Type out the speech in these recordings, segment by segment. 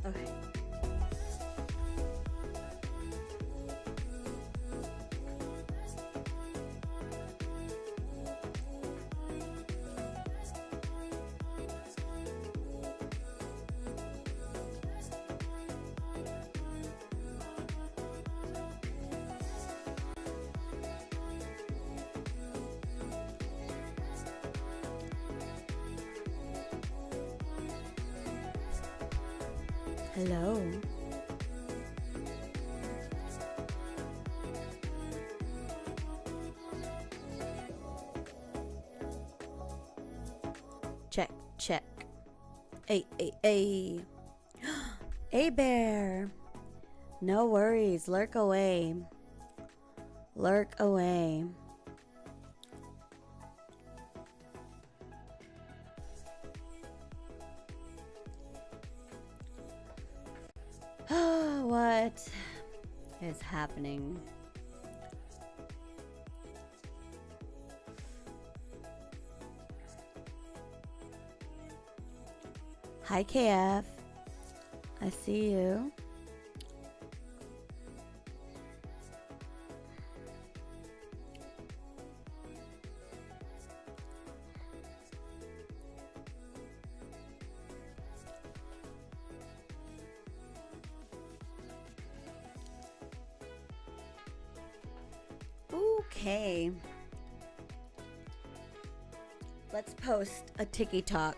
Okay. Hello. Check, check. Hey. Hey, bear. No worries. Lurk away. Lurk away. What is happening? Hi, KF. I see you. Okay. Let's post a TikTok.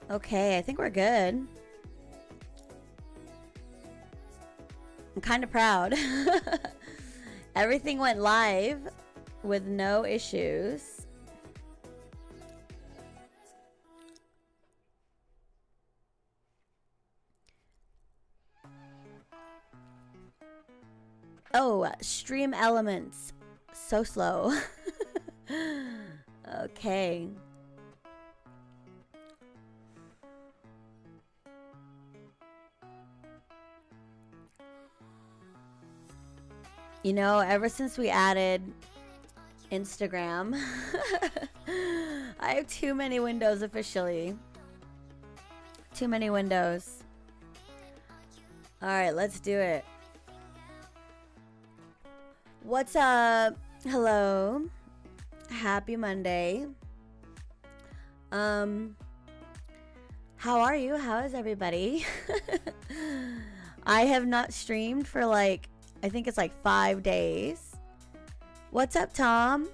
Okay, I think we're good. I'm kind of proud. Everything went live with no issues. Oh, stream elements. So slow. Okay. You know, ever since we added Instagram, I have too many windows officially. Too many windows. All right, let's do it. What's up? Hello. Happy Monday. How are you? How is everybody? I have not streamed for like, I think it's like 5 days. What's up, Tom?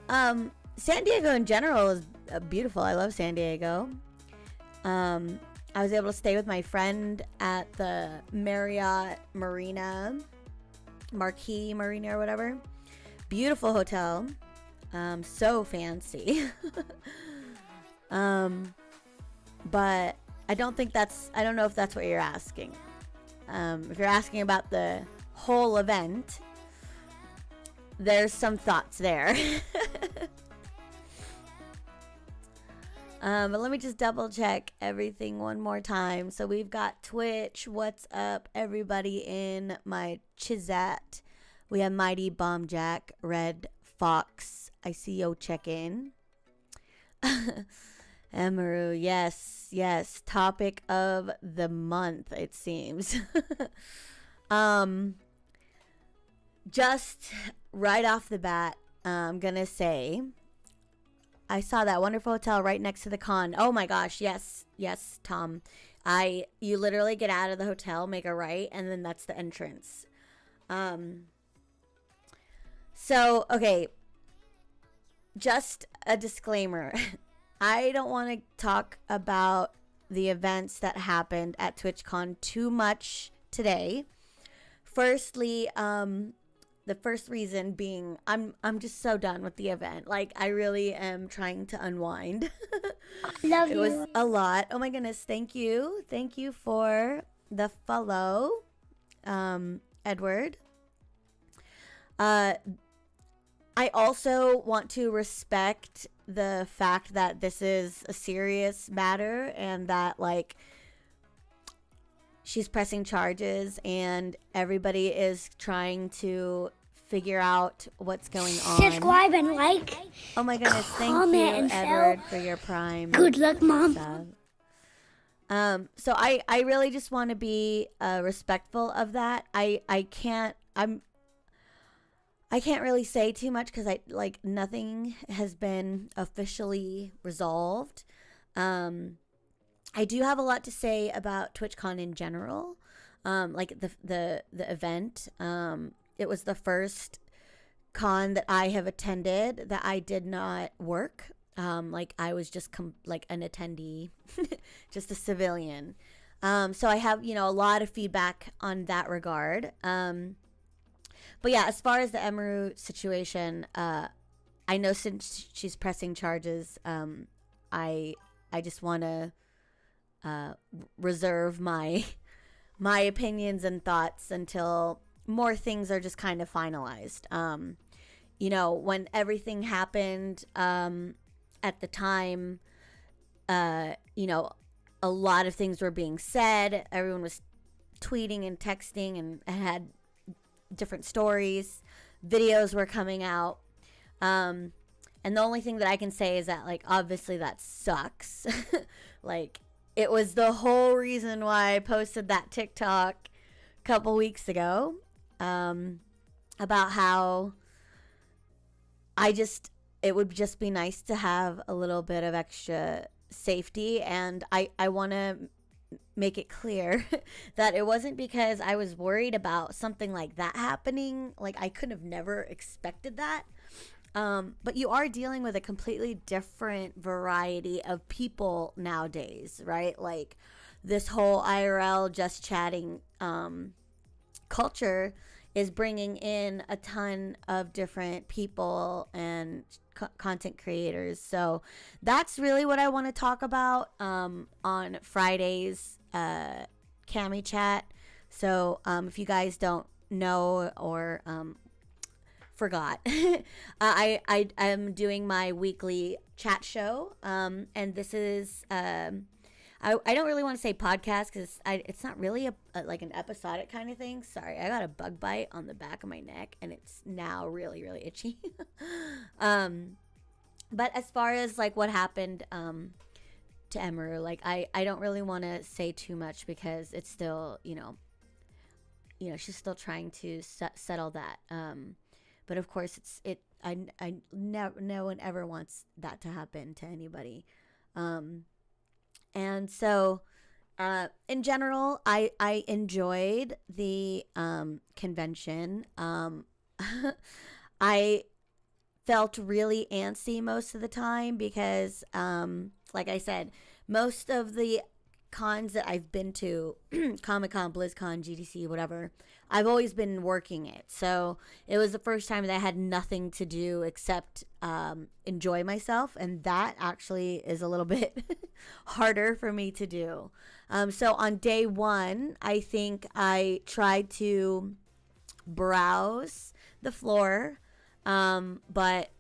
San Diego in general is beautiful. I love San Diego. I was able to stay with my friend at the Marriott Marina, Marquee Marina or whatever. Beautiful hotel. So fancy. But I don't know if that's what you're asking. If you're asking about the whole event, there's some thoughts there. But let me just double check everything one more time. So we've got Twitch. What's up, everybody in my Chizat? We have Mighty Bomb Jack, Red Fox. I see yo check in. Emaru, yes. Topic of the month, it seems. Just right off the bat, I'm gonna say I saw that wonderful hotel right next to the con. Oh my gosh, yes, Tom. You literally get out of the hotel, make a right, and then that's the entrance. So, okay, just a disclaimer. I don't want to talk about the events that happened at TwitchCon too much today. Firstly, the first reason being I'm just so done with the event. Like, I really am trying to unwind. Love it you. was a lot. Oh my goodness, thank you for the follow, Edward. I also want to respect the fact that this is a serious matter and that, like, she's pressing charges and everybody is trying to figure out what's going on. Subscribe and like. Oh my goodness, thank you, Edward, for your prime. Good luck, Mom. So I really just want to be respectful of that. I can't really say too much because nothing has been officially resolved. I do have a lot to say about TwitchCon in general, like the event. It was the first con that I have attended that I did not work. Like, I was just like an attendee, just a civilian. So I have, a lot of feedback on that regard. But yeah, as far as the Emaru situation, I know since she's pressing charges, I just want to reserve my opinions and thoughts until more things are just kind of finalized. When everything happened at the time, a lot of things were being said. Everyone was tweeting and texting and had different stories. Videos were coming out. And the only thing that I can say is that, like, obviously that sucks. Like, it was the whole reason why I posted that TikTok a couple weeks ago about how it would just be nice to have a little bit of extra safety. And I want to make it clear that it wasn't because I was worried about something like that happening. Like, I could have never expected that. But you are dealing with a completely different variety of people nowadays, right? Like, this whole IRL just chatting culture is bringing in a ton of different people and content creators. So that's really what I want to talk about on Friday's Cami chat. So if you guys don't know or forgot, I am doing my weekly chat show, and this is I don't really want to say podcast because it's not really a like an episodic kind of thing. Sorry, I got a bug bite on the back of my neck and it's now really really itchy. But as far as like what happened to Emeru, like I don't really want to say too much because it's still she's still trying to settle that. But of course I never, no one ever wants that to happen to anybody. And so, in general, I enjoyed the convention. I felt really antsy most of the time because, like I said, most of the cons that I've been to, Comic-Con, BlizzCon, GDC, whatever, I've always been working it. So it was the first time that I had nothing to do except enjoy myself. And that actually is a little bit harder for me to do. So on day one, I think I tried to browse the floor. But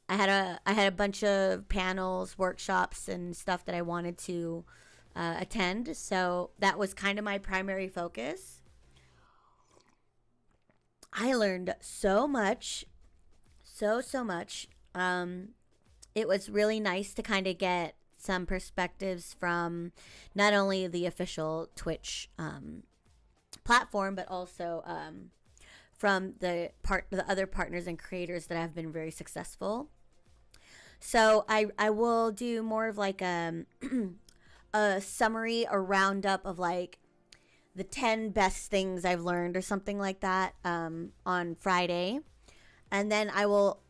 I had a bunch of panels, workshops, and stuff that I wanted to attend. So that was kind of my primary focus. I learned so much, so much. It was really nice to kind of get some perspectives from not only the official Twitch platform, but also from the other partners and creators that have been very successful. So I will do more of like a summary, a roundup of like the 10 best things I've learned or something like that on Friday. And then I will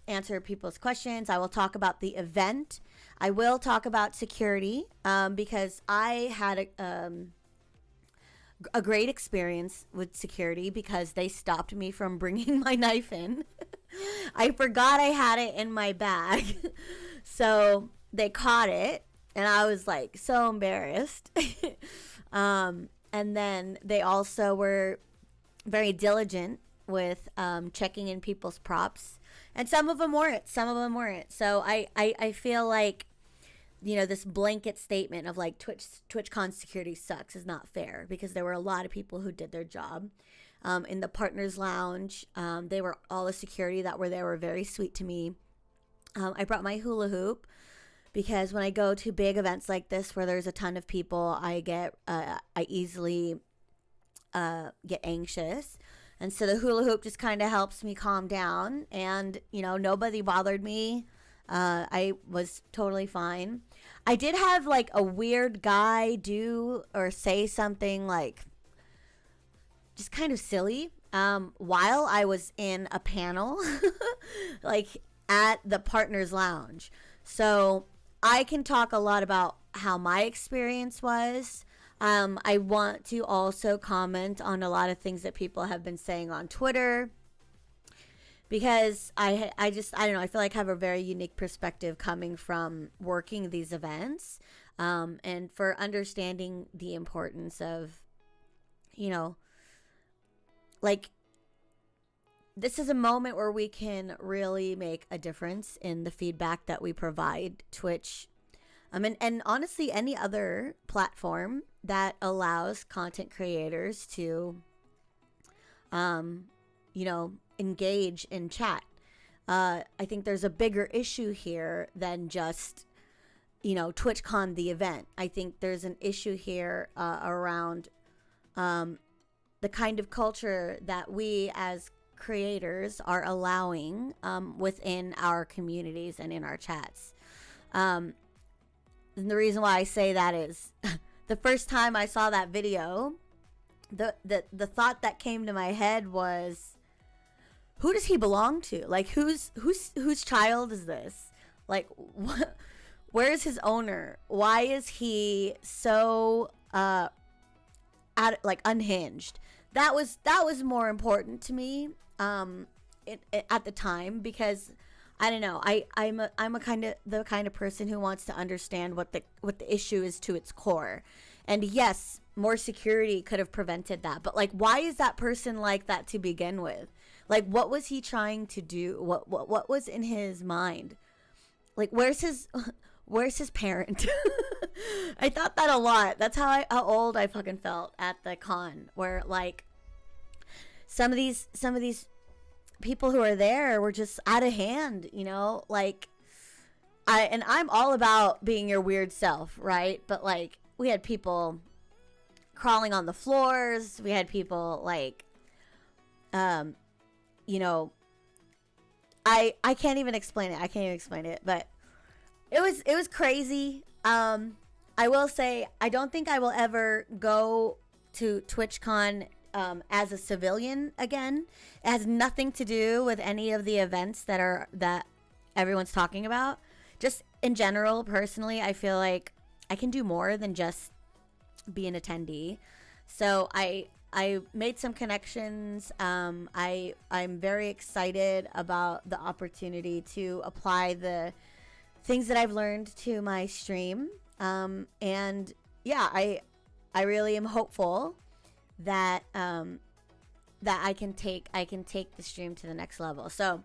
answer people's questions. I will talk about the event. I will talk about security because I had a great experience with security because they stopped me from bringing my knife in. I forgot I had it in my bag. So they caught it and I was like so embarrassed. And then they also were very diligent with checking in people's props. And some of them weren't. So I feel like, this blanket statement of like TwitchCon security sucks is not fair because there were a lot of people who did their job. In the partners lounge, all the security that were there were very sweet to me. I brought my hula hoop because when I go to big events like this where there's a ton of people, I easily get anxious. And so the hula hoop just kind of helps me calm down and, nobody bothered me. I was totally fine. I did have like a weird guy do or say something like just kind of silly while I was in a panel like at the partners lounge. So I can talk a lot about how my experience was. I want to also comment on a lot of things that people have been saying on Twitter because I don't know, I feel like I have a very unique perspective coming from working these events and for understanding the importance of, like, this is a moment where we can really make a difference in the feedback that we provide Twitch. And honestly, any other platform that allows content creators to, engage in chat. I think there's a bigger issue here than just, TwitchCon the event. I think there's an issue here around the kind of culture that we as creators are allowing within our communities and in our chats. And the reason why I say that is the first time I saw that video, the thought that came to my head was, who does he belong to? Like, whose child is this? Like, where is his owner? Why is he so unhinged? That was more important to me at the time because I don't know. I'm the kind of person who wants to understand what the issue is to its core. And yes, more security could have prevented that. But like, why is that person like that to begin with? Like, what was he trying to do? What was in his mind? Like, where's his parent? I thought that a lot. That's how old I fucking felt at the con, where like some of these people who are there were just out of hand, you know? Like, I'm all about being your weird self, right? But like, we had people crawling on the floors. We had people like, you know, I can't even explain it. But it was crazy. I will say, I don't think I will ever go to TwitchCon as a civilian again. It has nothing to do with any of the events that everyone's talking about. Just in general, personally, I feel like I can do more than just be an attendee. So I made some connections. I'm very excited about the opportunity to apply the things that I've learned to my stream. And yeah, I really am hopeful that that I can take the stream to the next level. So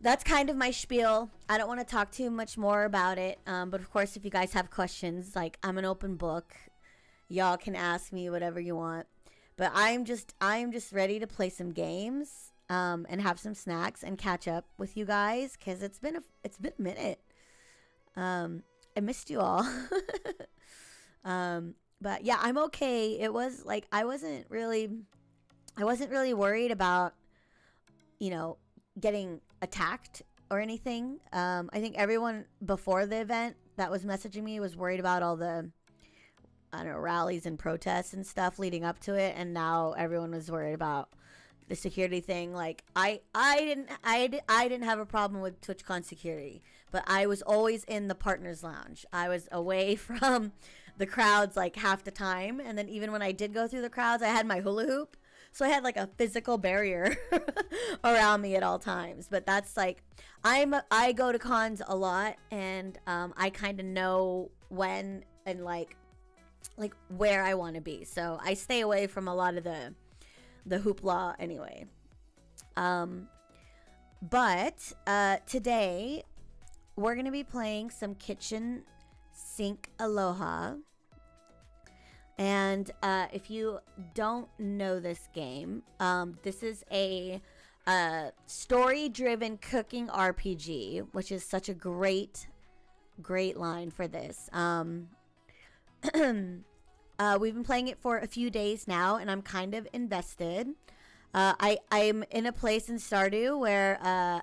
that's kind of my spiel. I don't want to talk too much more about it. But of course, if you guys have questions, like, I'm an open book. Y'all can ask me whatever you want. But I'm just ready to play some games, and have some snacks and catch up with you guys, because it's been a minute. I missed you all. But yeah, I'm okay. It was like, I wasn't really worried about, you know, getting attacked or anything. I think everyone before the event that was messaging me was worried about all the, I don't know, rallies and protests and stuff leading up to it, and now everyone was worried about the security thing. Like, I didn't have a problem with TwitchCon security, but I was always in the partners lounge. I was away from the crowds like half the time, and then even when I did go through the crowds, I had my hula hoop, so I had like a physical barrier around me at all times. But that's like, I go to cons a lot, and I kind of know when and like where I want to be, so I stay away from a lot of the hoopla anyway. But today we're gonna be playing some kitchen sink Aloha. And if you don't know this game, this is a story-driven cooking RPG, which is such a great line for this. We've been playing it for a few days now, and I'm kind of invested. I'm in a place in Stardew where I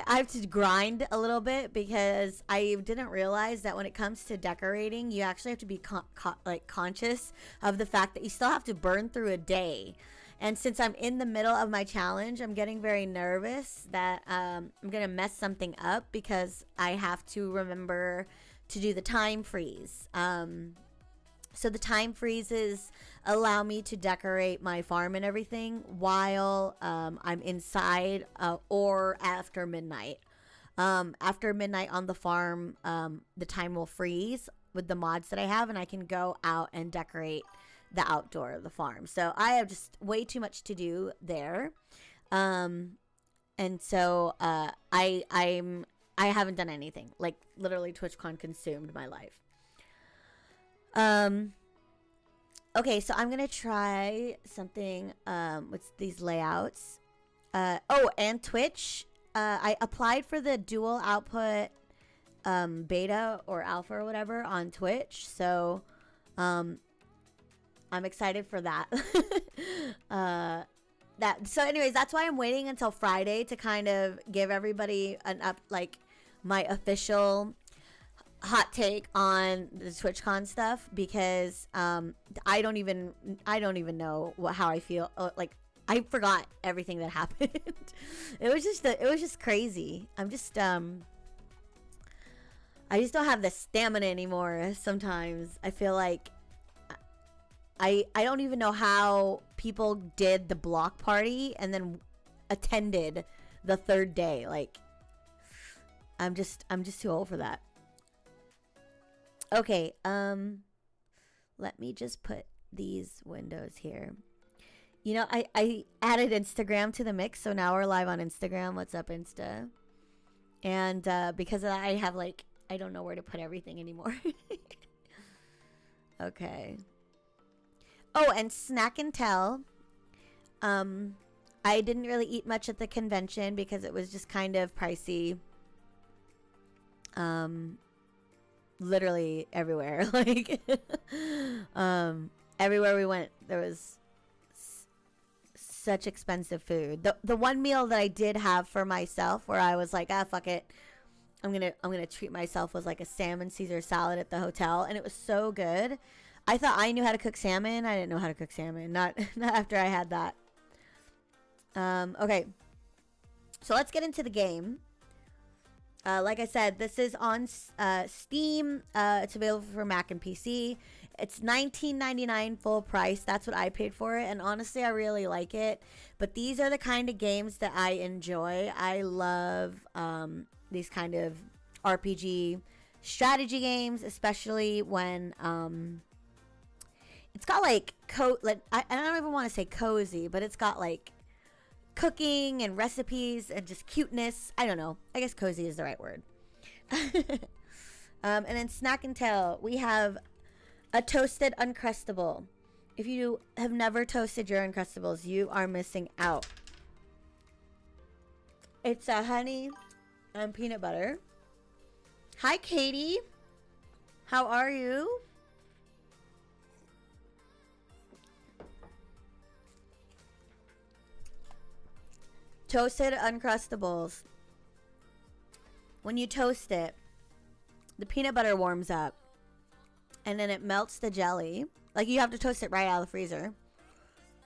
have to grind a little bit, because I didn't realize that when it comes to decorating, you actually have to be conscious of the fact that you still have to burn through a day. And since I'm in the middle of my challenge, I'm getting very nervous that I'm gonna mess something up, because I have to remember to do the time freeze. So the time freezes allow me to decorate my farm and everything while I'm inside, or after midnight. After midnight on the farm, the time will freeze with the mods that I have, and I can go out and decorate the outdoor of the farm. So I have just way too much to do there. And so I haven't done anything. Like, literally, TwitchCon consumed my life. Okay, so I'm gonna try something with these layouts. Oh, and Twitch. I applied for the dual output beta or alpha or whatever on Twitch, so I'm excited for that. So anyways, that's why I'm waiting until Friday to kind of give everybody my official hot take on the TwitchCon stuff, because I don't even know how I feel. Like, I forgot everything that happened. It was just crazy. I just don't have the stamina anymore. Sometimes I feel like I don't even know how people did the block party and then attended the third day. Like, I'm just too old for that. Okay, Let me just put these windows here. You know, I added Instagram to the mix, so now we're live on Instagram. What's up, Insta? And because I have like, I don't know where to put everything anymore. Okay. Oh, and Snack and Tell. I didn't really eat much at the convention because it was just kind of pricey. Literally everywhere. Like, everywhere we went, there was such expensive food. The one meal that I did have for myself, where I was like, ah, fuck it, I'm gonna treat myself, was like a salmon Caesar salad at the hotel, and it was so good. I thought I knew how to cook salmon. I didn't know how to cook salmon. Not after I had that. Okay, so let's get into the game. Like I said, this is on Steam. It's available for Mac and PC. It's $19.99 full price. That's what I paid for it. And honestly, I really like it. But these are the kind of games that I enjoy. I love these kind of RPG strategy games, especially when it's got like I don't even want to say cozy, but it's got like cooking and recipes and just cuteness. I don't know. I guess cozy is the right word. And then Snack and Tell, we have a toasted Uncrustable. If you have never toasted your Uncrustables, you are missing out. It's a honey and peanut butter. Hi, Katie. How are you? Toasted Uncrustables. When you toast it, the peanut butter warms up. And then it melts the jelly. Like, you have to toast it right out of the freezer.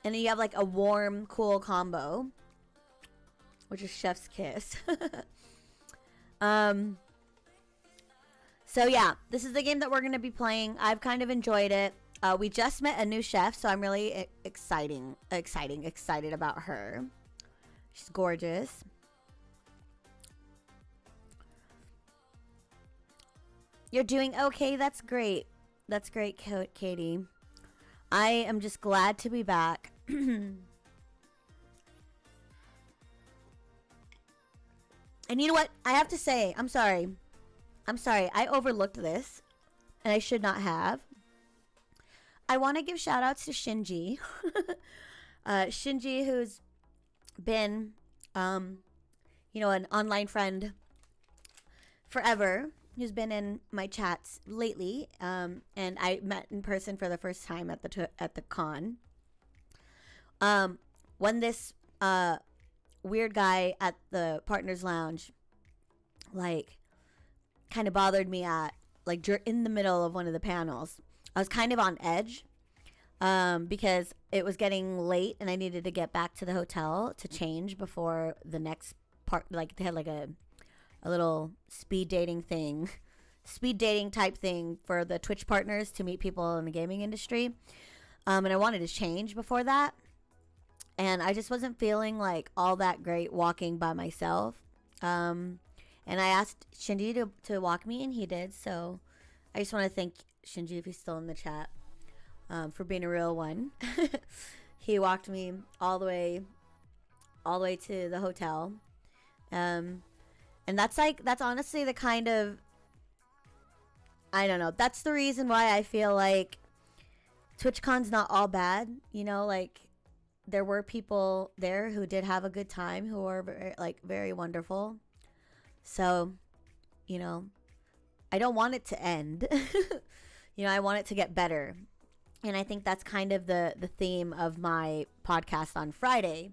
And then you have like a warm, cool combo, which is chef's kiss. So yeah, this is the game that we're going to be playing. I've kind of enjoyed it. We just met a new chef, so I'm really excited about her. She's gorgeous. You're doing okay. That's great. That's great, Katie. I am just glad to be back. And you know what? I have to say, I'm sorry. I overlooked this, and I should not have. I want to give shout outs to Shinji. Shinji, who's been, you know, an online friend forever, who's been in my chats lately, and I met in person for the first time at the con. When this weird guy at the Partners Lounge, like, kind of bothered me at, like, in the middle of one of the panels, I was kind of on edge, because it was getting late and I needed to get back to the hotel to change before the next part. Like, they had like a little speed dating type thing for the Twitch partners to meet people in the gaming industry. And I wanted to change before that. And I just wasn't feeling like all that great walking by myself. And I asked Shinji to walk me, and he did. So I just want to thank Shinji, if he's still in the chat, for being a real one. He walked me all the way to the hotel. And that's honestly the kind of, I don't know, that's the reason why I feel like TwitchCon's not all bad. You know, like, there were people there who did have a good time, who were very wonderful. So, you know, I don't want it to end. You know, I want it to get better. And I think that's kind of the theme of my podcast on Friday,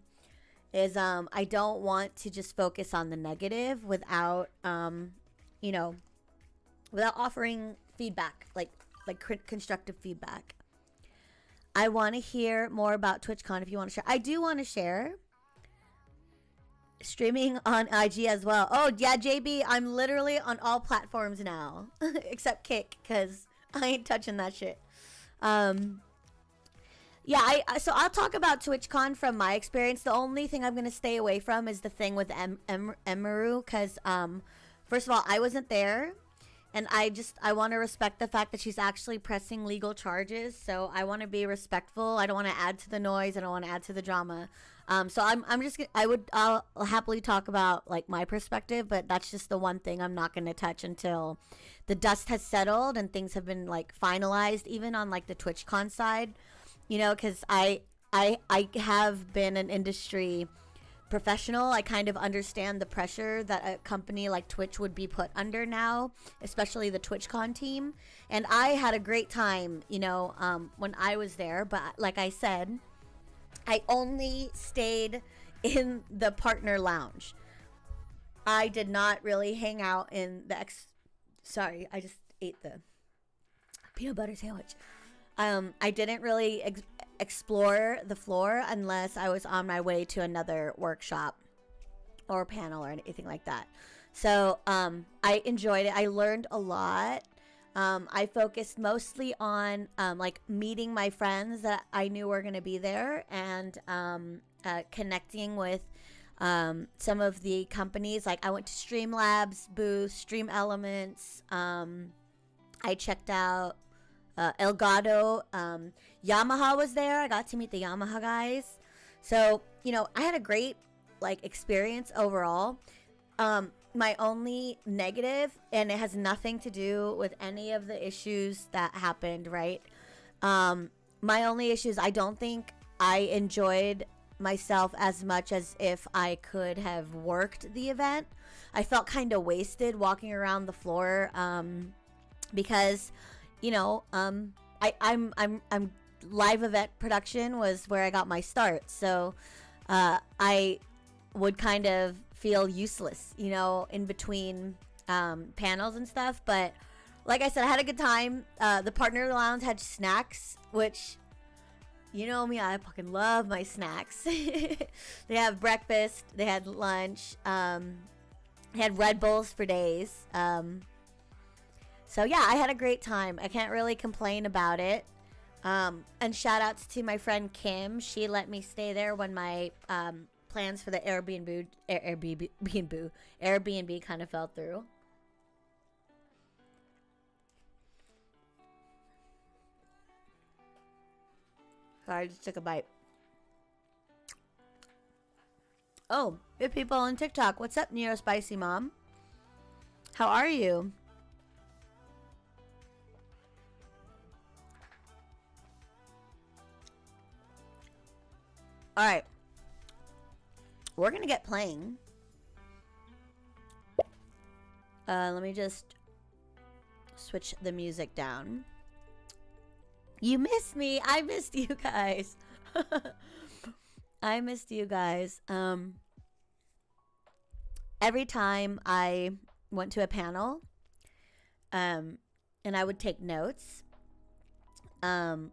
is I don't want to just focus on the negative without, you know, without offering feedback, like constructive feedback. I want to hear more about TwitchCon if you want to share. I do want to share. Streaming on IG as well. Oh, yeah, JB, I'm literally on all platforms now. Except Kick, because I ain't touching that shit. Yeah, so I'll talk about TwitchCon from my experience. The only thing I'm going to stay away from is the thing with Emeru, because, first of all, I wasn't there. And I want to respect the fact that she's actually pressing legal charges. So I want to be respectful. I don't want to add to the noise. I don't want to add to the drama. So I'll happily talk about like my perspective, but that's just the one thing I'm not going to touch until the dust has settled and things have been like finalized, even on like the TwitchCon side, you know, because I have been an industry professional. I kind of understand the pressure that a company like Twitch would be put under now, especially the TwitchCon team. And I had a great time, you know, when I was there. But like I said, I only stayed in the partner lounge. I did not really hang out in the Sorry, I just ate the peanut butter sandwich. I didn't really explore the floor unless I was on my way to another workshop or panel or anything like that. So I enjoyed it. I learned a lot. I focused mostly on like meeting my friends that I knew were going to be there, and connecting with some of the companies. Like I went to Streamlabs booth, Stream Elements. I checked out Elgato. Yamaha was there. I got to meet the Yamaha guys. So, you know, I had a great like experience overall. My only negative, and it has nothing to do with any of the issues that happened, right? My only issue is I don't think I enjoyed myself as much as if I could have worked the event. I felt kind of wasted walking around the floor, because, you know, I'm live event production was where I got my start. So I would kind of feel useless, you know, in between panels and stuff. But like I said, I had a good time. The partner lounge had snacks, which, you know me, I fucking love my snacks. They have breakfast, they had lunch, they had Red Bulls for days. So yeah, I had a great time. I can't really complain about it. And shout outs to my friend Kim. She let me stay there when my plans for the Airbnb kind of fell through. Sorry, I just took a bite. Oh, good people on TikTok. What's up, Nero Spicy Mom? How are you? All right. We're going to get playing. Let me just switch the music down. You missed me. I missed you guys. I missed you guys. Every time I went to a panel, and I would take notes, oh,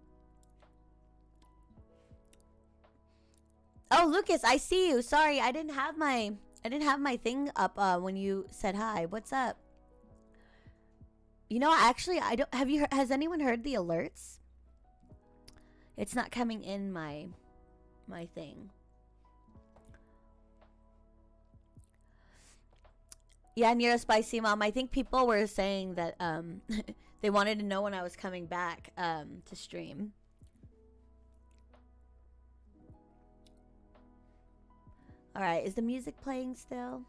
Lucas, I see you. Sorry, I didn't have my thing up when you said hi. What's up? You know, actually, I don't. Has anyone heard the alerts? It's not coming in my thing. Yeah, Nero Spicy Mom. I think people were saying that they wanted to know when I was coming back to stream. All right, is the music playing still?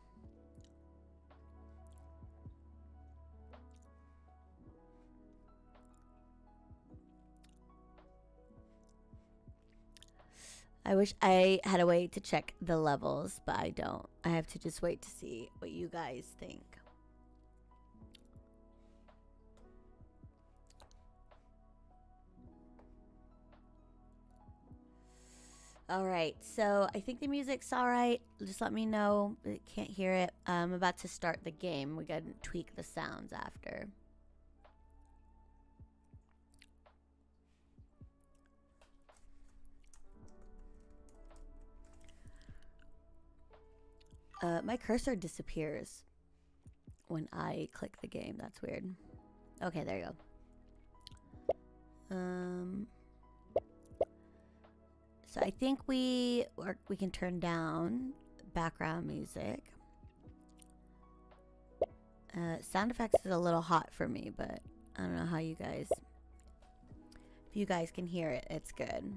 I wish I had a way to check the levels, but I don't. I have to just wait to see what you guys think. All right, so I think the music's all right. Just let me know. I can't hear it. I'm about to start the game. We gotta tweak the sounds after. My cursor disappears when I click the game. That's weird. Okay, there you go. So I think we can turn down background music. Sound effects is a little hot for me, but I don't know how you guys. If you guys can hear it, it's good.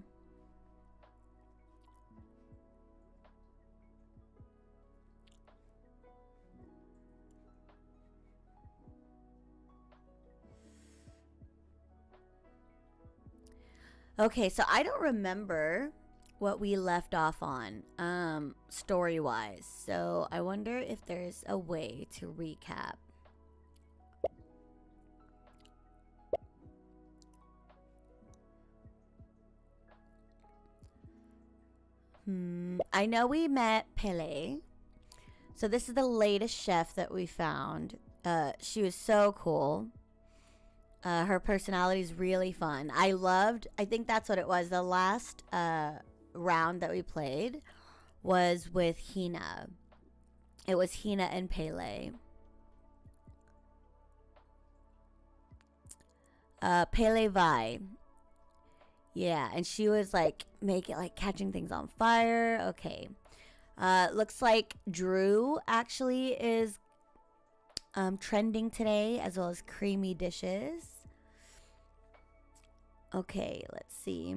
Okay, so I don't remember what we left off on, story-wise. So I wonder if there's a way to recap. I know we met Pele. So this is the latest chef that we found. She was so cool. Her personality is really fun. I think that's what it was. The last round that we played was with Hina. It was Hina and Pele. Pele Vi. Yeah, and she was like catching things on fire. Okay. Looks like Drew actually is trending today, as well as creamy dishes. Okay, let's see.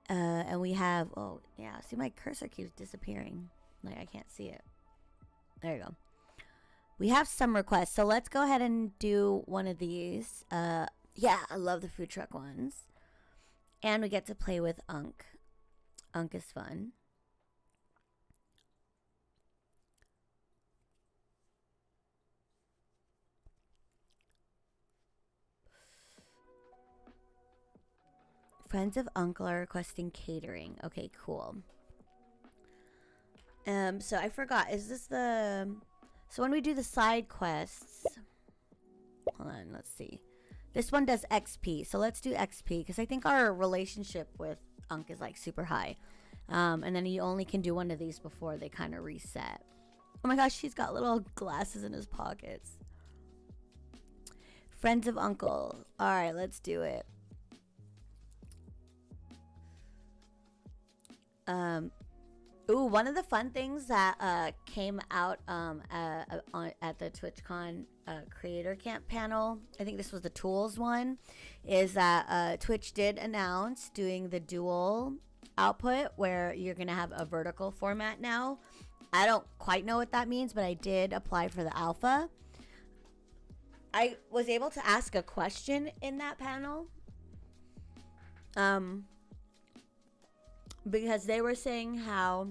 And we have, oh yeah, see my cursor keeps disappearing. Like I can't see it. There you go. We have some requests, so let's go ahead and do one of these. Yeah, I love the food truck ones. And we get to play with Unk. Unk is fun. Friends of Uncle are requesting catering. Okay, cool. So I forgot. Is this the... So when we do the side quests... Hold on, let's see. This one does XP, so let's do XP, because I think our relationship with Unk is, like, super high. And then you only can do one of these before they kind of reset. Oh my gosh, he's got little glasses in his pockets. Friends of Uncle. Alright, let's do it. Ooh, one of the fun things that came out at the TwitchCon Creator Camp panel, I think this was the tools one, is that Twitch did announce doing the dual output where you're going to have a vertical format now. I don't quite know what that means, but I did apply for the alpha. I was able to ask a question in that panel. Because they were saying how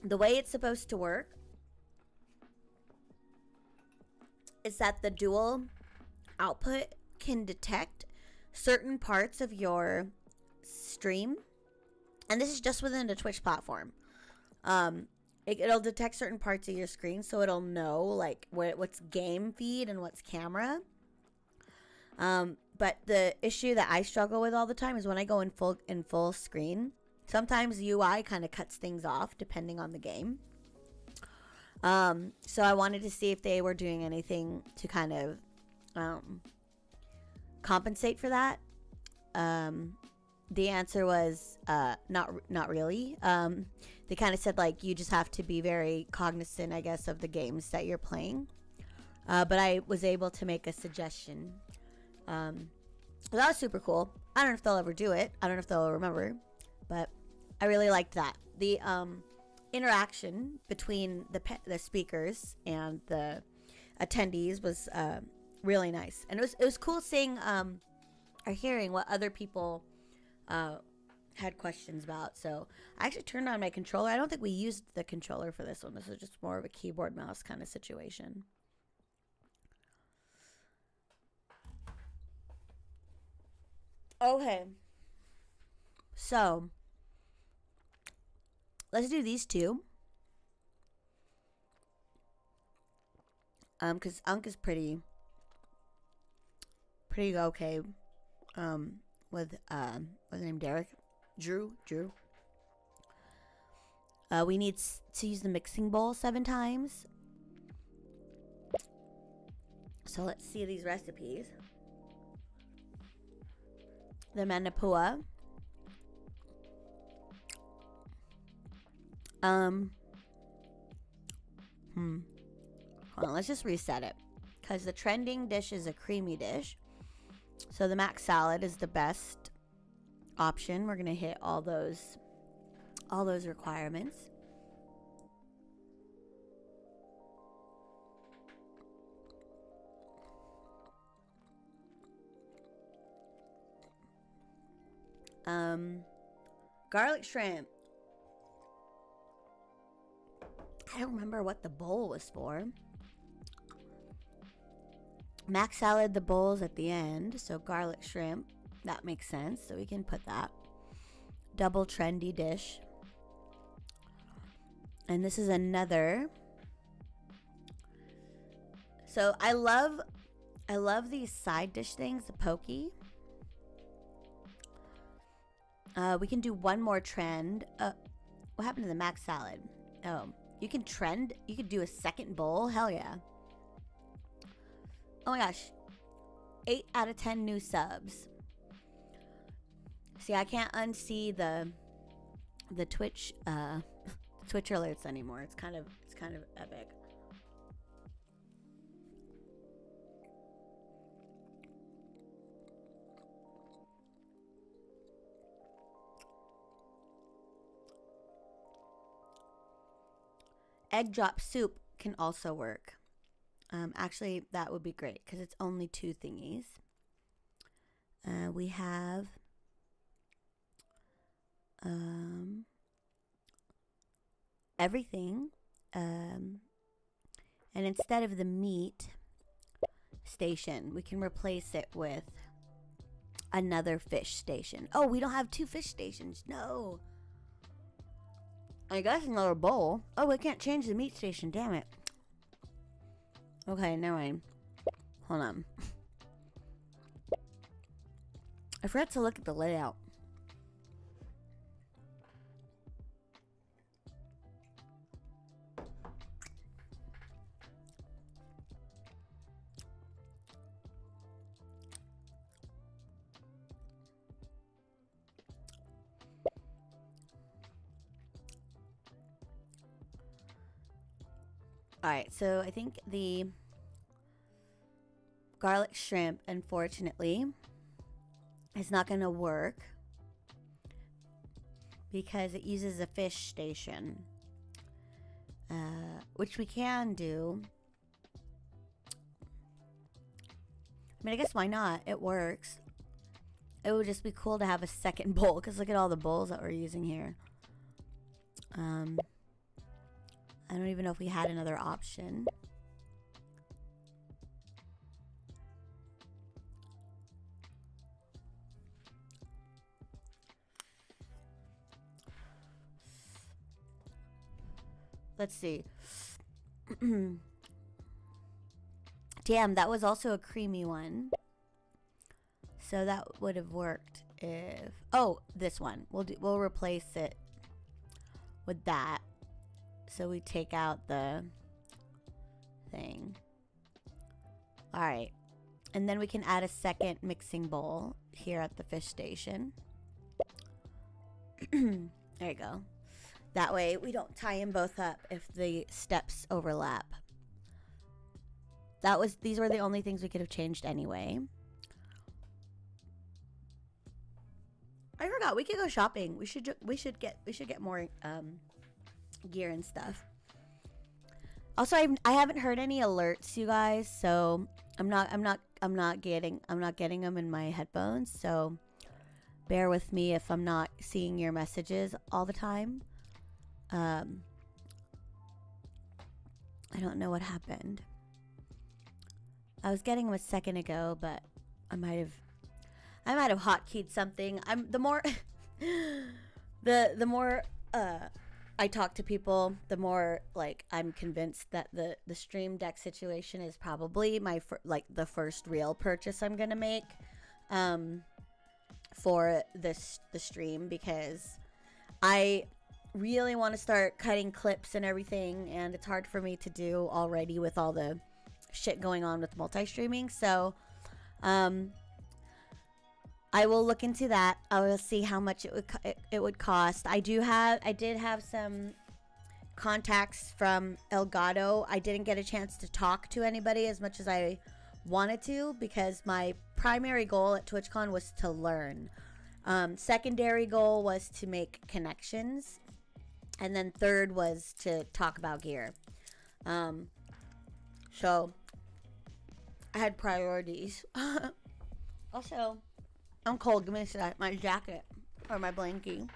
the way it's supposed to work is that the dual output can detect certain parts of your stream. And this is just within the Twitch platform. It'll detect certain parts of your screen, so it'll know like what's game feed and what's camera. But the issue that I struggle with all the time is when I go in full screen. Sometimes UI kind of cuts things off depending on the game. So I wanted to see if they were doing anything to kind of compensate for that. The answer was not really. They kind of said like you just have to be very cognizant, I guess, of the games that you're playing. But I was able to make a suggestion. That was super cool. I don't know if they'll ever do it. I don't know if they'll remember, but I really liked that. The interaction between the speakers and the attendees was really nice, and it was cool seeing or hearing what other people had questions about. So I actually turned on my controller. I don't think we used the controller for this one. This was just more of a keyboard mouse kind of situation. Okay, so let's do these two. Because Unk is pretty okay. With what's his name? Drew. We need to use the mixing bowl 7 times. So let's see these recipes. The manapua. Hold on, let's just reset it. Because the trending dish is a creamy dish. So the mac salad is the best option. We're going to hit all those requirements. Garlic shrimp. I don't remember what the bowl was for. Mac salad, the bowl's at the end. So garlic shrimp, that makes sense. So we can put that. Double trendy dish. And this is another. So I love these side dish things, the pokey. We can do one more trend. What happened to the mac salad? Oh, you can trend. You could do a second bowl. Hell yeah. Oh my gosh. 8 out of 10 new subs. See, I can't unsee the Twitch Twitch alerts anymore. It's kind of epic. Egg drop soup can also work. Actually, that would be great because it's only 2 thingies. We have everything. And instead of the meat station, we can replace it with another fish station. Oh, we don't have 2 fish stations. No. I guess another bowl. Oh, we can't change the meat station. Damn it. Okay, never mind. Hold on. I forgot to look at the layout. Alright, so I think the garlic shrimp, unfortunately, is not going to work because it uses a fish station, which we can do. I mean, I guess why not? It works. It would just be cool to have a second bowl because look at all the bowls that we're using here. I don't even know if we had another option. Let's see. Damn, that was also a creamy one. So that would have worked if... Oh, this one. We'll replace it with that. So we take out the thing. Alright. And then we can add a second mixing bowl here at the fish station. There you go. That way we don't tie them both up if the steps overlap. These were the only things we could have changed anyway. I forgot, we could go shopping. We should get more gear and stuff. Also, I haven't heard any alerts, you guys, so I'm not getting them in my headphones, so bear with me if I'm not seeing your messages all the time. I don't know what happened. I was getting them a second ago, but I might have hotkeyed something. The more I talk to people, the more like I'm convinced that the Stream Deck situation is probably the first real purchase I'm gonna make for the stream, because I really want to start cutting clips and everything, and it's hard for me to do already with all the shit going on with multi-streaming. So I will look into that. I will see how much it would cost. I did have some contacts from Elgato. I didn't get a chance to talk to anybody as much as I wanted to because my primary goal at TwitchCon was to learn. Secondary goal was to make connections. And then third was to talk about gear. So I had priorities. Also, I'm cold. Give me my jacket or my blankie.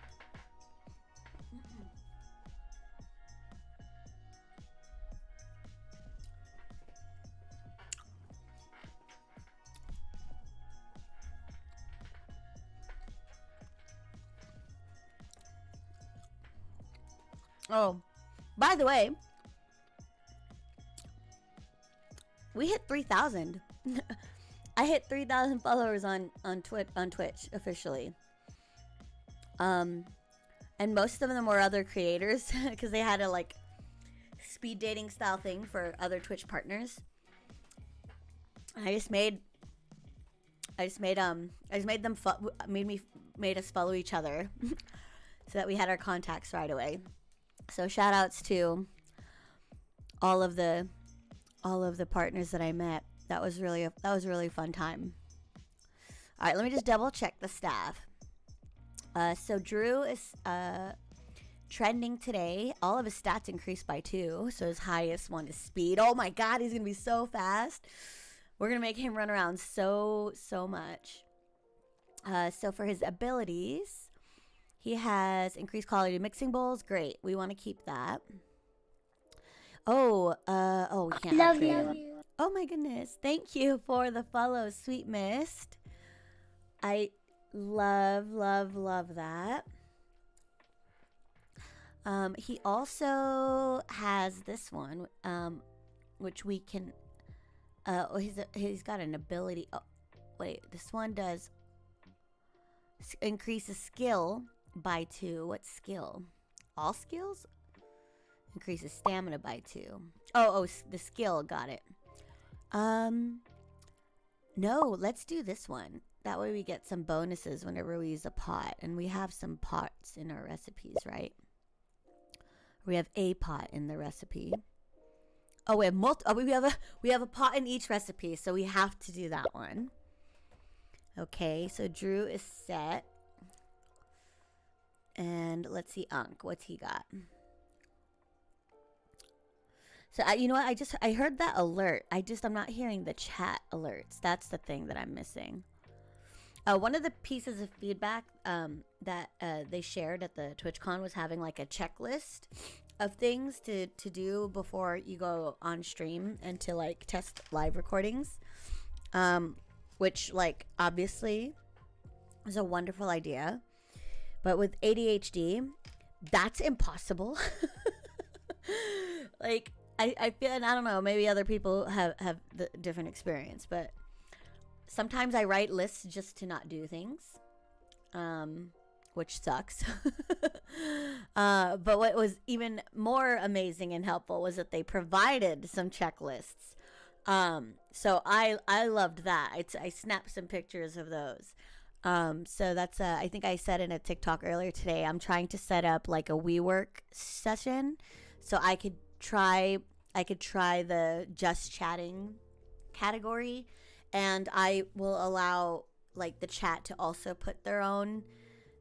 Oh, by the way, we hit 3,000. I hit 3,000 followers on Twitch officially. And most of them were other creators because they had a like speed dating style thing for other Twitch partners. I just made us follow each other so that we had our contacts right away. So shout outs to all of the partners that I met. That was really a fun time. All right, let me just double check the staff. So Drew is trending today. All of his stats increased by 2. So his highest one is speed. Oh my god, he's gonna be so fast. We're gonna make him run around so much. So for his abilities, he has increased quality mixing bowls. Great. We want to keep that. Oh, we can't. Love you. Oh my goodness. Thank you for the follow, Sweet Mist. I love that. He also has this one, which we can, he's got an ability. Oh, wait, this one does increases skill by 2. What skill? All skills? Increases stamina by 2. Oh, the skill. Got it. No, let's do this one. That way we get some bonuses whenever we use a pot. And we have some pots in our recipes, right? We have a pot in the recipe. Oh, we have we have a pot in each recipe, so we have to do that one. Okay, so Drew is set. And let's see Unk. What's he got? So, you know what? I heard that alert. I'm not hearing the chat alerts. That's the thing that I'm missing. One of the pieces of feedback that they shared at the TwitchCon was having like a checklist of things to do before you go on stream and to like test live recordings. Which like obviously is a wonderful idea. But with ADHD, that's impossible. Like, I feel, and I don't know, maybe other people have the different experience, but sometimes I write lists just to not do things, which sucks. But what was even more amazing and helpful was that they provided some checklists. So I loved that. I snapped some pictures of those. So that's I think I said in a TikTok earlier today, I'm trying to set up like a WeWork session so I could try the just chatting category, and I will allow like the chat to also put their own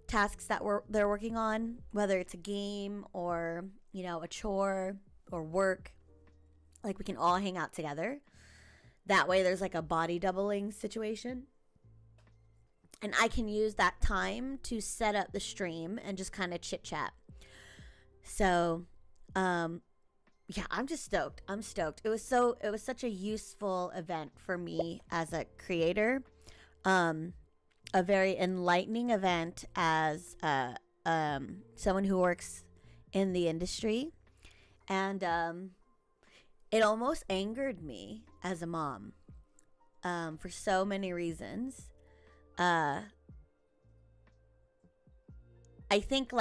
tasks that they're working on, whether it's a game or, you know, a chore or work. Like we can all hang out together. That way there's like a body doubling situation. And I can use that time to set up the stream and just kind of chit chat. So, yeah, I'm just stoked. I'm stoked. It was such a useful event for me as a creator. A very enlightening event as someone who works in the industry. And it almost angered me as a mom for so many reasons. I think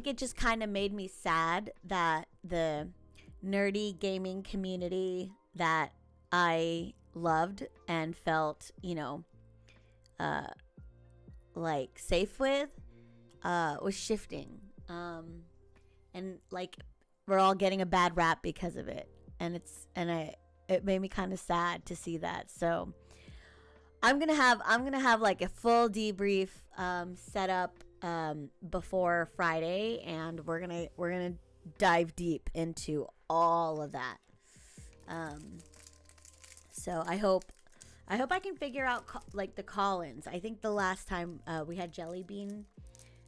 it just kind of made me sad that the nerdy gaming community that I loved and felt, you know, like safe with, was shifting. And like we're all getting a bad rap because of it. And it made me kind of sad to see that. So I'm gonna have like a full debrief set up before Friday, and we're gonna dive deep into all of that. So I hope I can figure out like the call-ins. I think the last time we had Jelly Bean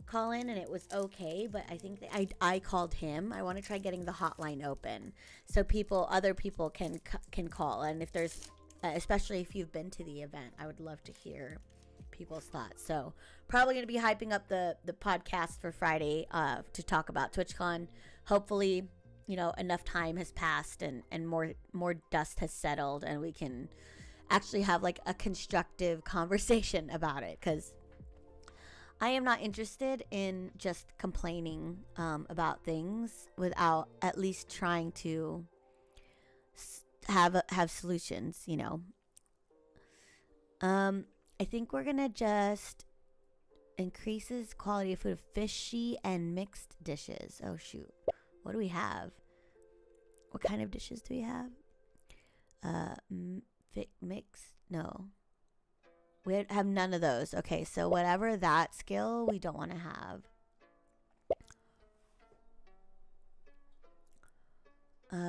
call in and it was okay, but I think I called him. I want to try getting the hotline open so other people can call, and if there's especially if you've been to the event, I would love to hear people's thoughts. So probably going to be hyping up the podcast for Friday to talk about TwitchCon. Hopefully, enough time has passed and more dust has settled, and we can actually have like a constructive conversation about it, because I am not interested in just complaining about things without at least trying to have solutions. I think we're gonna just increases quality of food, fishy and mixed dishes. Oh shoot, what do we have? What kind of dishes do we have? Mixed? No, we have none of those. Okay, so whatever that skill, we don't want to have.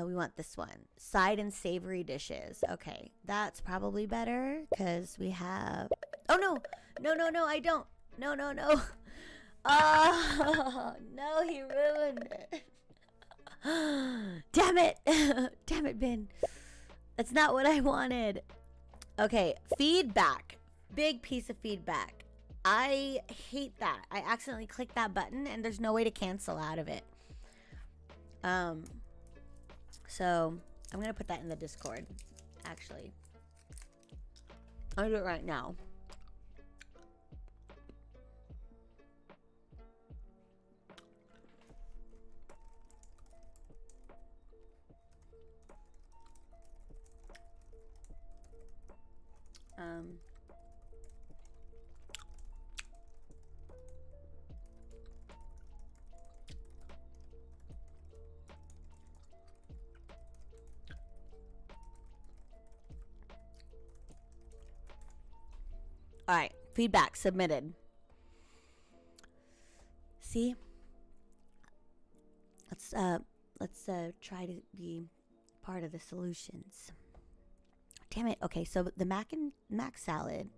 We want this one. Side and savory dishes. Okay, that's probably better because we have... Oh, no. No, I don't. No. Oh, no, he ruined it. Damn it. Damn it, Ben. That's not what I wanted. Okay, feedback. Big piece of feedback. I hate that. I accidentally clicked that button and there's no way to cancel out of it. So I'm gonna put that in the Discord, actually. I'll do it right now. All right, feedback submitted. See, let's try to be part of the solutions. Damn it. Okay, so the mac salad,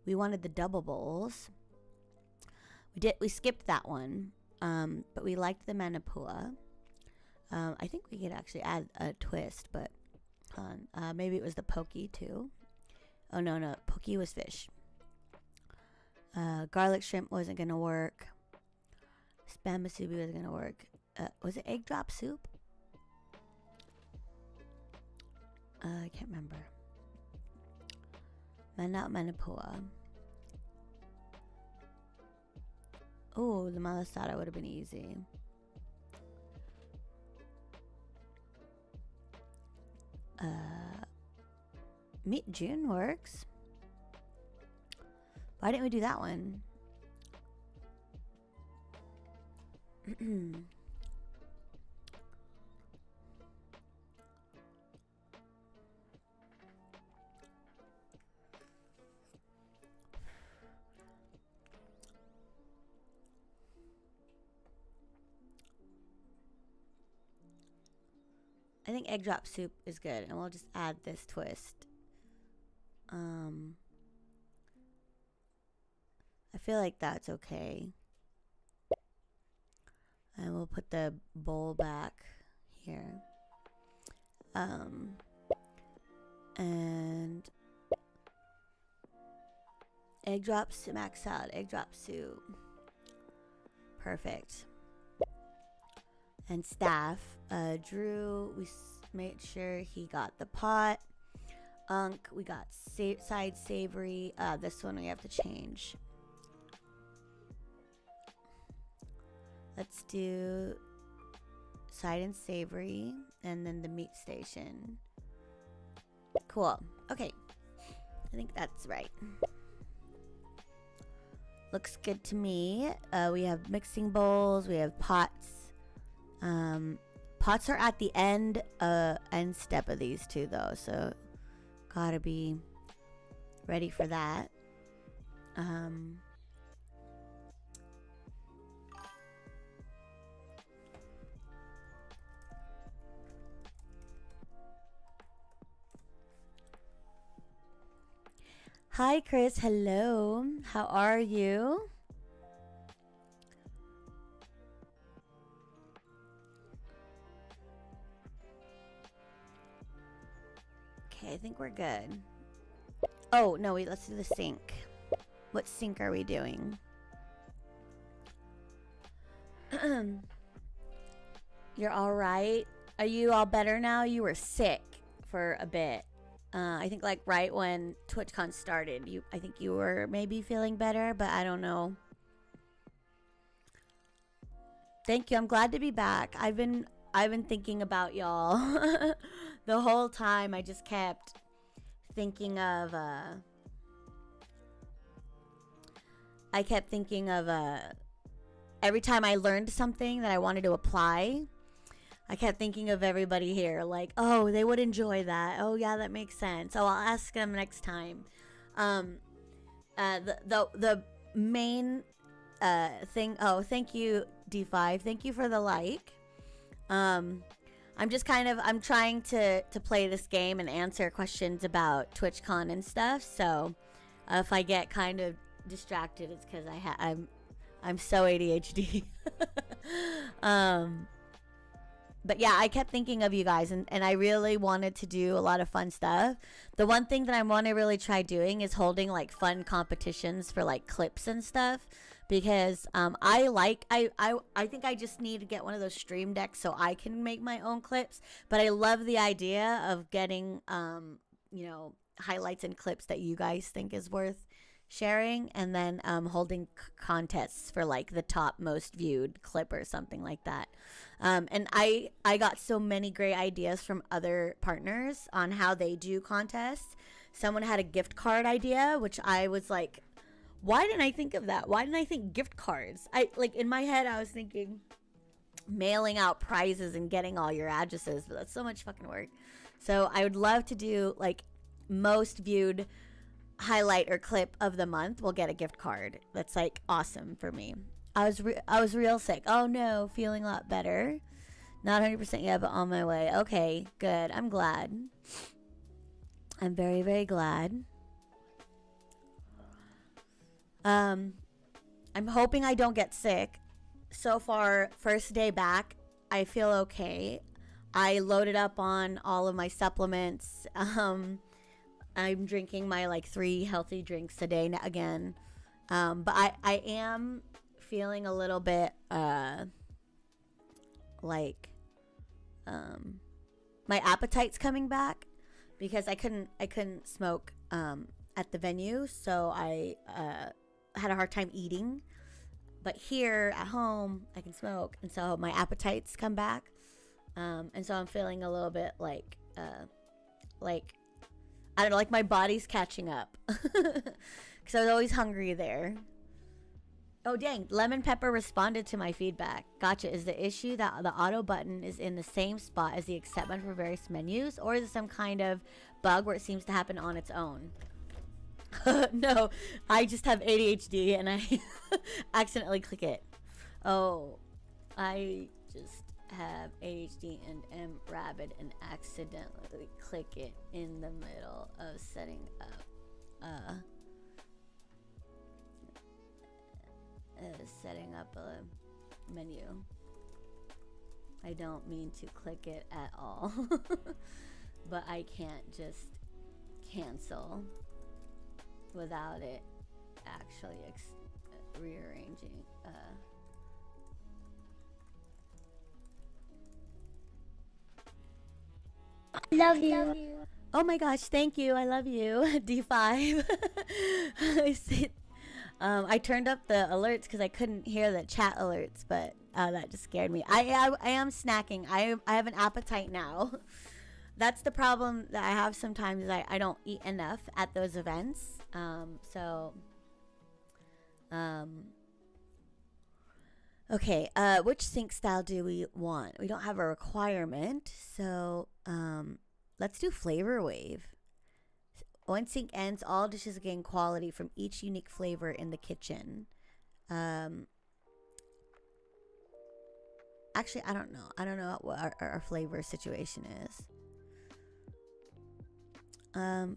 we wanted the double bowls. We skipped that one, but we liked the manapua. I think we could actually add a twist, but maybe it was the poke too. Oh, no. Poke was fish. Garlic shrimp wasn't going to work. Spam musubi wasn't going to work. Was it egg drop soup? I can't remember. Manapua. Oh, the malasada would have been easy. Meat June works. Why didn't we do that one? I think egg drop soup is good, and we'll just add this twist. I feel like that's okay. And we'll put the bowl back here. And egg drop mac salad, egg drop soup. Perfect. And staff, Drew, we made sure he got the pot. We got side savory. This one we have to change. Let's do side and savory, and then the meat station. Cool. Okay. I think that's right. Looks good to me. We have mixing bowls. We have pots. Pots are at the end step of these two though, so gotta be ready for that. Hi, Chris. Hello. How are you? Okay, I think we're good. Oh, no, wait, let's do the sync. What sync are we doing? You're all right? Are you all better now? You were sick for a bit. I think like right when TwitchCon started, I think you were maybe feeling better, but I don't know. Thank you. I'm glad to be back. I've been thinking about y'all the whole time. I just kept thinking of every time I learned something that I wanted to apply, I kept thinking of everybody here, like, oh, they would enjoy that. Oh, yeah, that makes sense. Oh, I'll ask them next time. The main thing. Oh, thank you, D5. Thank you for the like. I'm trying to play this game and answer questions about TwitchCon and stuff. So if I get kind of distracted, it's because I'm so ADHD. But yeah, I kept thinking of you guys, and I really wanted to do a lot of fun stuff. The one thing that I want to really try doing is holding like fun competitions for like clips and stuff, because I think I just need to get one of those stream decks so I can make my own clips. But I love the idea of getting highlights and clips that you guys think is worth sharing, and then holding contests for like the top most viewed clip or something like that. And I got so many great ideas from other partners on how they do contests. Someone had a gift card idea, which I was like, why didn't I think of that? Why didn't I think gift cards? In my head I was thinking mailing out prizes and getting all your addresses, but that's so much fucking work. So I would love to do like most viewed highlight or clip of the month will get a gift card. That's like awesome for me. I was real sick. Oh no, feeling a lot better. Not 100% yet, but on my way. Okay, good. I'm glad. I'm very, very glad. I'm hoping I don't get sick. So far, first day back, I feel okay. I loaded up on all of my supplements. I'm drinking my like 3 healthy drinks a day again. But I am feeling a little bit my appetite's coming back because I couldn't smoke at the venue, so I had a hard time eating. But here at home I can smoke, and so my appetite's come back, and so I'm feeling a little bit like I don't know, like my body's catching up. Because I was always hungry there. Oh, dang. Lemon Pepper responded to my feedback. Gotcha. Is the issue that the auto button is in the same spot as the accept button for various menus? Or is it some kind of bug where it seems to happen on its own? No, I just have ADHD and I accidentally click it. Oh, I just have ADHD and am rabid and accidentally click it in the middle of setting up a menu. I don't mean to click it at all. But I can't just cancel without it actually rearranging. Love you. Oh my gosh, thank you. I love you. D5. I see. I turned up the alerts because I couldn't hear the chat alerts, but that just scared me. I am snacking. I have an appetite now. That's the problem that I have sometimes. Is I don't eat enough at those events. So Okay, which sync style do we want? We don't have a requirement, so let's do flavor wave. When sync ends, all dishes gain quality from each unique flavor in the kitchen. Actually, I don't know. I don't know what our flavor situation is.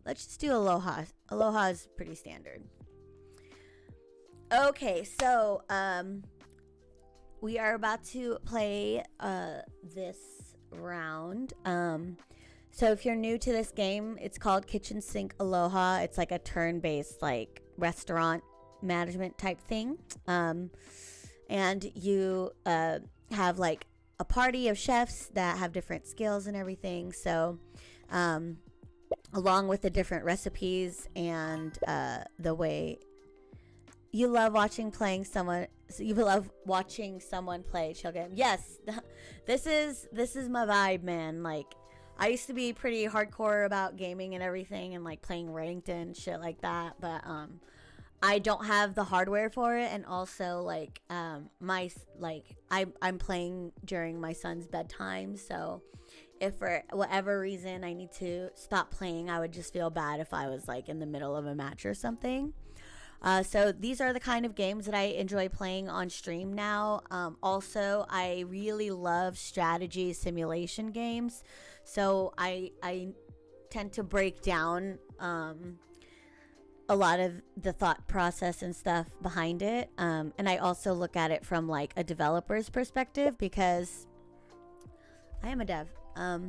Let's just do Aloha. Aloha is pretty standard. Okay, so we are about to play this round. So if you're new to this game, it's called Kitchen Sink Aloha. It's like a turn-based like restaurant management type thing. And you have like a party of chefs that have different skills and everything. So along with the different recipes and the way you love watching someone play chill game. Yes, this is my vibe, man. Like, I used to be pretty hardcore about gaming and everything and like playing ranked and shit like that, but I don't have the hardware for it, and also like I'm playing during my son's bedtime, so if for whatever reason I need to stop playing, I would just feel bad if I was like in the middle of a match or something. So these are the kind of games that I enjoy playing on stream now. Also, I really love strategy simulation games. So I tend to break down a lot of the thought process and stuff behind it. And I also look at it from like a developer's perspective, because I am a dev. I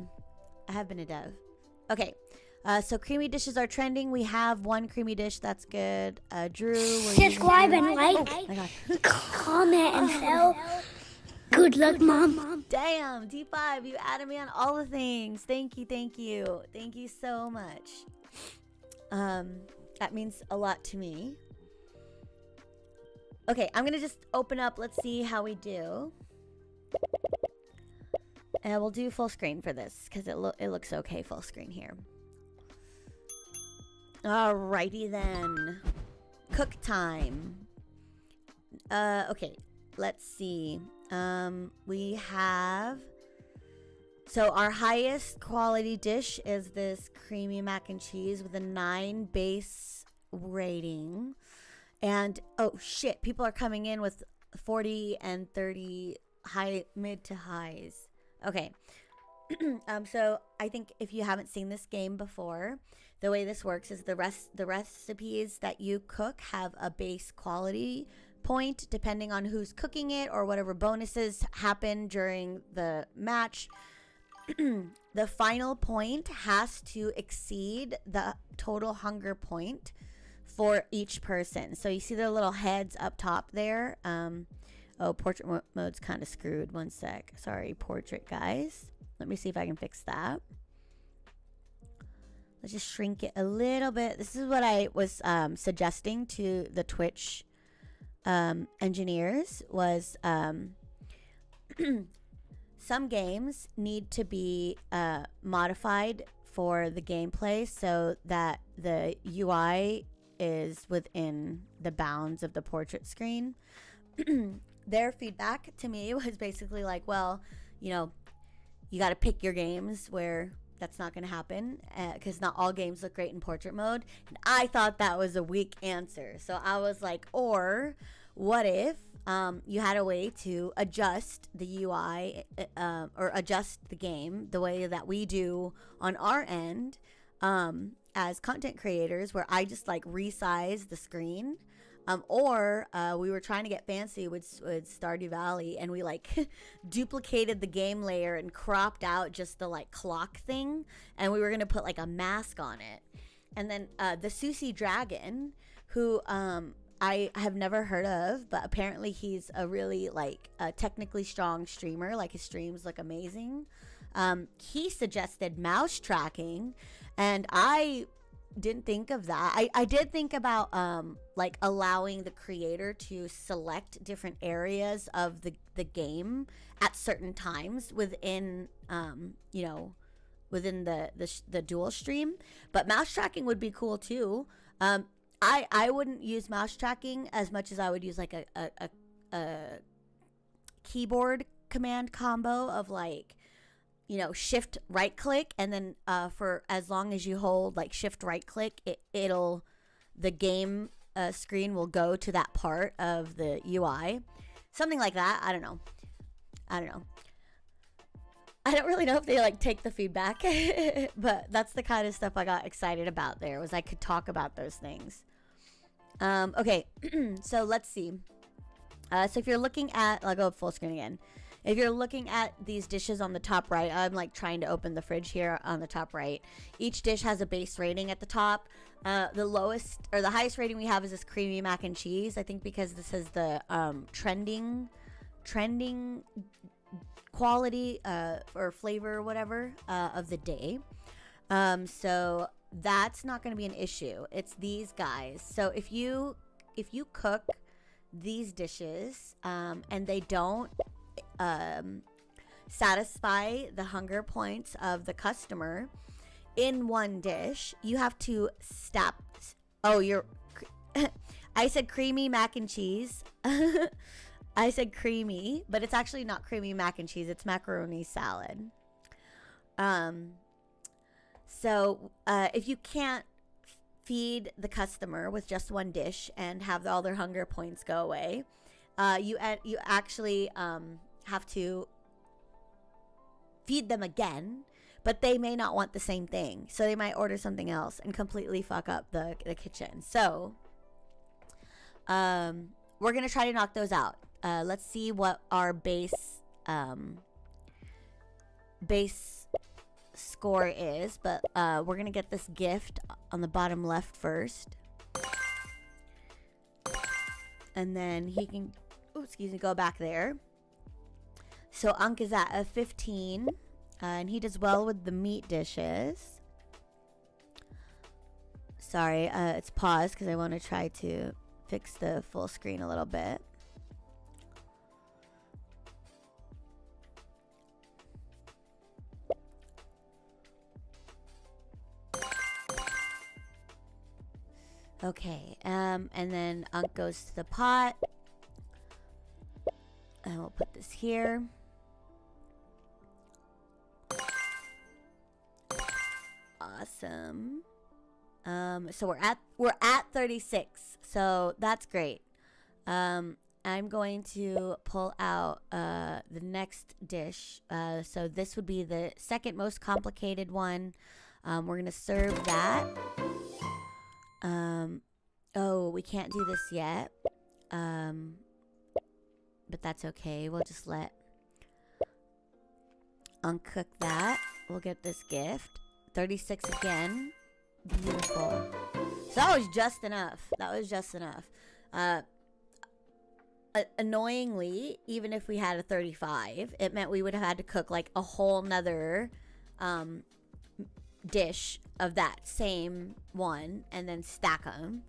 have been a dev. Okay. So creamy dishes are trending. We have one creamy dish. That's good. Drew, subscribe and like, oh my God. comment and sell. Good luck, Mom. Damn, D5, you added me on all the things. Thank you, thank you. Thank you so much. That means a lot to me. Okay, I'm gonna just open up. Let's see how we do. And we'll do full screen for this, because it looks okay full screen here. Alrighty then. Cook time. Okay, let's see. We have... So our highest quality dish is this creamy mac and cheese with a 9 base rating. And, oh shit, people are coming in with 40 and 30 mid to highs. Okay. So I think if you haven't seen this game before, the way this works is the recipes that you cook have a base quality point depending on who's cooking it or whatever bonuses happen during the match. The final point has to exceed the total hunger point for each person. So you see the little heads up top there. Oh, portrait mode's kind of screwed. One sec. Sorry, portrait guys. Let me see if I can fix that. Let's just shrink it a little bit. This is what I was suggesting to the Twitch engineers was some games need to be modified for the gameplay so that the UI is within the bounds of the portrait screen. Their feedback to me was basically like, well, you know, you got to pick your games where that's not going to happen, because not all games look great in portrait mode. And I thought that was a weak answer. So I was like, or what if you had a way to adjust the UI or adjust the game the way that we do on our end as content creators, where I just like resize the screen. Or we were trying to get fancy with Stardew Valley, and we like duplicated the game layer and cropped out just the like clock thing, and we were gonna put like a mask on it. And then the Sushi Dragon, who I have never heard of, but apparently he's a really like technically strong streamer. Like his streams look amazing. He suggested mouse tracking, and I didn't think of that. I did think about like allowing the creator to select different areas of the game at certain times within you know, within the dual stream. But mouse tracking would be cool too. I wouldn't use mouse tracking as much as I would use like a keyboard command combo of like, you know, shift right click, and then for as long as you hold like shift right click, it'll the game screen will go to that part of the UI, something like that. I don't know. I don't really know if they like take the feedback, but that's the kind of stuff I got excited about. There was I could talk about those things. Okay, so let's see. So if you're looking at, I'll go full screen again. If you're looking at these dishes on the top right, I'm like trying to open the fridge here on the top right. Each dish has a base rating at the top. The lowest or the highest rating we have is this creamy mac and cheese. I think because this is the trending quality or flavor or whatever of the day. So that's not going to be an issue. It's these guys. So if you cook these dishes and they don't satisfy the hunger points of the customer in one dish, you have to stop. Oh, I said creamy mac and cheese. I said creamy, but it's actually not creamy mac and cheese. It's macaroni salad. So if you can't feed the customer with just one dish and have all their hunger points go away, you actually have to feed them again, but they may not want the same thing. So they might order something else and completely fuck up the kitchen. So we're going to try to knock those out. Let's see what our base score is, but we're gonna get this gift on the bottom left first, and then he can go back there. So Unk is at a 15, and he does well with the meat dishes. Sorry, it's paused because I want to try to fix the full screen a little bit. Okay, and then Unk goes to the pot. And we'll put this here. Awesome. So we're at 36. So that's great. I'm going to pull out the next dish. So this would be the second most complicated one. We're going to serve that. Oh, we can't do this yet. But that's okay. We'll just let uncook that. We'll get this gift. 36 again. Beautiful. So that was just enough. Annoyingly, even if we had a 35, it meant we would have had to cook like a whole nother dish of that same one and then stack them.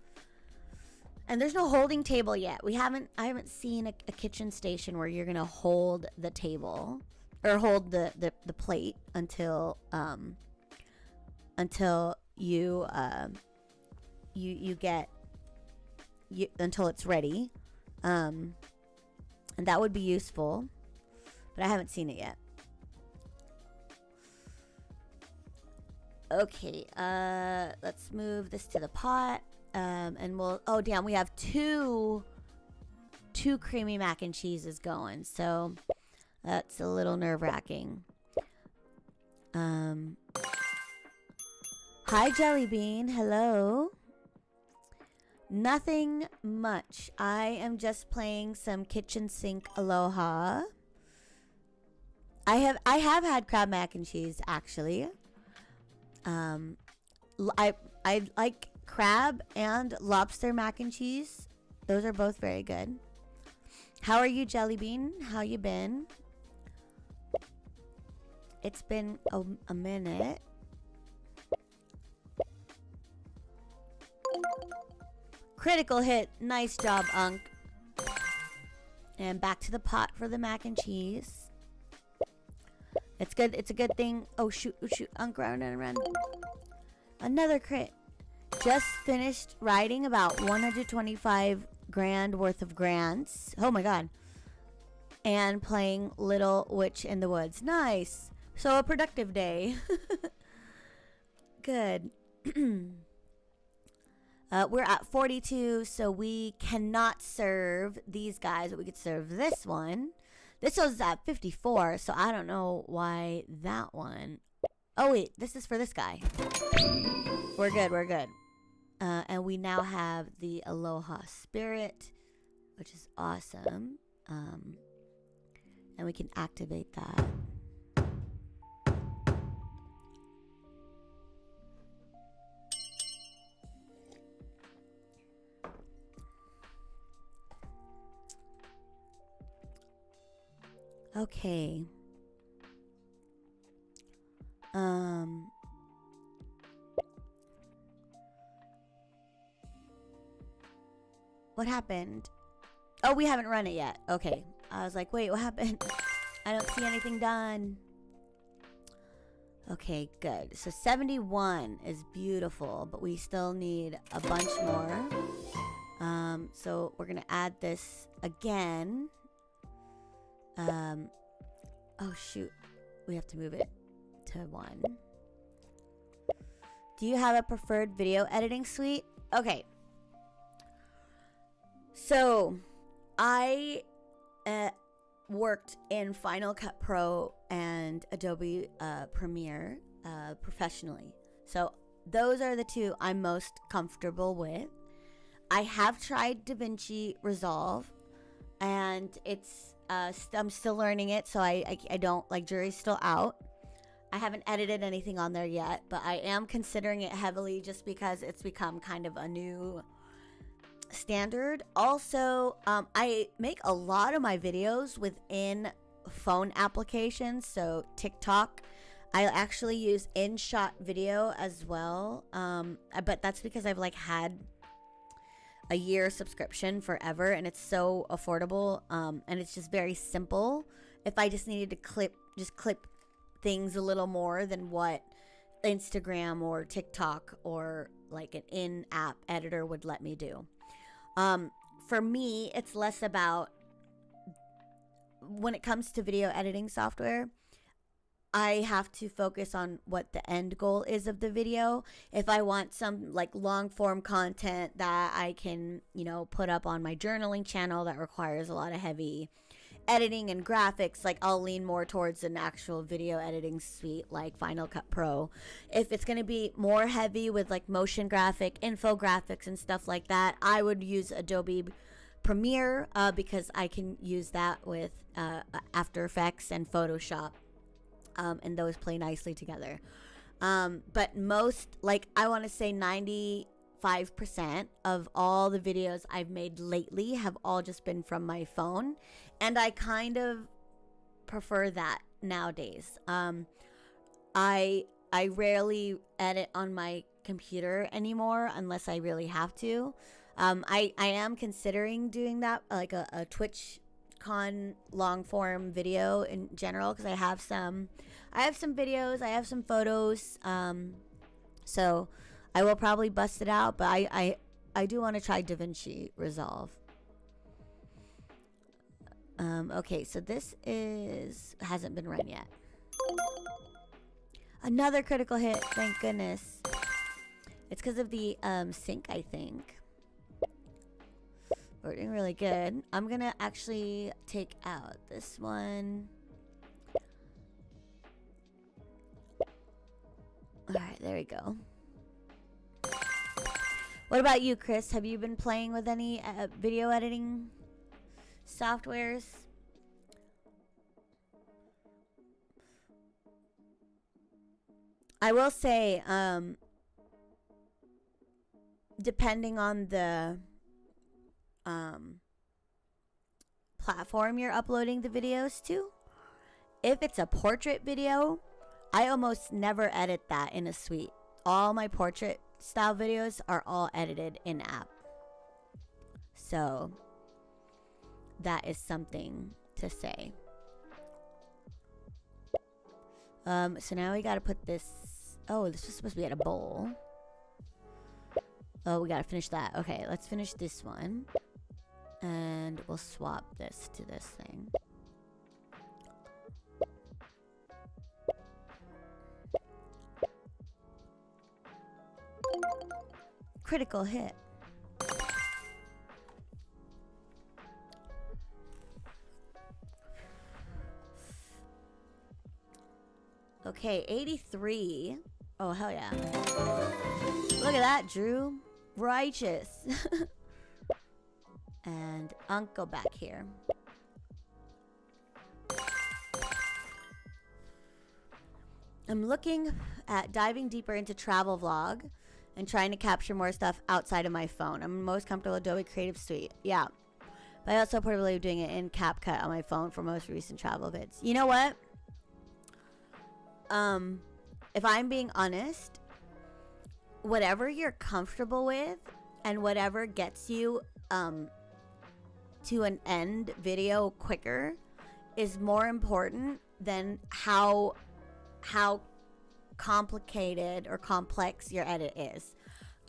And there's no holding table yet. I haven't seen a kitchen station where you're gonna hold the table or hold the plate until you get until it's ready. And that would be useful, but I haven't seen it yet. Okay, let's move this to the pot. And we'll, oh damn, we have two creamy mac and cheeses going, so that's a little nerve-wracking. Hi Jellybean, hello. Nothing much. I am just playing some kitchen sink Aloha. I have had crab mac and cheese actually. I like crab and lobster mac and cheese. Those are both very good. How are you, Jellybean? How you been? It's been a minute. Critical hit. Nice job, Unk. And back to the pot for the mac and cheese. It's good. It's a good thing. Oh, shoot. Unk, run. Another crit. Just finished writing about 125 grand worth of grants. Oh my god. And playing Little Witch in the Woods. Nice. So a productive day. Good. We're at 42, so we cannot serve these guys, but we could serve this one. This was at 54, so I don't know why that one. Oh wait, this is for this guy. We're good, we're good. And we now have the Aloha spirit, which is awesome. And we can activate that. Okay. What happened? Oh, we haven't run it yet. Okay. I was like, wait, what happened? I don't see anything done. Okay, good. So 71 is beautiful, but we still need a bunch more. So we're gonna add this again. Oh shoot. We have to move it to 1. Do you have a preferred video editing suite? Okay. So, I worked in Final Cut Pro and Adobe Premiere professionally. So, those are the two I'm most comfortable with. I have tried DaVinci Resolve, and it's I'm still learning it, so I don't, like, jury's still out. I haven't edited anything on there yet, but I am considering it heavily just because it's become kind of a new standard. Also, I make a lot of my videos within phone applications, so TikTok. I actually use InShot video as well, but that's because I've like had a year subscription forever, and it's so affordable, and it's just very simple. If I just needed to clip things a little more than what Instagram or TikTok or like an in-app editor would let me do. For me, it's less about, when it comes to video editing software, I have to focus on what the end goal is of the video. If I want some like long form content that I can, put up on my journaling channel that requires a lot of heavy editing and graphics, like I'll lean more towards an actual video editing suite like Final Cut Pro. If it's going to be more heavy with like motion graphic, infographics and stuff like that, I would use Adobe Premiere because I can use that with After Effects and Photoshop, and those play nicely together. But most, like I want to say 95% of all the videos I've made lately have all just been from my phone, and I kind of prefer that nowadays. I rarely edit on my computer anymore unless I really have to. I am considering doing that, like a TwitchCon long form video in general, because I have some videos, I have some photos, so I will probably bust it out, but I do want to try DaVinci Resolve. Okay, so this hasn't been run yet. Another critical hit, thank goodness. It's because of the sync, I think. We're doing really good. I'm gonna actually take out this one. Alright, there we go. What about you, Chris? Have you been playing with any video editing softwares? I will say, depending on the platform you're uploading the videos to, if it's a portrait video, I almost never edit that in a suite. All my portrait style videos are all edited in app. So that is something to say. So now we gotta put this. Oh, this was supposed to be at a bowl. Oh, we gotta finish that. Okay, let's finish this one. And we'll swap this to this thing. Critical hit. Okay, 83. Oh, hell yeah. Look at that, Drew. Righteous. And I'll go back here. I'm looking at diving deeper into travel vlog and trying to capture more stuff outside of my phone. I'm most comfortable with Adobe Creative Suite. Yeah. But I also portably doing it in CapCut on my phone for most recent travel vids. You know what? If I'm being honest, whatever you're comfortable with and whatever gets you to an end video quicker is more important than how complicated or complex your edit is.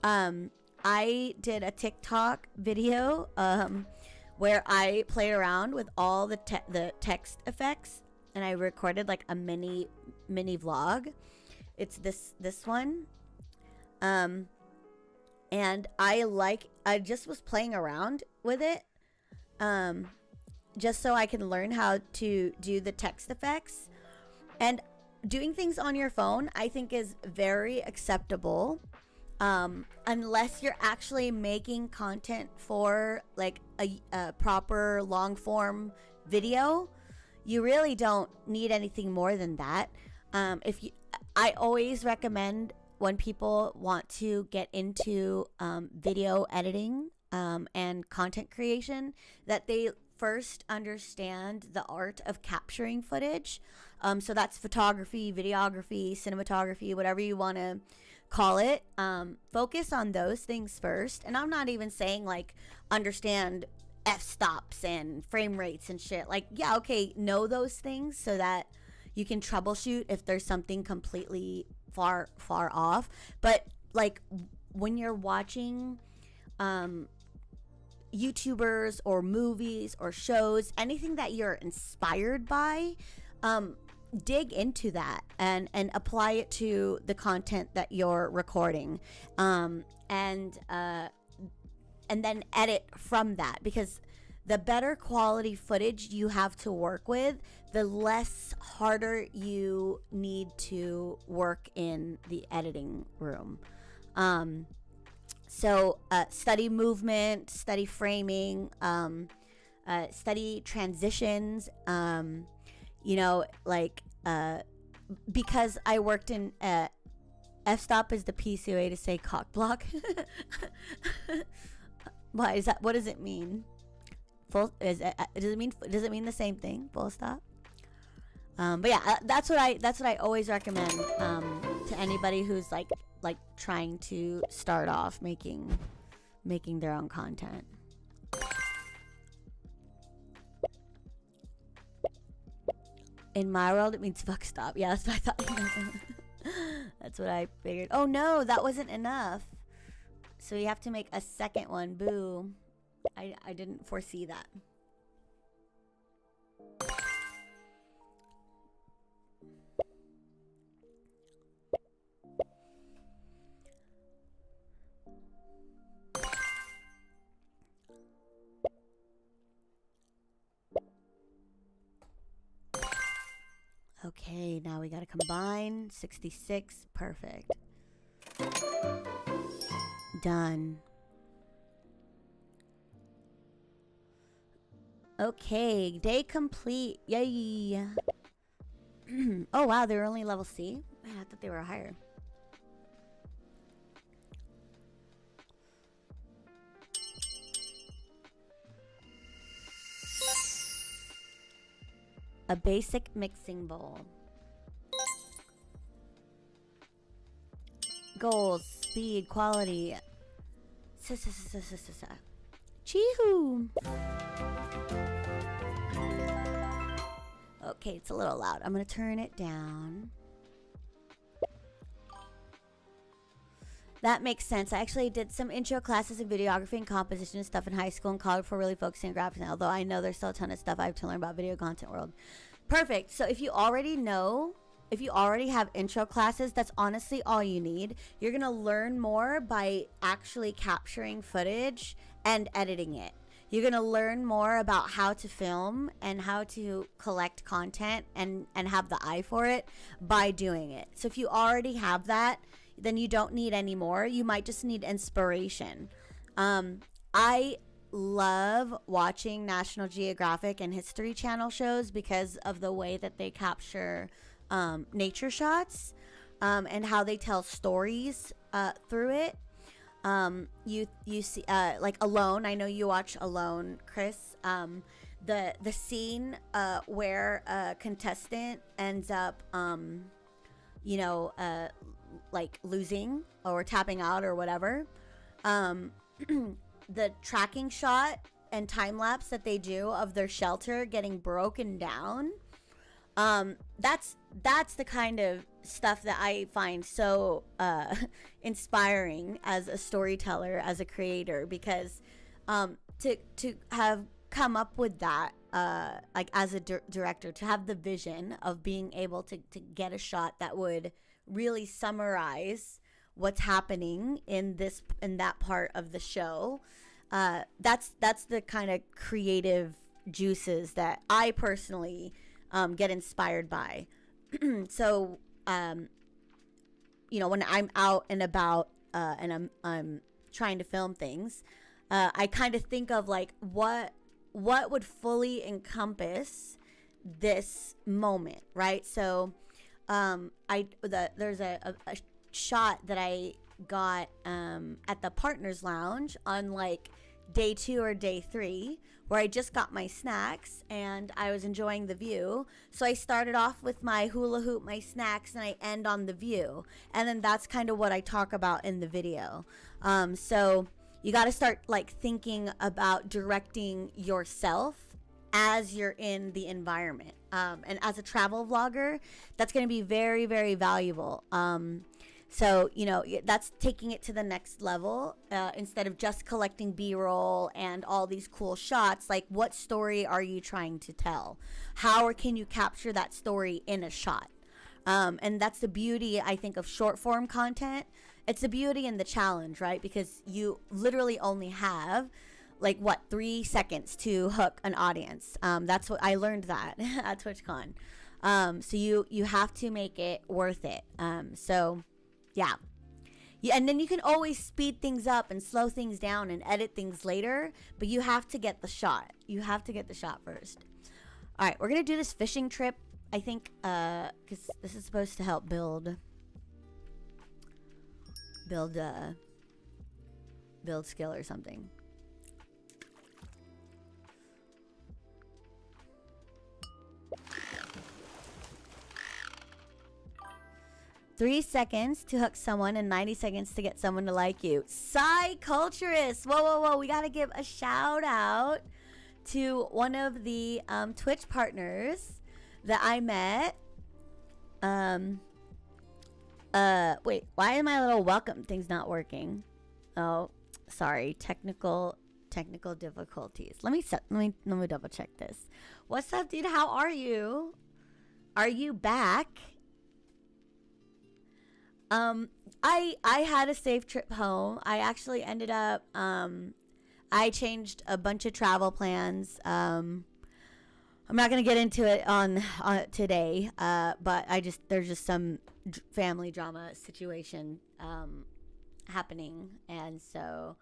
I did a TikTok video where I played around with all the text effects, and I recorded like a mini vlog. It's this one. And I just was playing around with it just so I can learn how to do the text effects. And doing things on your phone, I think, is very acceptable, unless you're actually making content for like a proper long form video. You really don't need anything more than that. I always recommend when people want to get into video editing and content creation that they first understand the art of capturing footage. So that's photography, videography, cinematography, whatever you want to call it. Focus on those things first. And I'm not even saying like understand f-stops and frame rates and shit. Like, yeah, okay, know those things so that you can troubleshoot if there's something completely far off. But like when you're watching YouTubers or movies or shows, anything that you're inspired by, dig into that and apply it to the content that you're recording, and then edit from that, because the better quality footage you have to work with, the less harder you need to work in the editing room. So study movement, study framing, study transitions, because I worked in f-stop is the PC way to say cock block. Why is that? What does it mean? Does it mean the same thing? Full stop. But yeah, that's what I always recommend to anybody who's like trying to start off making their own content. In my world, it means fuck stop. Yeah, that's what I thought. That's what I figured. Oh no, that wasn't enough. So you have to make a second one. Boo. I didn't foresee that. Okay, now we gotta combine. 66, perfect. Done. Okay, day complete. Yay. Oh wow, they were only level C? Man, I thought they were higher. A basic mixing bowl. Goals, speed, quality. Chee-hoo. Okay, it's a little loud. I'm gonna turn it down. That makes sense. I actually did some intro classes in videography and composition and stuff in high school and college before really focusing on graphics now, although I know there's still a ton of stuff I have to learn about video content world. Perfect. So if you already have intro classes, that's honestly all you need. You're going to learn more by actually capturing footage and editing it. You're going to learn more about how to film and how to collect content and have the eye for it by doing it. So if you already have that, then you don't need any more. You might just need inspiration. I love watching National Geographic and History Channel shows because of the way that they capture nature shots and how they tell stories through it. You see like Alone. I know you watch Alone, Chris. The scene where a contestant ends up like losing or tapping out or whatever, the tracking shot and time lapse that they do of their shelter getting broken down, that's the kind of stuff that I find so inspiring as a storyteller, as a creator, because to have come up with that, like as a director, to have the vision of being able to get a shot that would really summarize what's happening in that part of the show, that's the kind of creative juices that I personally get inspired by. So when I'm out and about and I'm trying to film things, I kind of think of like what would fully encompass this moment, right? So there's a shot that I got at the Partners Lounge on like day 2 or day 3, where I just got my snacks and I was enjoying the view. So I started off with my hula hoop, my snacks, and I end on the view. And then that's kind of what I talk about in the video. So you got to start like thinking about directing yourself as you're in the environment. And as a travel vlogger, that's going to be very, very valuable. So, that's taking it to the next level. Instead of just collecting B-roll and all these cool shots, like what story are you trying to tell? How can you capture that story in a shot? And that's the beauty, I think, of short form content. It's the beauty and the challenge, right? Because you literally only have 3 seconds to hook an audience. That's what I learned that at TwitchCon. So you have to make it worth it. Yeah, and then you can always speed things up and slow things down and edit things later, but you have to get the shot. You have to get the shot first. All right, we're gonna do this fishing trip, I think, because this is supposed to help build skill or something. "3 seconds to hook someone and 90 seconds to get someone to like you." Psyculturist! Whoa. We got to give a shout out to one of the Twitch partners that I met. Wait, why are my little welcome things not working? Oh, sorry. Technical difficulties. Let me double check this. What's up, dude? How are you? Are you back? I had a safe trip home. I actually ended up, I changed a bunch of travel plans. I'm not going to get into it on today, but there's just some family drama situation, happening. And so,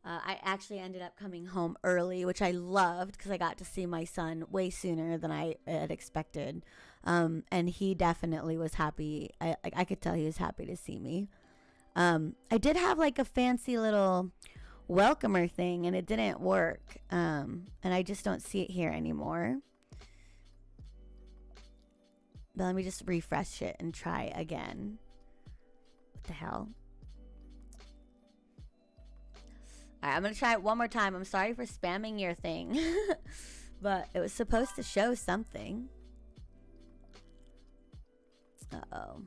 I actually ended up coming home early, which I loved because I got to see my son way sooner than I had expected. And he definitely was happy. I could tell he was happy to see me. I did have like a fancy little welcomer thing and it didn't work. And I just don't see it here anymore. But let me just refresh it and try again. What the hell? All right, I'm going to try it one more time. I'm sorry for spamming your thing. But it was supposed to show something. Uh-oh.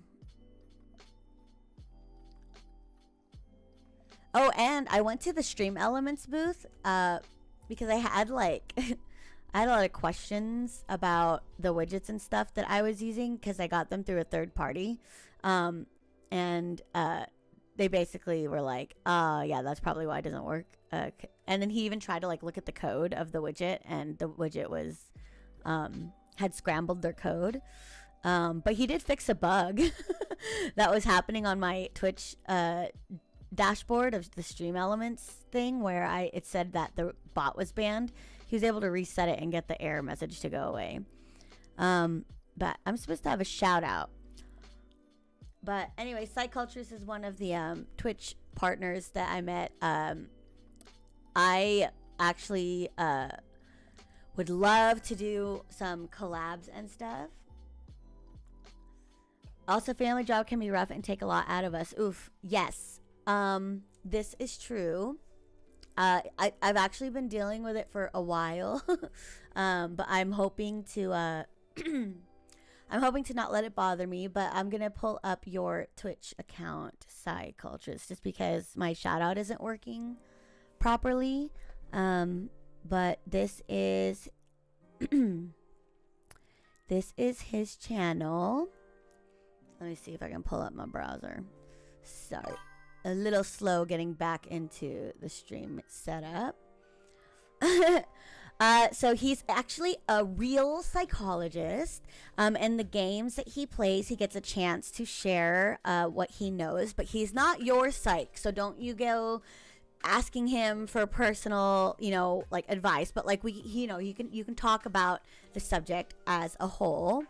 Oh, and I went to the Stream Elements booth because I had like I had a lot of questions about the widgets and stuff that I was using because I got them through a third party. And they basically were like, yeah, that's probably why it doesn't work. And then he even tried to like look at the code of the widget, and the widget was had scrambled their code. But he did fix a bug that was happening on my Twitch dashboard of the Stream Elements thing where it said that the bot was banned. He was able to reset it and get the error message to go away. But I'm supposed to have a shout out. But anyway, Psyculturist is one of the Twitch partners that I met. I actually would love to do some collabs and stuff. Also, family job can be rough and take a lot out of us. Oof. Yes. This is true. I've actually been dealing with it for a while. But I'm hoping to I'm hoping to not let it bother me, but I'm going to pull up your Twitch account, Psyculturist, just because my shout out isn't working properly. But this is this is his channel. Let me see if I can pull up my browser. Sorry. A little slow getting back into the stream setup. So he's actually a real psychologist. And the games that he plays, he gets a chance to share what he knows. But he's not your psych, so don't you go asking him for personal, like advice. But like you can talk about the subject as a whole.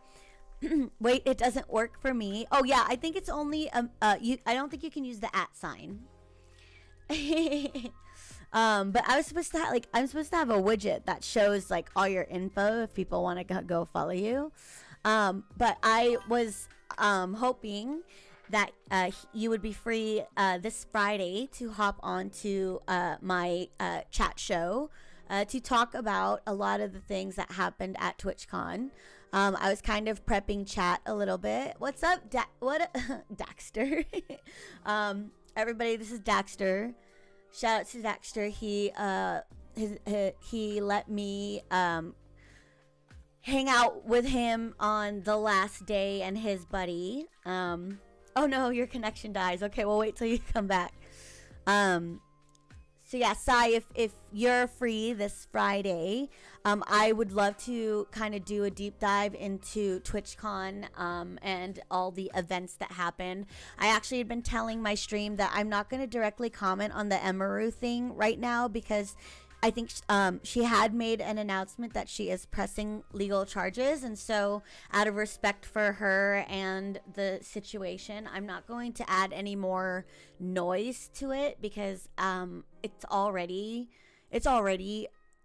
Wait, it doesn't work for me. Oh yeah, I think it's only I don't think you can use the @ sign. But I'm supposed to have a widget that shows like all your info if people want to go follow you. But I was hoping that you would be free this Friday to hop onto my chat show to talk about a lot of the things that happened at TwitchCon. I was kind of prepping chat a little bit. What's up, Daxter? Everybody, this is Daxter. Shout out to Daxter. He let me hang out with him on the last day and his buddy. Oh no, your connection dies. Okay, we'll wait till you come back. So yeah, Sai, if you're free this Friday, I would love to kind of do a deep dive into TwitchCon and all the events that happened. I actually had been telling my stream that I'm not going to directly comment on the Emaru thing right now because I think she had made an announcement that she is pressing legal charges. And so out of respect for her and the situation, I'm not going to add any more noise to it because it's already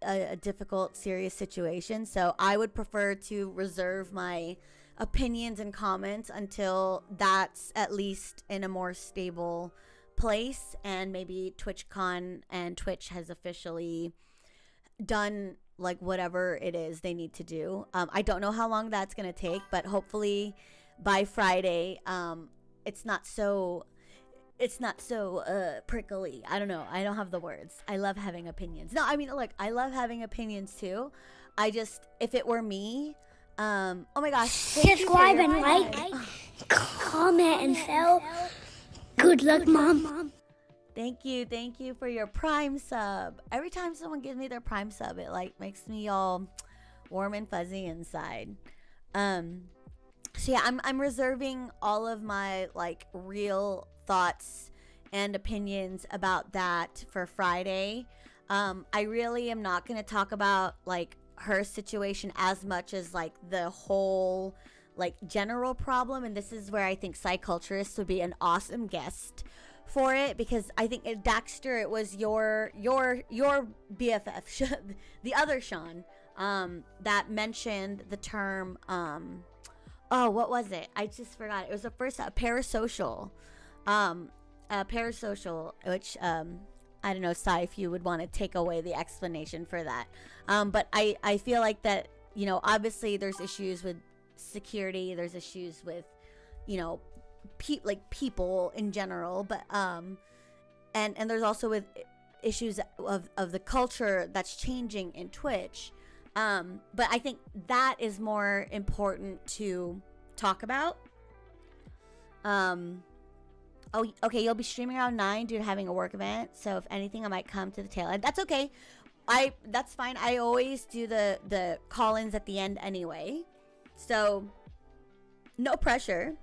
a difficult, serious situation. So I would prefer to reserve my opinions and comments until that's at least in a more stable place and maybe TwitchCon and Twitch has officially done like whatever it is they need to do. I don't know how long that's gonna take, but hopefully by Friday it's not so prickly. I don't know, I don't have the words. I love having opinions. No, I mean, look, I love having opinions too. I just, if it were me, oh my gosh, Subscribe and like, comment and share. Good luck, Mom. Thank you for your Prime sub. Every time someone gives me their Prime sub, it like makes me all warm and fuzzy inside. So yeah, I'm reserving all of my like real thoughts and opinions about that for Friday. I really am not going to talk about like her situation as much as like the whole like general problem, and this is where I think Psyculturist would be an awesome guest for it, because I think Daxter, it was your BFF, the other Sean, that mentioned the term what was it? I just forgot. It was the first parasocial, which I don't know, Sai, if you would want to take away the explanation for that. But I feel like that, you know, obviously there's issues with security, there's issues with, you know, people in general, but and there's also with issues of the culture that's changing in Twitch. But I think that is more important to talk about. Oh, okay, you'll be streaming around 9 due to having a work event. So if anything, I might come to the tail end. That's okay. That's fine. I always do the call-ins at the end anyway. So no pressure.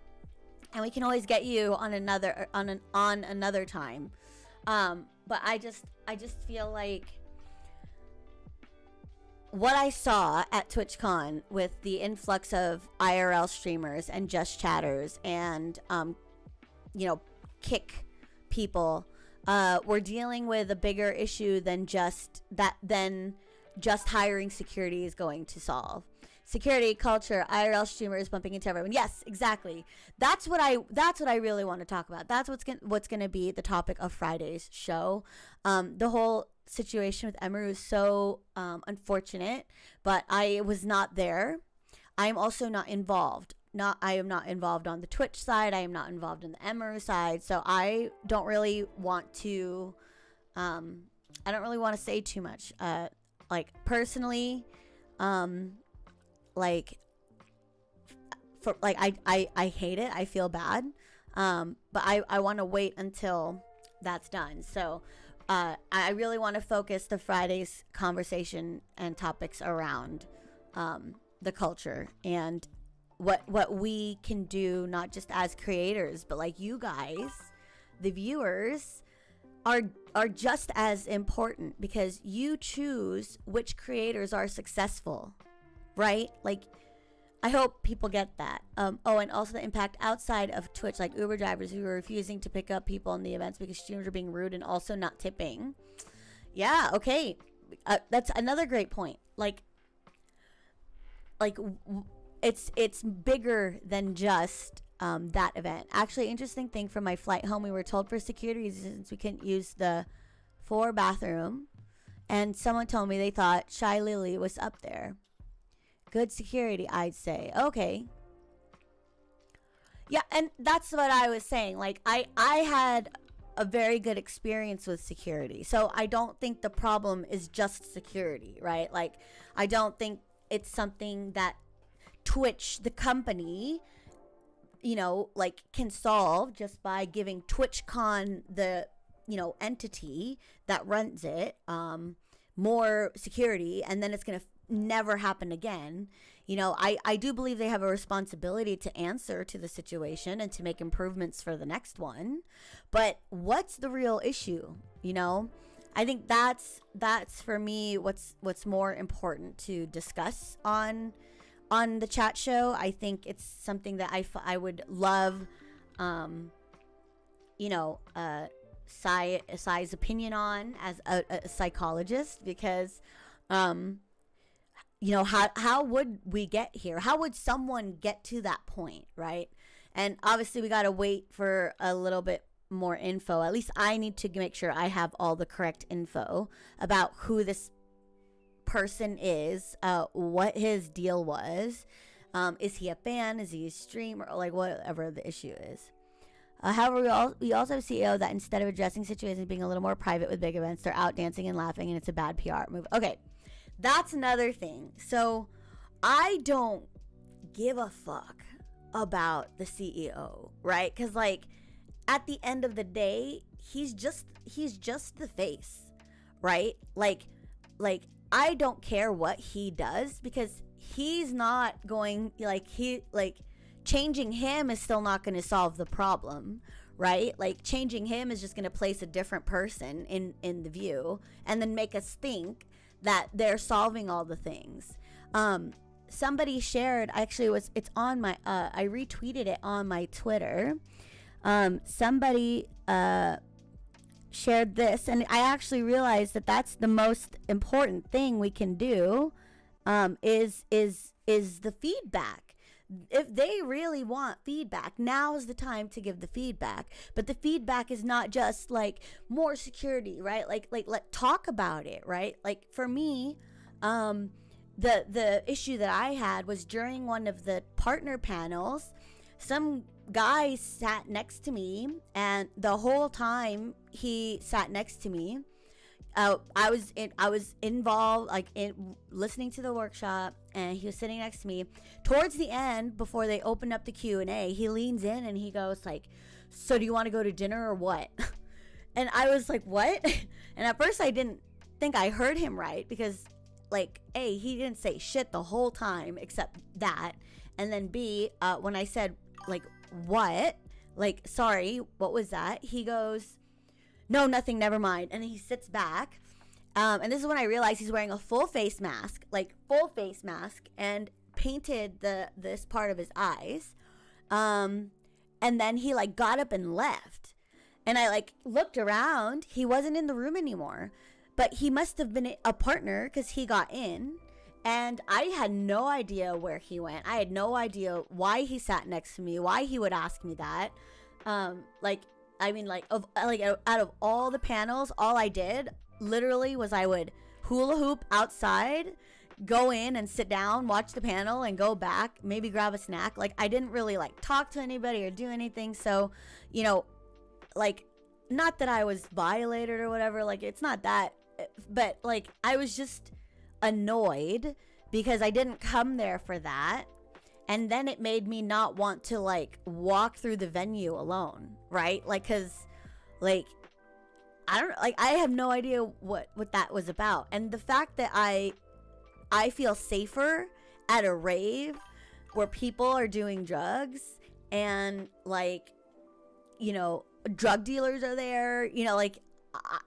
And we can always get you on another time. But I just feel like what I saw at TwitchCon with the influx of IRL streamers and just chatters and kick people, we're dealing with a bigger issue than just hiring security is going to solve. Security, culture, IRL streamers bumping into everyone. Yes, exactly. That's what I really want to talk about. That's what's gonna be the topic of Friday's show. The whole situation with Emeru is so unfortunate, but I was not there. I am also not involved. I am not involved on the Twitch side. I am not involved in the Emeru side. So I don't really want to. I don't really want to say too much. Like personally, I hate it. I feel bad. But I want to wait until that's done. So I really want to focus the Friday's conversation and topics around the culture and what we can do, not just as creators, but like you guys, the viewers, are just as important because you choose which creators are successful, right? Like, I hope people get that. And also the impact outside of Twitch, like Uber drivers who are refusing to pick up people in the events because streamers are being rude and also not tipping. Yeah, okay. That's another great point. It's bigger than just that event. Actually, interesting thing from my flight home, we were told for security reasons we couldn't use the 4 bathroom, and someone told me they thought Shy Lily was up there. Good security, I'd say. Okay. Yeah, and that's what I was saying. Like, I had a very good experience with security. So I don't think the problem is just security, right? Like, I don't think it's something that Twitch, the company, can solve just by giving TwitchCon, the, entity that runs it, more security, and then it's going to never happen again. I do believe they have a responsibility to answer to the situation and to make improvements for the next one. But what's the real issue? I think that's for me what's more important to discuss on the chat show. I think it's something that I would love, Sai's opinion on as a psychologist, because, how would we get here? How would someone get to that point, right? And obviously we got to wait for a little bit more info. At least I need to make sure I have all the correct info about who this person is, what his deal was. Is he a fan? Is he a streamer? Like, whatever the issue is. However, we also have a CEO that instead of addressing situations being a little more private with big events, they're out dancing and laughing, and it's a bad PR move. Okay, that's another thing. So I don't give a fuck about the CEO, right? Because, like, at the end of the day, he's just the face, right? Like I don't care what he does, because he's not going, changing him is still not going to solve the problem, right? Like, changing him is just going to place a different person in the view and then make us think that they're solving all the things. Somebody shared, actually it's on my, I retweeted it on my Twitter. Somebody shared this, and I actually realized that that's the most important thing we can do, is the feedback. If they really want feedback, now is the time to give the feedback. But the feedback is not just like more security, right? Like let's talk about it, right? Like, for me, the issue that I had was during one of the partner panels, some guy sat next to me, and the whole time he sat next to me, I was involved, like, in listening to the workshop, and he was sitting next to me. Towards the end, before they opened up the Q&A, he leans in and he goes like, "So do you want to go to dinner or what?" And I was like, "What?" And at first I didn't think I heard him right, because like, A, he didn't say shit the whole time except that, and then B, when I said like, "What?" Like, "Sorry, what was that?" He goes, "No, nothing, never mind." And he sits back. And this is when I realized he's wearing a full face mask, and painted this part of his eyes. And then he like got up and left. And I like looked around. He wasn't in the room anymore. But he must have been a partner, because he got in. And I had no idea where he went. I had no idea why he sat next to me, why he would ask me that. Out of all the panels, all I did literally was I would hula hoop outside, go in and sit down, watch the panel, and go back, maybe grab a snack. Like, I didn't really like talk to anybody or do anything. So, you know, like, not that I was violated or whatever, like, it's not that, but like, I was just annoyed because I didn't come there for that. And then it made me not want to like walk through the venue alone, right? Like, cause like, I have no idea what that was about. And the fact that I feel safer at a rave where people are doing drugs, and like, you know, drug dealers are there, you know, like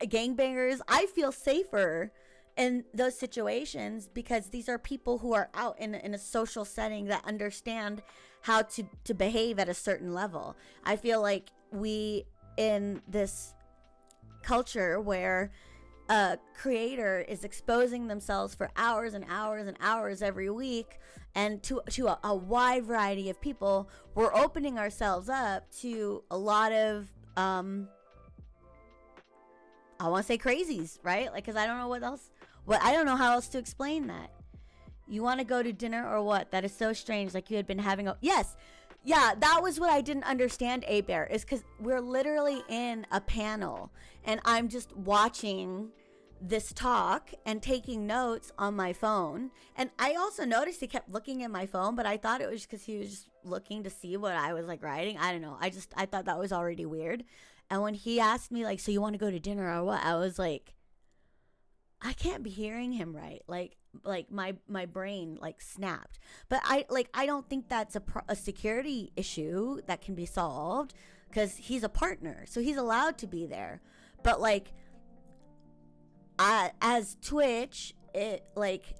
gangbangers, I feel safer in those situations, because these are people who are out in a social setting that understand how to behave at a certain level. I feel like we, in this culture where a creator is exposing themselves for hours and hours and hours every week, and to a wide variety of people, we're opening ourselves up to a lot of I want to say crazies, right? Like, because I don't know what else. I don't know how else to explain that. You want to go to dinner or what? That is so strange. Like, you had been having yes. Yeah, that was what I didn't understand, A-Bear, is because we're literally in a panel, and I'm just watching this talk and taking notes on my phone. And I also noticed he kept looking at my phone, but I thought it was because he was just looking to see what I was like writing. I don't know. I thought that was already weird. And when he asked me like, "So you want to go to dinner or what?" I was like, I can't be hearing him right. Like my brain like snapped. But I don't think that's a security issue that can be solved, because he's a partner, so he's allowed to be there. But like, as Twitch, it like,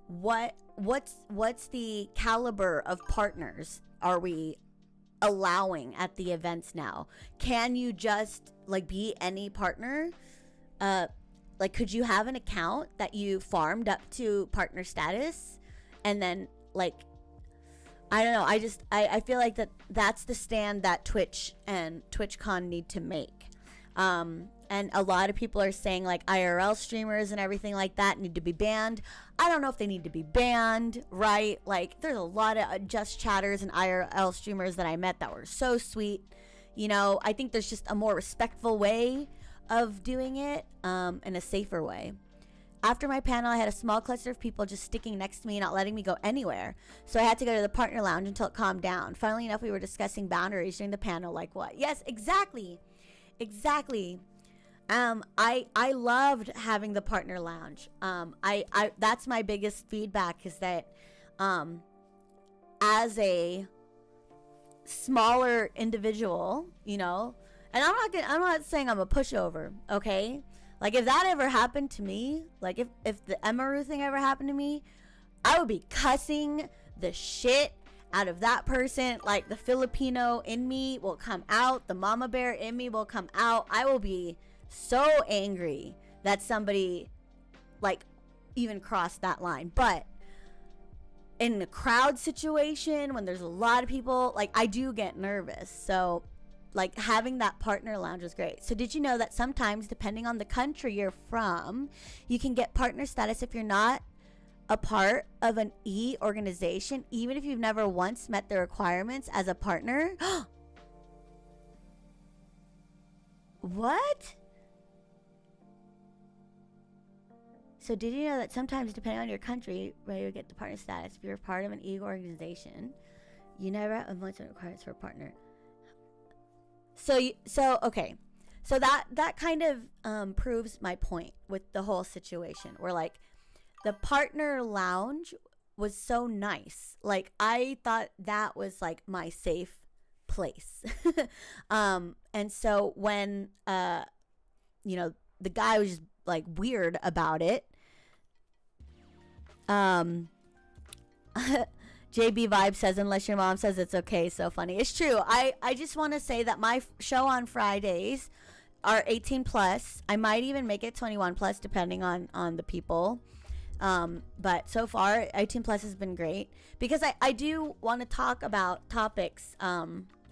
what's the caliber of partners are we allowing at the events now? Can you just like be any partner? Like, could you have an account that you farmed up to partner status, and then like, I don't know, I feel like that's the stand that Twitch and TwitchCon need to make. And a lot of people are saying like IRL streamers and everything like that need to be banned. I don't know if they need to be banned, right? Like, there's a lot of just chatters and IRL streamers that I met that were so sweet. You know, I think there's just a more respectful way of doing it, in a safer way. After my panel, I had a small cluster of people just sticking next to me, not letting me go anywhere. So I had to go to the partner lounge until it calmed down. Funnily enough, we were discussing boundaries during the panel. Like what? Yes, exactly. I loved having the partner lounge. I that's my biggest feedback, is that as a smaller individual, you know, and I'm not saying I'm a pushover, okay? Like, if that ever happened to me, like if the Emaru thing ever happened to me, I would be cussing the shit out of that person. Like, the Filipino in me will come out, the mama bear in me will come out. I will be so angry that somebody like even crossed that line. But in a crowd situation, when there's a lot of people, like, I do get nervous. So like, having that partner lounge was great. So did you know that sometimes, depending on the country you're from, you can get partner status if you're not a part of an organization, even if you've never once met the requirements as a partner. What? So did you know that sometimes, depending on your country, where you get the partner status, if you're part of an organization, you never have once met requirements for a partner. So okay. So that kind of proves my point with the whole situation, where like the partner lounge was so nice. Like I thought that was like my safe place. And so when you know, the guy was just like weird about it, JB Vibe says, unless your mom says it's okay. So funny. It's true. I just want to say that my show on Fridays are 18 plus. I might even make it 21 plus depending on the people. But so far 18 plus has been great, because I do want to talk about topics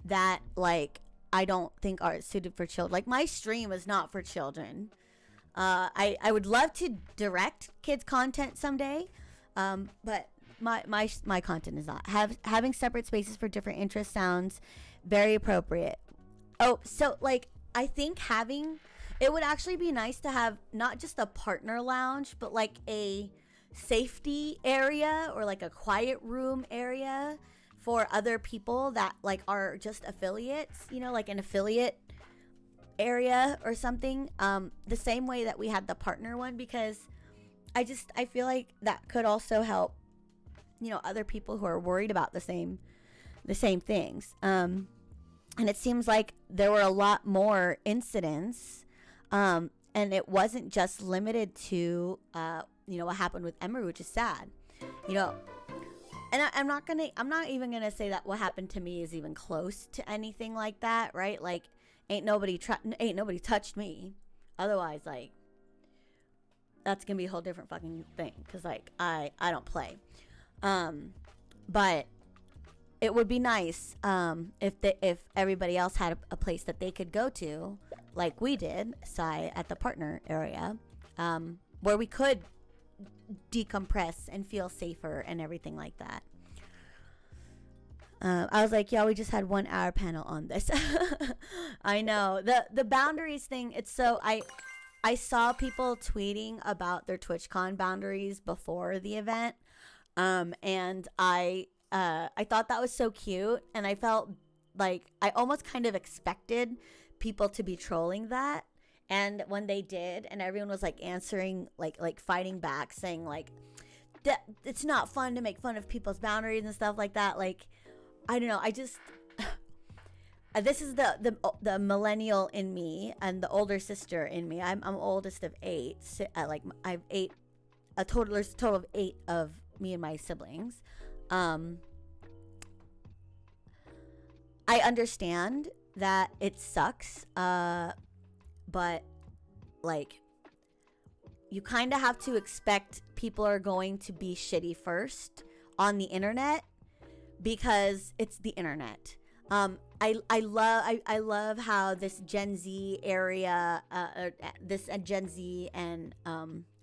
that like I don't think are suited for children. Like my stream is not for children. I would love to direct kids content someday, but my content is not. Having separate spaces for different interests sounds very appropriate. Oh, so like I think it would actually be nice to have not just a partner lounge, but like a safety area or like a quiet room area for other people that like are just affiliates, you know, like an affiliate area or something, the same way that we had the partner one, because I feel like that could also help, you know, other people who are worried about the same things. And it seems like there were a lot more incidents, and it wasn't just limited to you know, what happened with Emery, which is sad, you know. And I'm not even gonna say that what happened to me is even close to anything like that, right? Like ain't nobody touched me. Otherwise, like that's gonna be a whole different fucking thing, because like I don't play. But it would be nice if everybody else had a place that they could go to, like we did, at the partner area, where we could decompress and feel safer and everything like that. I was like, yeah, we just had 1 hour panel on this. I know the boundaries thing. It's so I saw people tweeting about their TwitchCon boundaries before the event, and I thought that was so cute, and I felt like I almost kind of expected people to be trolling that. And when they did, and everyone was like answering, like fighting back, saying like that it's not fun to make fun of people's boundaries and stuff like that. Like, I don't know. I just this is the millennial in me and the older sister in me. I'm oldest of 8. So, like I've 8. There's a total of 8 of me and my siblings. I understand that it sucks. But like you kind of have to expect people are going to be shitty first on the internet, because it's the internet. I love how this Gen Z area, this Gen Z and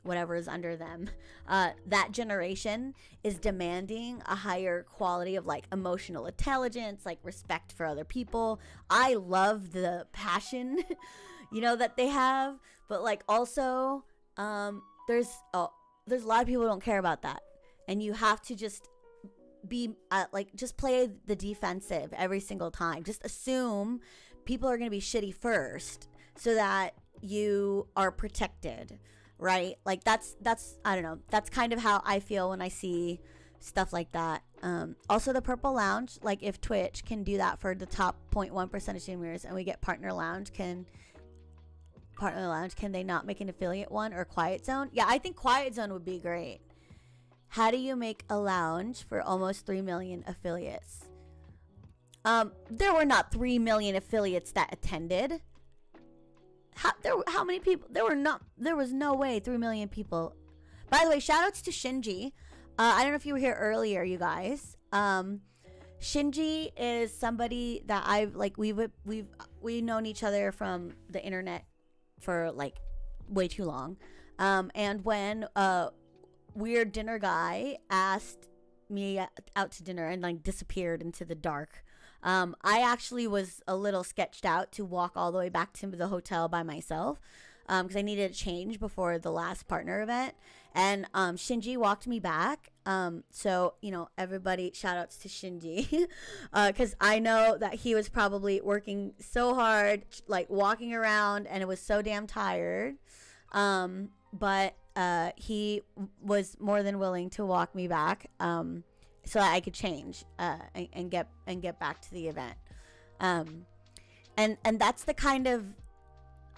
whatever is under them, that generation is demanding a higher quality of like emotional intelligence, like respect for other people. I love the passion you know, that they have, but like also there's a lot of people who don't care about that, and you have to just be like, just play the defensive every single time. Just assume people are going to be shitty first so that you are protected, right? Like that's I don't know, that's kind of how I feel when I see stuff like that. Also the Purple Lounge, like if Twitch can do that for the top 0.1% of streamers and we get Partner Lounge, can they not make an affiliate one, or Quiet Zone? Yeah, I think Quiet Zone would be great. How do you make a lounge for almost 3 million affiliates? There were not 3 million affiliates that attended. How many people? There was no way 3 million people. By the way, shout outs to Shinji. I don't know if you were here earlier, you guys. Shinji is somebody that I've like we've known each other from the internet for like way too long, and when weird dinner guy asked me out to dinner and like disappeared into the dark. I actually was a little sketched out to walk all the way back to the hotel by myself because I needed a change before the last partner event. And Shinji walked me back. So, you know, everybody, shout outs to Shinji because I know that he was probably working so hard, like walking around, and it was so damn tired. But he was more than willing to walk me back so that I could change and get back to the event. And that's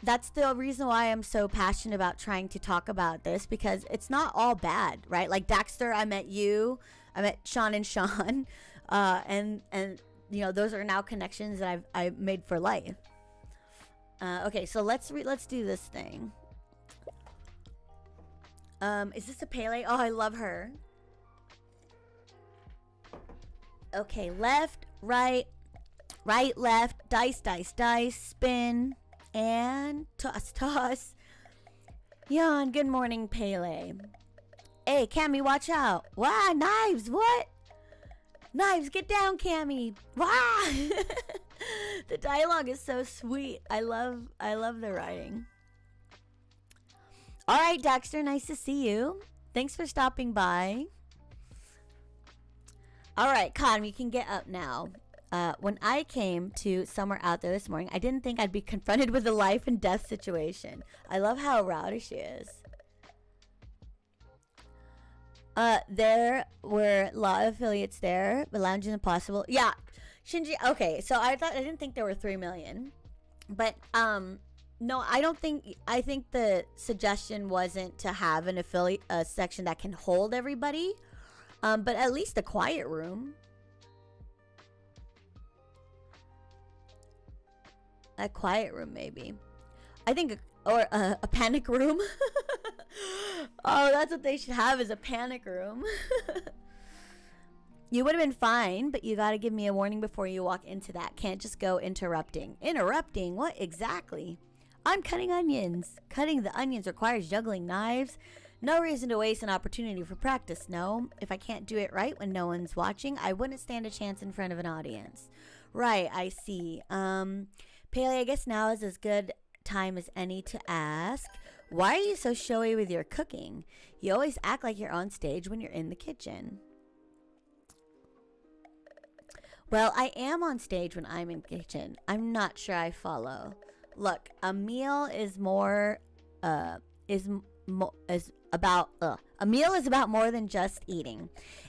that's the reason why I'm so passionate about trying to talk about this, because it's not all bad, right? Like Daxter, I met Sean and Sean, and you know, those are now connections that I've made for life. Okay, so let's do this thing. Is this a Pele? Oh, I love her. Okay, left, right, left, dice, spin, and toss. Yawn, good morning, Pele. Hey, Cammy, watch out. Wow, knives, what? Knives, get down, Cammy. Wow. The dialogue is so sweet. I love the writing. All right, Daxter, nice to see you. Thanks for stopping by. All right, Con, you can get up now. When I came to somewhere out there this morning, I didn't think I'd be confronted with a life and death situation. I love how rowdy she is. There were a lot of affiliates there, but Lounge is impossible. Yeah, Shinji. Okay, so I didn't think there were 3 million, but no, I don't think. I think the suggestion wasn't to have an affiliate section that can hold everybody, but at least a quiet room. A quiet room, maybe. I think, or a panic room. Oh, that's what they should have, is a panic room. You would have been fine, but you gotta give me a warning before you walk into that. Can't just go interrupting. Interrupting? What exactly? I'm cutting onions. Cutting the onions requires juggling knives. No reason to waste an opportunity for practice, no. If I can't do it right when no one's watching, I wouldn't stand a chance in front of an audience. Right, I see. Paley, I guess now is as good time as any to ask, why are you so showy with your cooking? You always act like you're on stage when you're in the kitchen. Well, I am on stage when I'm in the kitchen. I'm not sure I follow. Look, a meal is more a meal is about more than just eating.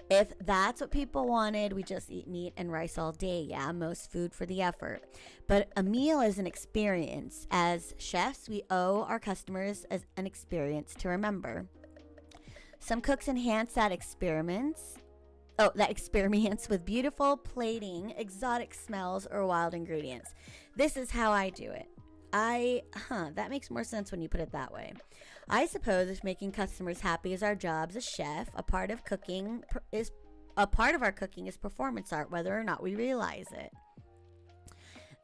If that's what people wanted, we just eat meat and rice all day. Yeah, most food for the effort. But a meal is an experience. As chefs, we owe our customers an experience to remember. Some cooks enhance that experience with beautiful plating, exotic smells, or wild ingredients. This is how I do it. That makes more sense when you put it that way. I suppose if making customers happy is our job as a chef, a part of our cooking is performance art, whether or not we realize it.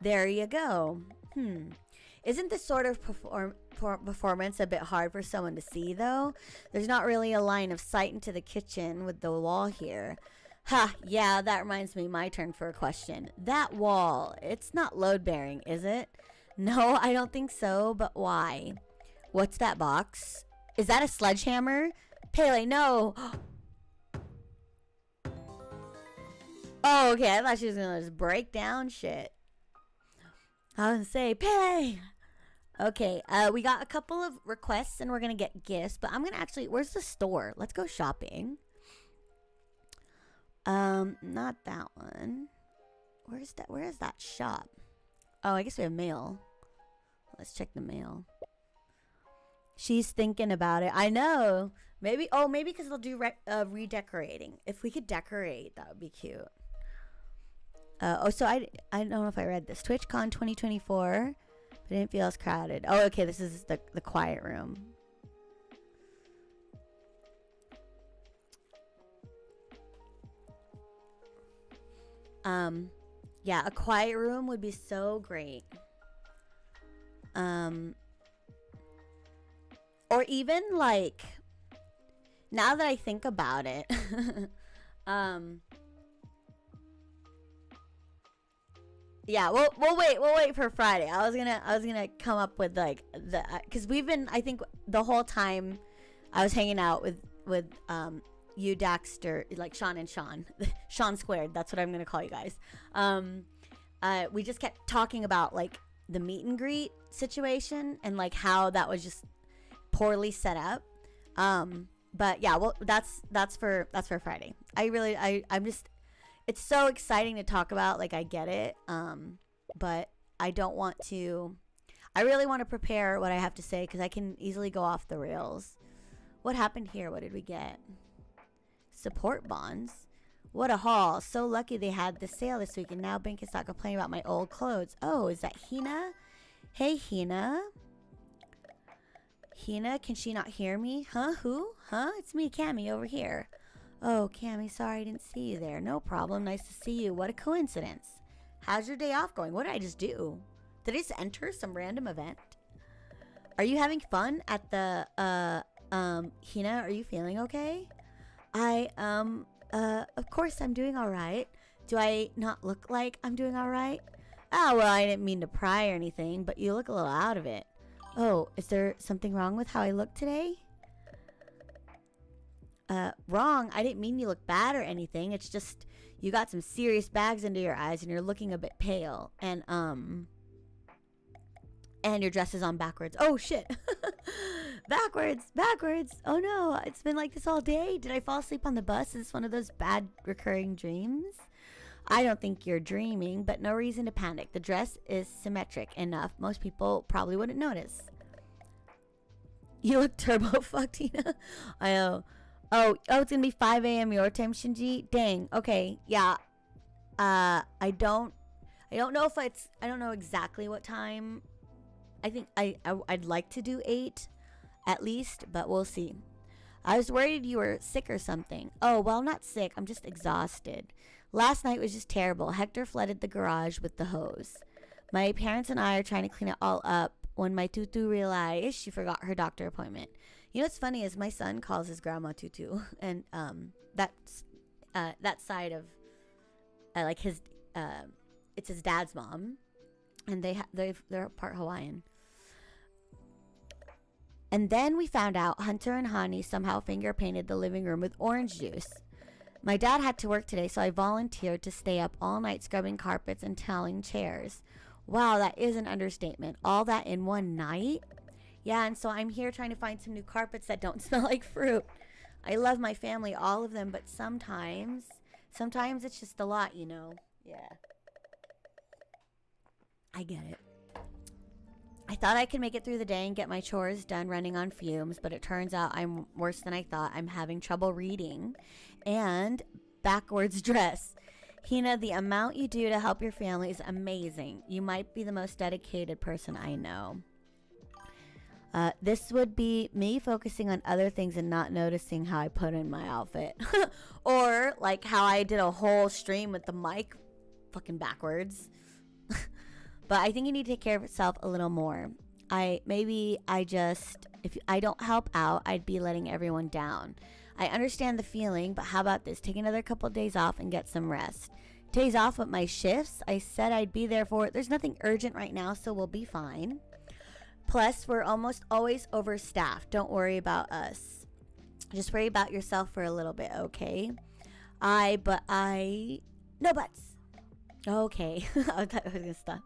There you go. Isn't this sort of performance a bit hard for someone to see, though? There's not really a line of sight into the kitchen with the wall here. Yeah, that reminds me, my turn for a question. That wall, it's not load-bearing, is it? No, I don't think so, but why? What's that box? Is that a sledgehammer? Pele, no! Oh, okay, I thought she was gonna just break down shit. I was gonna say, Pele! Okay, we got a couple of requests and we're gonna get gifts, but I'm gonna actually, where's the store? Let's go shopping. Not that one. Where is that shop? Oh, I guess we have mail. Let's check the mail. She's thinking about it. I know. Maybe because they'll do redecorating. If we could decorate, that would be cute. So I don't know if I read this. TwitchCon 2024, but I didn't feel as crowded. Oh, okay, this is the quiet room. Yeah, a quiet room would be so great. Or even like Now that I think about it, yeah, we'll wait for Friday. I was gonna come up with like because we've been, I think the whole time I was hanging out with you, Daxter, like Sean and Sean, Sean squared. That's what I'm gonna call you guys. We just kept talking about like the meet and greet situation and like how that was just poorly set up. But yeah, well, that's for Friday. I'm just, it's so exciting to talk about. Like I get it. But I don't want to. I really want to prepare what I have to say because I can easily go off the rails. What happened here? What did we get? Support bonds. What a haul. So lucky they had the sale this week and now Bink is not complaining about my old clothes. Oh, is that Hina? Hey, Hina. Hina, can she not hear me? Huh? Who? Huh? It's me, Cammy, over here. Oh, Cammy, sorry I didn't see you there. No problem. Nice to see you. What a coincidence. How's your day off going? What did I just do? Did I just enter some random event? Are you having fun at the, Hina, are you feeling okay? Of course I'm doing all right. Do I not look like I'm doing all right? Oh, well, I didn't mean to pry or anything, but you look a little out of it. Oh, is there something wrong with how I look today? Wrong. I didn't mean you look bad or anything. It's just you got some serious bags under your eyes and you're looking a bit pale. And your dress is on backwards. Oh, shit. Backwards. Oh, no. It's been like this all day. Did I fall asleep on the bus? Is this one of those bad recurring dreams? I don't think you're dreaming, but no reason to panic. The dress is symmetric enough. Most people probably wouldn't notice. You look turbo fucked, Tina. I know. Oh, it's gonna be 5 a.m. your time, Shinji. Dang. Okay. Yeah. I don't know if I don't know exactly what time. I think I'd like to do 8 at least, but we'll see. I was worried you were sick or something. Oh, well, not sick. I'm just exhausted. Last night was just terrible. Hector flooded the garage with the hose. My parents and I are trying to clean it all up when my tutu realized she forgot her doctor appointment. You know what's funny is my son calls his grandma tutu, and that's that side of like his it's his dad's mom, and they're part Hawaiian. And then we found out Hunter and Hani somehow finger painted the living room with orange juice. My dad had to work today, so I volunteered to stay up all night scrubbing carpets and toweling chairs. Wow, that is an understatement. All that in one night? Yeah, and so I'm here trying to find some new carpets that don't smell like fruit. I love my family, all of them, but sometimes it's just a lot, you know? Yeah. I get it. I thought I could make it through the day and get my chores done running on fumes, but it turns out I'm worse than I thought. I'm having trouble reading and backwards dress. Hina, the amount you do to help your family is amazing. You might be the most dedicated person I know. This would be me focusing on other things and not noticing how I put in my outfit. Or like how I did a whole stream with the mic fucking backwards. But I think you need to take care of yourself a little more. If I don't help out, I'd be letting everyone down. I understand the feeling, but how about this? Take another couple of days off and get some rest. Days off with my shifts. I said I'd be there for it. There's nothing urgent right now, so we'll be fine. Plus, we're almost always overstaffed. Don't worry about us. Just worry about yourself for a little bit, okay? No buts. Okay. I thought I was going to stop.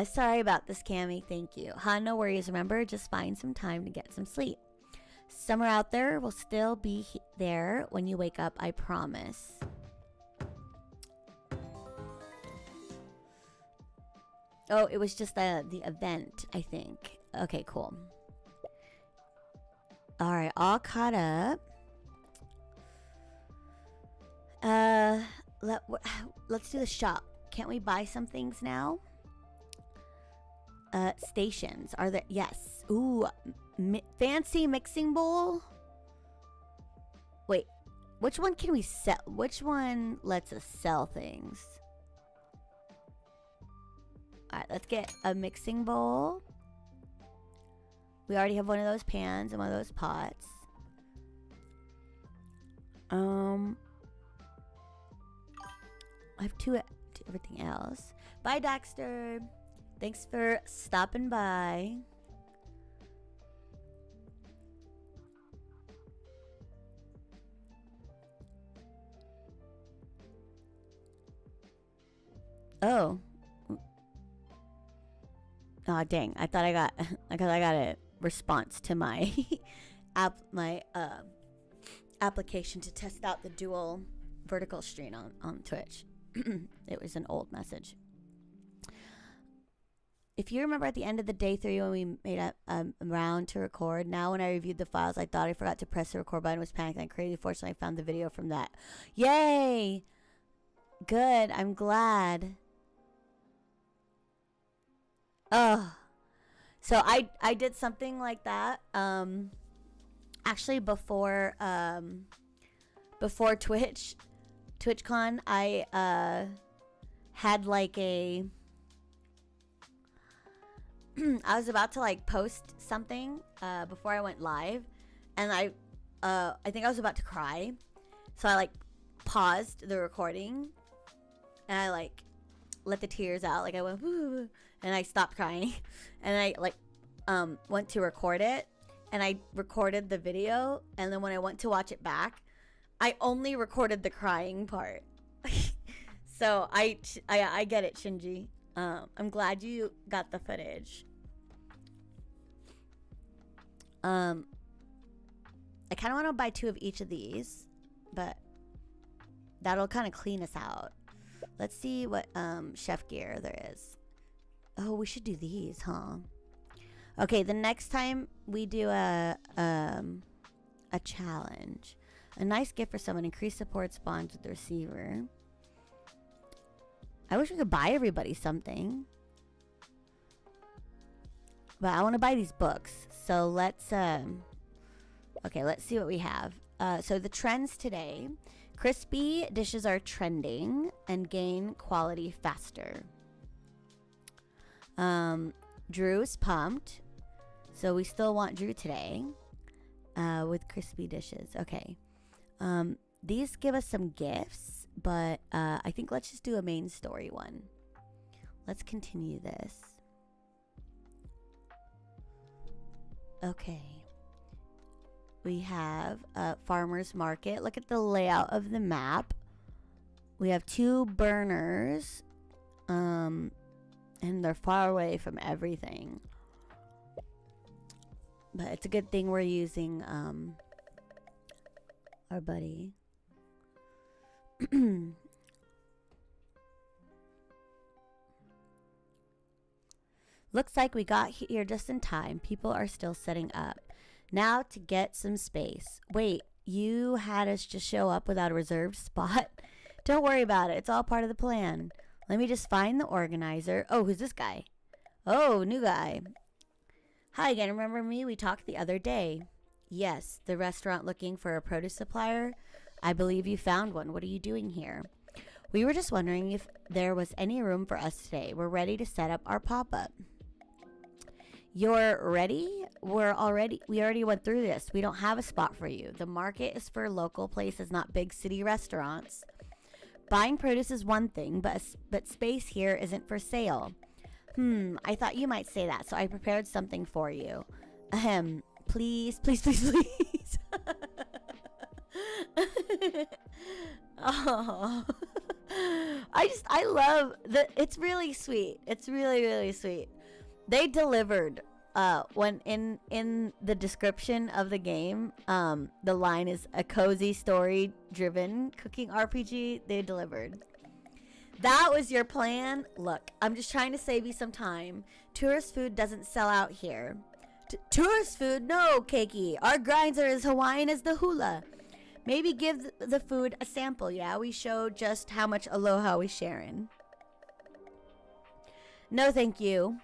Sorry about this, Cammy. Thank you. No worries. Remember, just find some time to get some sleep. Summer out there will still be there when you wake up, I promise. Oh, it was just the event, I think. Okay, cool. All right, all caught up. Let's do the shop. Can't we buy some things now? Stations. Are there? Yes. Ooh, fancy mixing bowl. Wait, which one can we sell? Which one lets us sell things? All right, let's get a mixing bowl. We already have one of those pans and one of those pots. I have everything else. Bye, Daxter. Thanks for stopping by. Oh. Oh, dang. I thought I got a response to my application to test out the dual vertical stream on Twitch. It was an old message. If you remember at the end of the day 3 when we made a round to record, now when I reviewed the files, I thought I forgot to press the record button, was panicking like crazy. Fortunately, I found the video from that. Yay! Good. I'm glad. Oh. So I did something like that. Actually before TwitchCon, I had like a I was about to like post something before I went live, and I think I was about to cry, so I like paused the recording, and I like let the tears out, like I went woo, and I stopped crying, and I like went to record it, and I recorded the video, and then when I went to watch it back, I only recorded the crying part. So I get it, Shinji. I'm glad you got the footage. I kind of want to buy 2 of each of these, but that'll kind of clean us out. Let's see what chef gear there is. Oh, we should do these, huh? Okay, the next time we do a challenge, a nice gift for someone, increase support bonds with the receiver. I wish we could buy everybody something, but I want to buy these books. So let's okay, let's see what we have. So the trends today: crispy dishes are trending and gain quality faster. Drew is pumped, so we still want Drew today with crispy dishes. Okay, these give us some gifts, but I think let's just do a main story one. Let's continue this. Okay. We have a farmer's market. Look at the layout of the map. We have 2 burners. And they're far away from everything. But it's a good thing we're using our buddy. Looks like we got here just in time. People are still setting up. Now to get some space. Wait, you had us just show up without a reserved spot? Don't worry about it. It's all part of the plan. Let me just find the organizer. Oh, who's this guy? Oh, new guy. Hi again. Remember me? We talked the other day. Yes, the restaurant looking for a produce supplier. I believe you found one. What are you doing here? We were just wondering if there was any room for us today. We're ready to set up our pop-up. You're ready? We already went through this. We don't have a spot for you. The market is for local places, not big city restaurants. Buying produce is one thing, but space here isn't for sale. I thought you might say that, so I prepared something for you. Ahem. Please, please, please, please. Oh. I love that. It's really sweet. It's really, really sweet. They delivered. When in the description of the game, the line is a cozy story-driven cooking RPG. They delivered. That was your plan? Look, I'm just trying to save you some time. Tourist food doesn't sell out here. Tourist food? No, Keiki. Our grinds are as Hawaiian as the hula. Maybe give the food a sample, yeah? We show just how much aloha we sharing. No, thank you.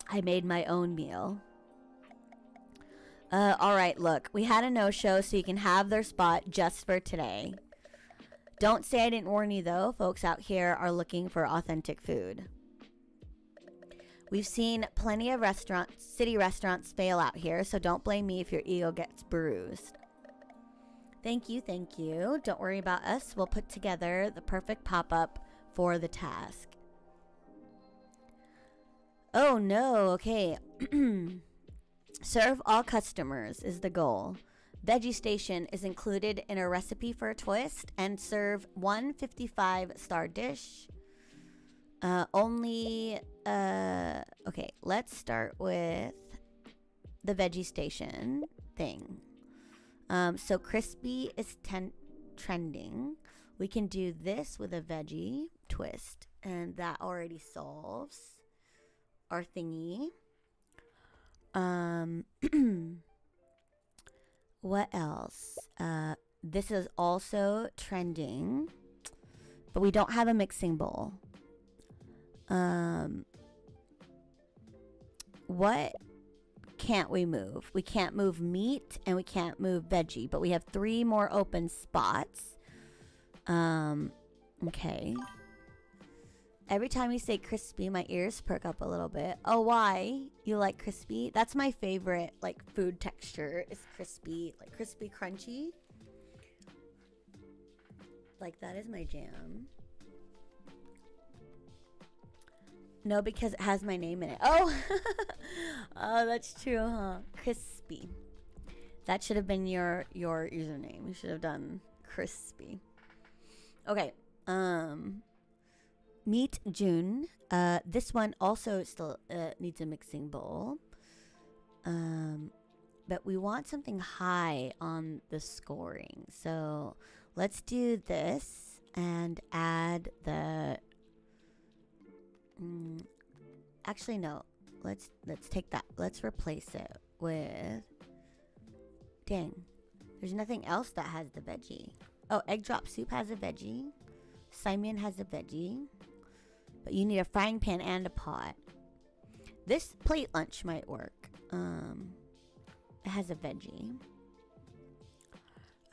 I made my own meal. Alright, look. We had a no-show, so you can have their spot just for today. Don't say I didn't warn you, though. Folks out here are looking for authentic food. We've seen plenty of city restaurants fail out here, so don't blame me if your ego gets bruised. Thank you, thank you. Don't worry about us. We'll put together the perfect pop-up for the task. Oh no, okay. Serve all customers is the goal. Veggie Station is included in a recipe for a twist, and serve 155-star dish. Okay, let's start with the Veggie Station thing. So crispy is trending. We can do this with a veggie twist, and that already solves our thingy. What else? This is also trending, but we don't have a mixing bowl. What can't we move? We can't move meat and we can't move veggie, but we have 3 more open spots. Okay. Every time you say crispy, my ears perk up a little bit. Oh, why? You like crispy? That's my favorite, like, food texture is crispy, like crispy crunchy. Like, that is my jam. No, because it has my name in it. Oh, oh, that's true, huh? Crispy. That should have been your username. You should have done crispy. Okay. Meet June. This one also still needs a mixing bowl. But we want something high on the scoring. So let's do this and add the. Actually, no. Let's take that. Let's replace it with. Dang, there's nothing else that has the veggie. Oh, egg drop soup has a veggie. Simon has a veggie. But you need a frying pan and a pot. This plate lunch might work. It has a veggie.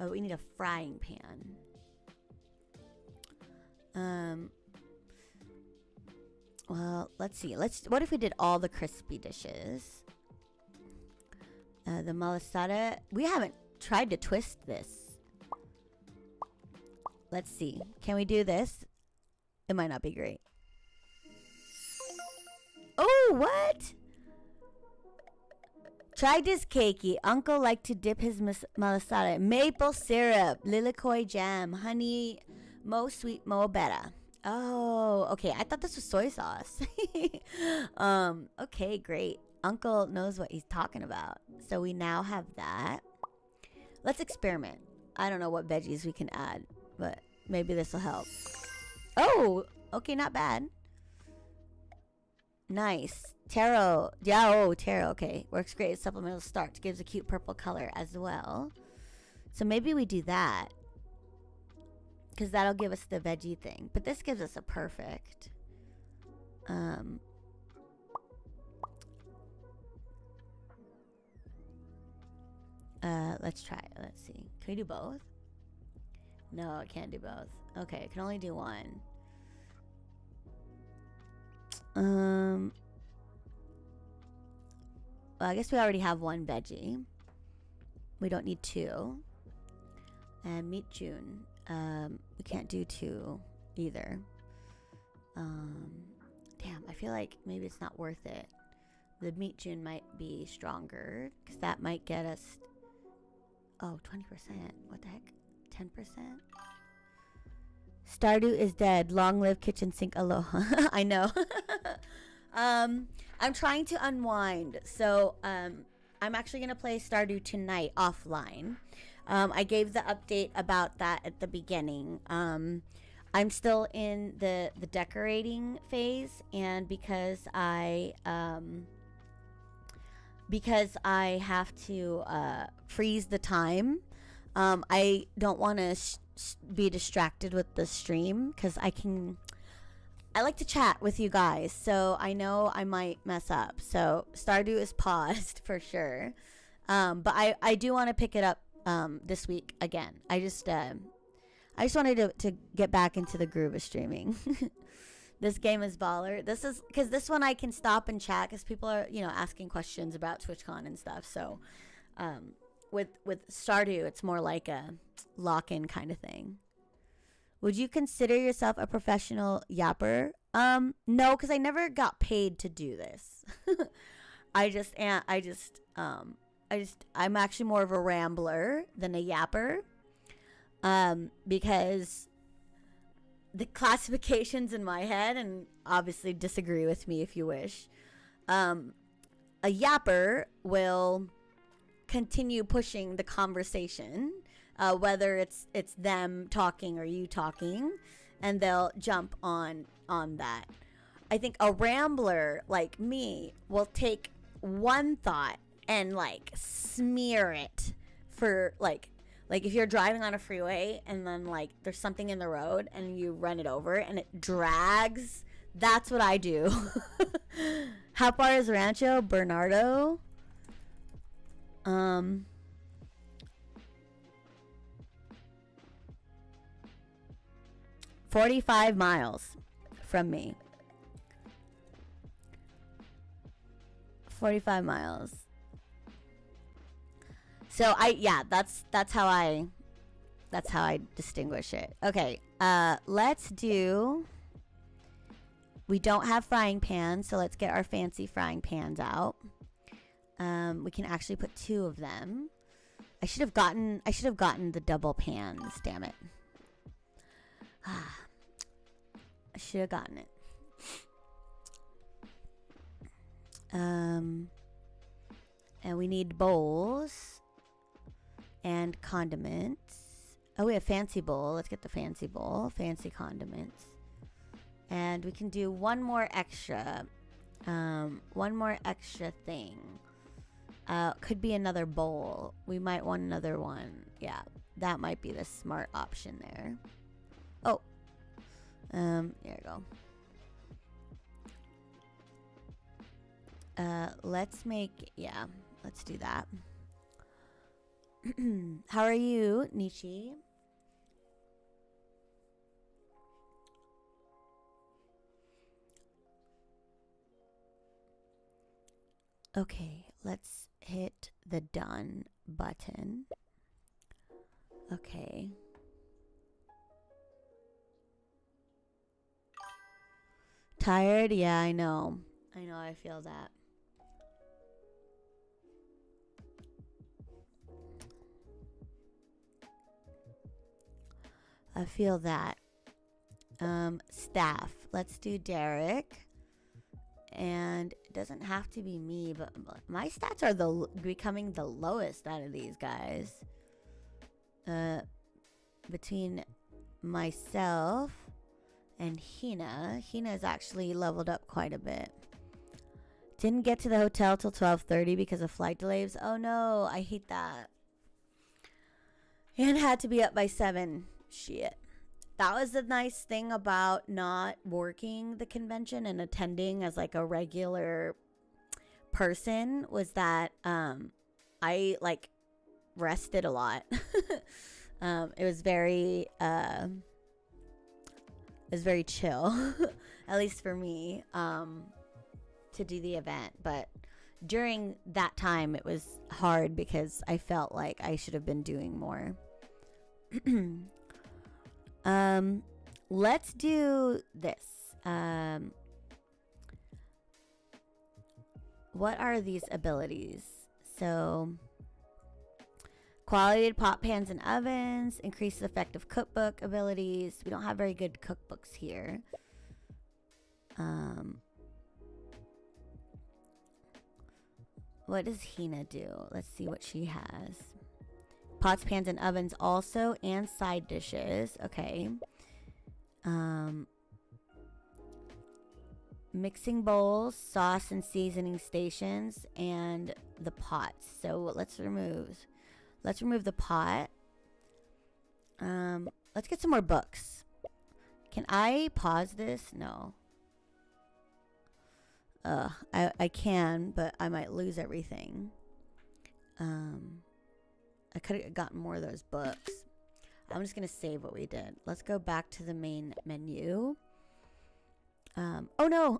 Oh, we need a frying pan. Well, let's see. What if we did all the crispy dishes? The malasada. We haven't tried to twist this. Let's see. Can we do this? It might not be great. Oh, what? Try this cakey. Uncle liked to dip his malasada in maple syrup, lilikoi jam, honey, mo sweet, mo better. Oh, okay. I thought this was soy sauce. Okay, great. Uncle knows what he's talking about. So we now have that. Let's experiment. I don't know what veggies we can add, but maybe this will help. Oh, okay, not bad. Nice. Taro. Yeah, oh, taro. Okay. Works great as supplemental starch. Gives a cute purple color as well. So maybe we do that. Because that'll give us the veggie thing. But this gives us a perfect. Let's try it. Let's see. Can we do both? No, I can't do both. Okay, I can only do one. Well, I guess we already have one veggie. We don't need 2. And meet June. We can't do 2 either. Damn, I feel like maybe it's not worth it. The meet June might be stronger because that might get us. Oh, 20%. What the heck? 10%? Stardew is dead. Long live kitchen sink aloha. I know. I'm trying to unwind. So I'm actually going to play Stardew tonight offline. I gave the update about that at the beginning. I'm still in the decorating phase, and because I have to freeze the time, I don't want to be distracted with the stream because I like to chat with you guys, so I know I might mess up. So Stardew is paused for sure, but I do want to pick it up this week again. I just wanted to get back into the groove of streaming. This game is baller. This is because this one I can stop and chat because people are asking questions about TwitchCon and stuff. So with Stardew, it's more like a lock-in kind of thing. Would you consider yourself a professional yapper? No, because I never got paid to do this. I'm actually more of a rambler than a yapper. Because the classifications in my head, and obviously disagree with me if you wish. A yapper will continue pushing the conversation, whether it's them talking or you talking, and they'll jump on that. I think a rambler like me will take one thought and like smear it for like if you're driving on a freeway and then like there's something in the road and you run it over and it drags. That's what I do. How far is Rancho Bernardo? 45 miles from me. 45 miles. So that's how I distinguish it. Okay, let's do. We don't have frying pans, so let's get our fancy frying pans out. We can actually put 2 of them. I should have gotten the double pans. Damn it. I should have gotten it. And we need bowls and condiments. Oh, we have fancy bowl. Let's get the fancy bowl. Fancy condiments. And we can do one more extra thing. Could be another bowl. We might want another one. Yeah, that might be the smart option there. Oh, here we go. Let's do that. How are you, Nishi? Okay, let's hit the done button. Okay. Tired? Yeah, I know. I feel that. I feel that. Staff. Let's do Derek. And it doesn't have to be me, but my stats are becoming the lowest out of these guys. Between myself and Hina's actually leveled up quite a bit. Didn't get to the hotel till 12:30 because of flight delays. Oh no, I hate that. And had to be up by 7. Shit. That was the nice thing about not working the convention and attending as like a regular person was that I like rested a lot. It was very chill, at least for me, to do the event. But during that time, it was hard because I felt like I should have been doing more. Let's do this. What are these abilities? So, quality pot pans and ovens, increases effective cookbook abilities. We don't have very good cookbooks here. What does Hina do? Let's see what she has. Pots, pans, and ovens also, and side dishes. Okay. Mixing bowls, sauce and seasoning stations, and the pots. So let's remove the pot. Let's get some more books. Can I pause this? No. I can, but I might lose everything. I could have gotten more of those books. I'm just going to save what we did. Let's go back to the main menu. Oh no.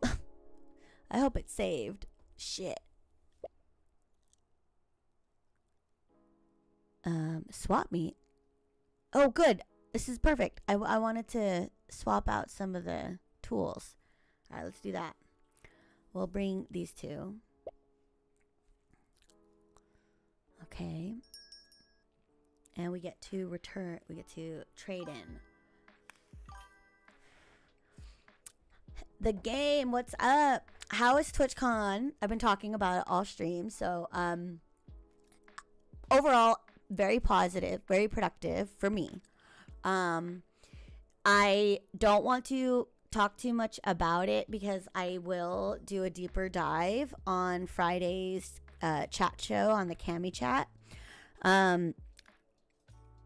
I hope it saved. Shit. Swap meet. Oh, good. This is perfect. I wanted to swap out some of the tools. All right, let's do that. We'll bring these two. Okay. And we get to trade in. The game, what's up? How is TwitchCon? I've been talking about it all stream. So, overall, very positive, very productive for me. I don't want to talk too much about it because I will do a deeper dive on Friday's chat show on the Cami chat.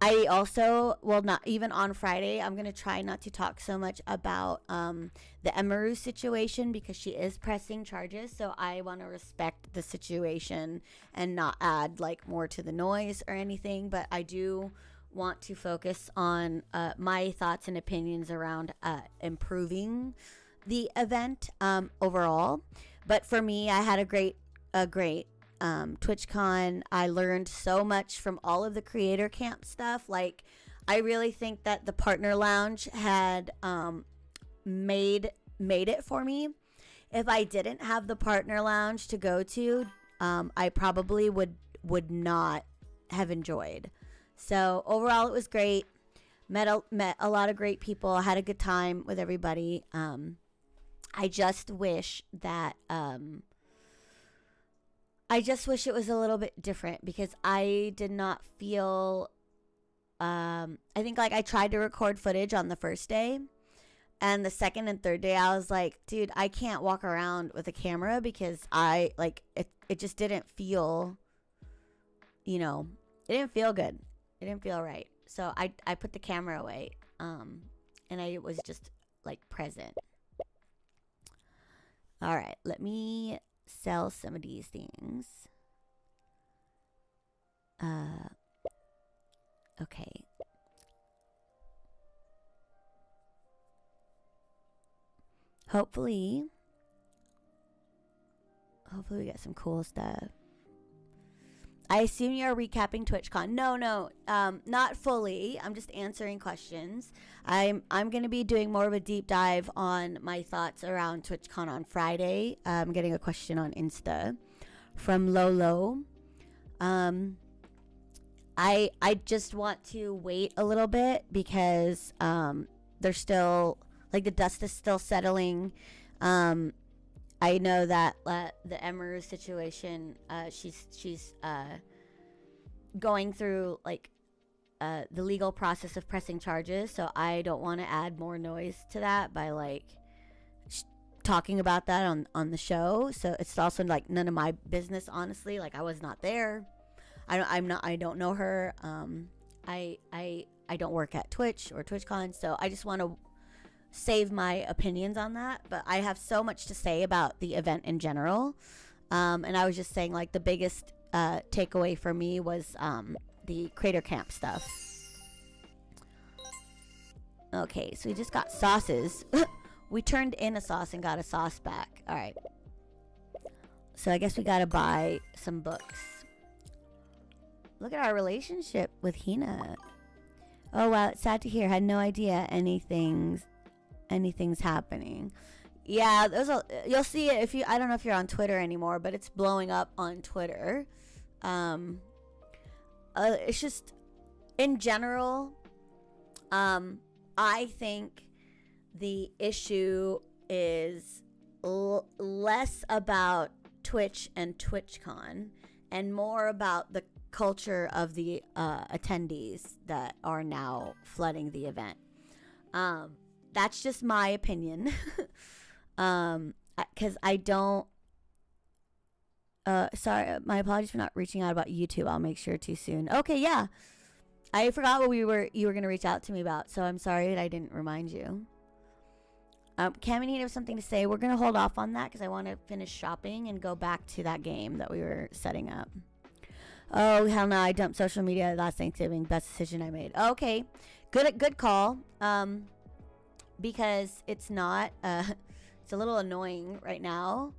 I also will not, even on Friday, I'm going to try not to talk so much about the Emaru situation because she is pressing charges. So I want to respect the situation and not add like more to the noise or anything. But I do want to focus on my thoughts and opinions around improving the event overall. But for me, I had a great TwitchCon. I learned so much from all of the creator camp stuff. Like, I really think that the partner lounge had made it for me. If I didn't have the partner lounge to go to, I probably would not have enjoyed. So overall, it was great. Met a lot of great people. I had a good time with everybody. I just wish that it was a little bit different because I did not feel. I think like I tried to record footage on the first day, and the second and third day I was like, dude, I can't walk around with a camera because I like it. It just didn't feel. It didn't feel good. It didn't feel right. So I put the camera away. And I was just like present. All right, let me sell some of these things. Okay. Hopefully we get some cool stuff. I assume you're recapping TwitchCon. No, not fully. I'm just answering questions. I'm going to be doing more of a deep dive on my thoughts around TwitchCon on Friday. I'm getting a question on Insta from Lolo. I just want to wait a little bit because there's still like the dust is still settling. I know that the Emaru situation, she's going through like the legal process of pressing charges, so I don't want to add more noise to that by like talking about that on the show. So it's also like none of my business, honestly. Like I was not there. I don't know her. I don't work at Twitch or TwitchCon, so I just want to save my opinions on that. But I have so much to say about the event in general, and I was just saying like the biggest takeaway for me was the Crater Camp stuff. Okay, so we just got sauces. We turned in a sauce and got a sauce back. All right, so I guess we gotta buy some books. Look at our relationship with Hina. Oh wow, it's sad to hear. Had no idea anything's happening. Yeah, you'll see it if you. I don't know if you're on Twitter anymore, but it's blowing up on Twitter. It's just in general. I think the issue is less about Twitch and TwitchCon and more about the culture of the attendees that are now flooding the event. That's just my opinion. Because I don't. Sorry, my apologies for not reaching out about YouTube. I'll make sure to soon. Okay, yeah. I forgot what you were gonna reach out to me about, so I'm sorry that I didn't remind you. Cami has something to say. We're gonna hold off on that because I want to finish shopping and go back to that game that we were setting up. Oh hell no! I dumped social media last Thanksgiving. Best decision I made. Okay, good call. Because it's not. It's a little annoying right now.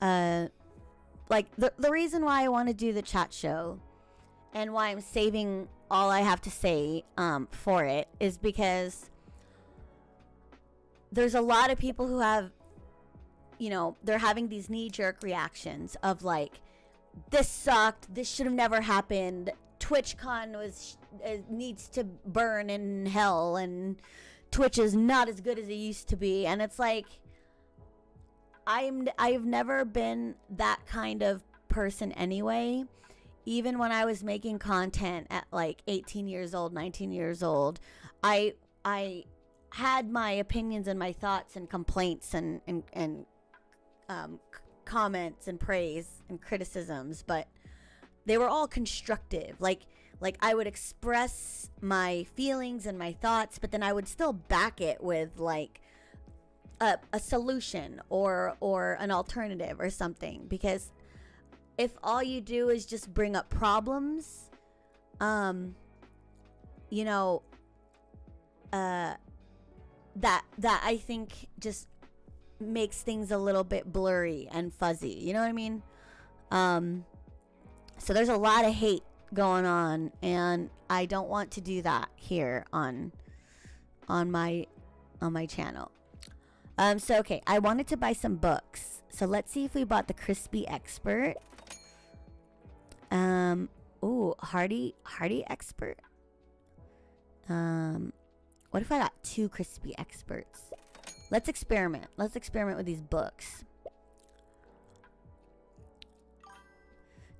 Like the reason why I want to do the chat show and why I'm saving all I have to say for it is because there's a lot of people who have, you know, they're having these knee-jerk reactions of like, this sucked, this should have never happened, TwitchCon needs to burn in hell, and Twitch is not as good as it used to be. And it's like, I've never been that kind of person anyway. Even when I was making content at like 18 years old, 19 years old, I had my opinions and my thoughts and complaints and comments and praise and criticisms, but they were all constructive. Like I would express my feelings and my thoughts, but then I would still back it with like a solution or an alternative or something. Because if all you do is just bring up problems, you know, that I think just makes things a little bit blurry and fuzzy. You know what I mean? So there's a lot of hate going on, and I don't want to do that here on my channel. So okay, I wanted to buy some books. So let's see if we bought the Crispy Expert. Ooh, Hardy Expert. What if I got 2 Crispy Experts? Let's experiment. Let's experiment with these books.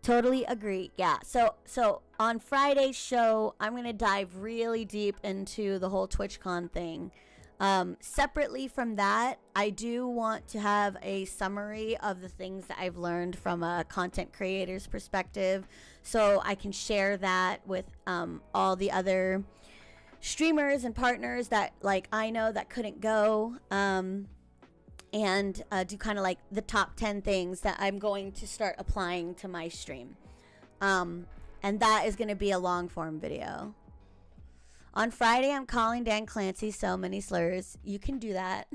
Totally agree. Yeah. So on Friday's show, I'm going to dive really deep into the whole TwitchCon thing. Separately from that, I do want to have a summary of the things that I've learned from a content creator's perspective, so I can share that with all the other streamers and partners that like I know that couldn't go, and do kind of like the top 10 things that I'm going to start applying to my stream, and that is going to be a long form video. On Friday, I'm calling Dan Clancy so many slurs. You can do that.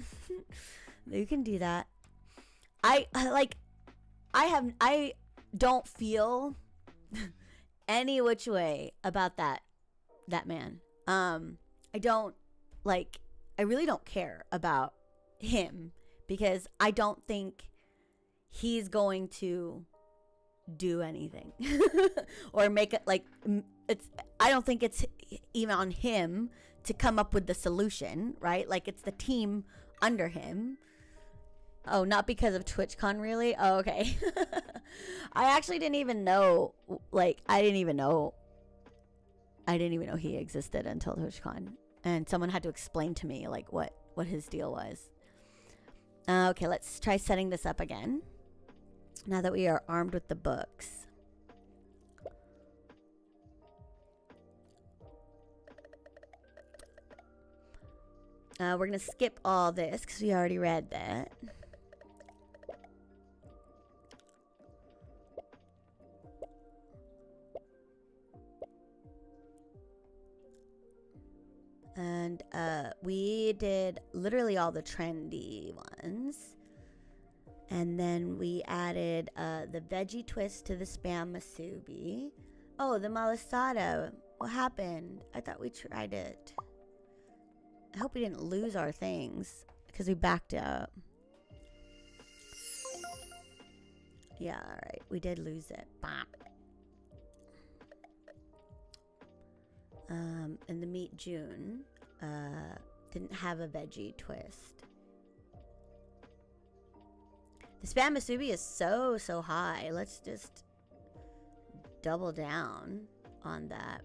You can do that. I don't feel any which way about that man. I really don't care about him, because I don't think he's going to do anything or make it like I don't think it's even on him to come up with the solution, right? Like, it's the team under him. Oh, not because of TwitchCon, really? Oh, okay. I actually didn't even know, like, I didn't even know he existed until TwitchCon, and someone had to explain to me like what his deal was. Okay, let's try setting this up again now that we are armed with the books. We're gonna skip all this because we already read that. And we did literally all the trendy ones. And then we added the veggie twist to the spam masubi. Oh, the malasada. What happened? I thought we tried it. I hope we didn't lose our things because we backed up. Yeah, alright. We did lose it. And the meat June didn't have a veggie twist. The spam masubi is so high. Let's just double down on that.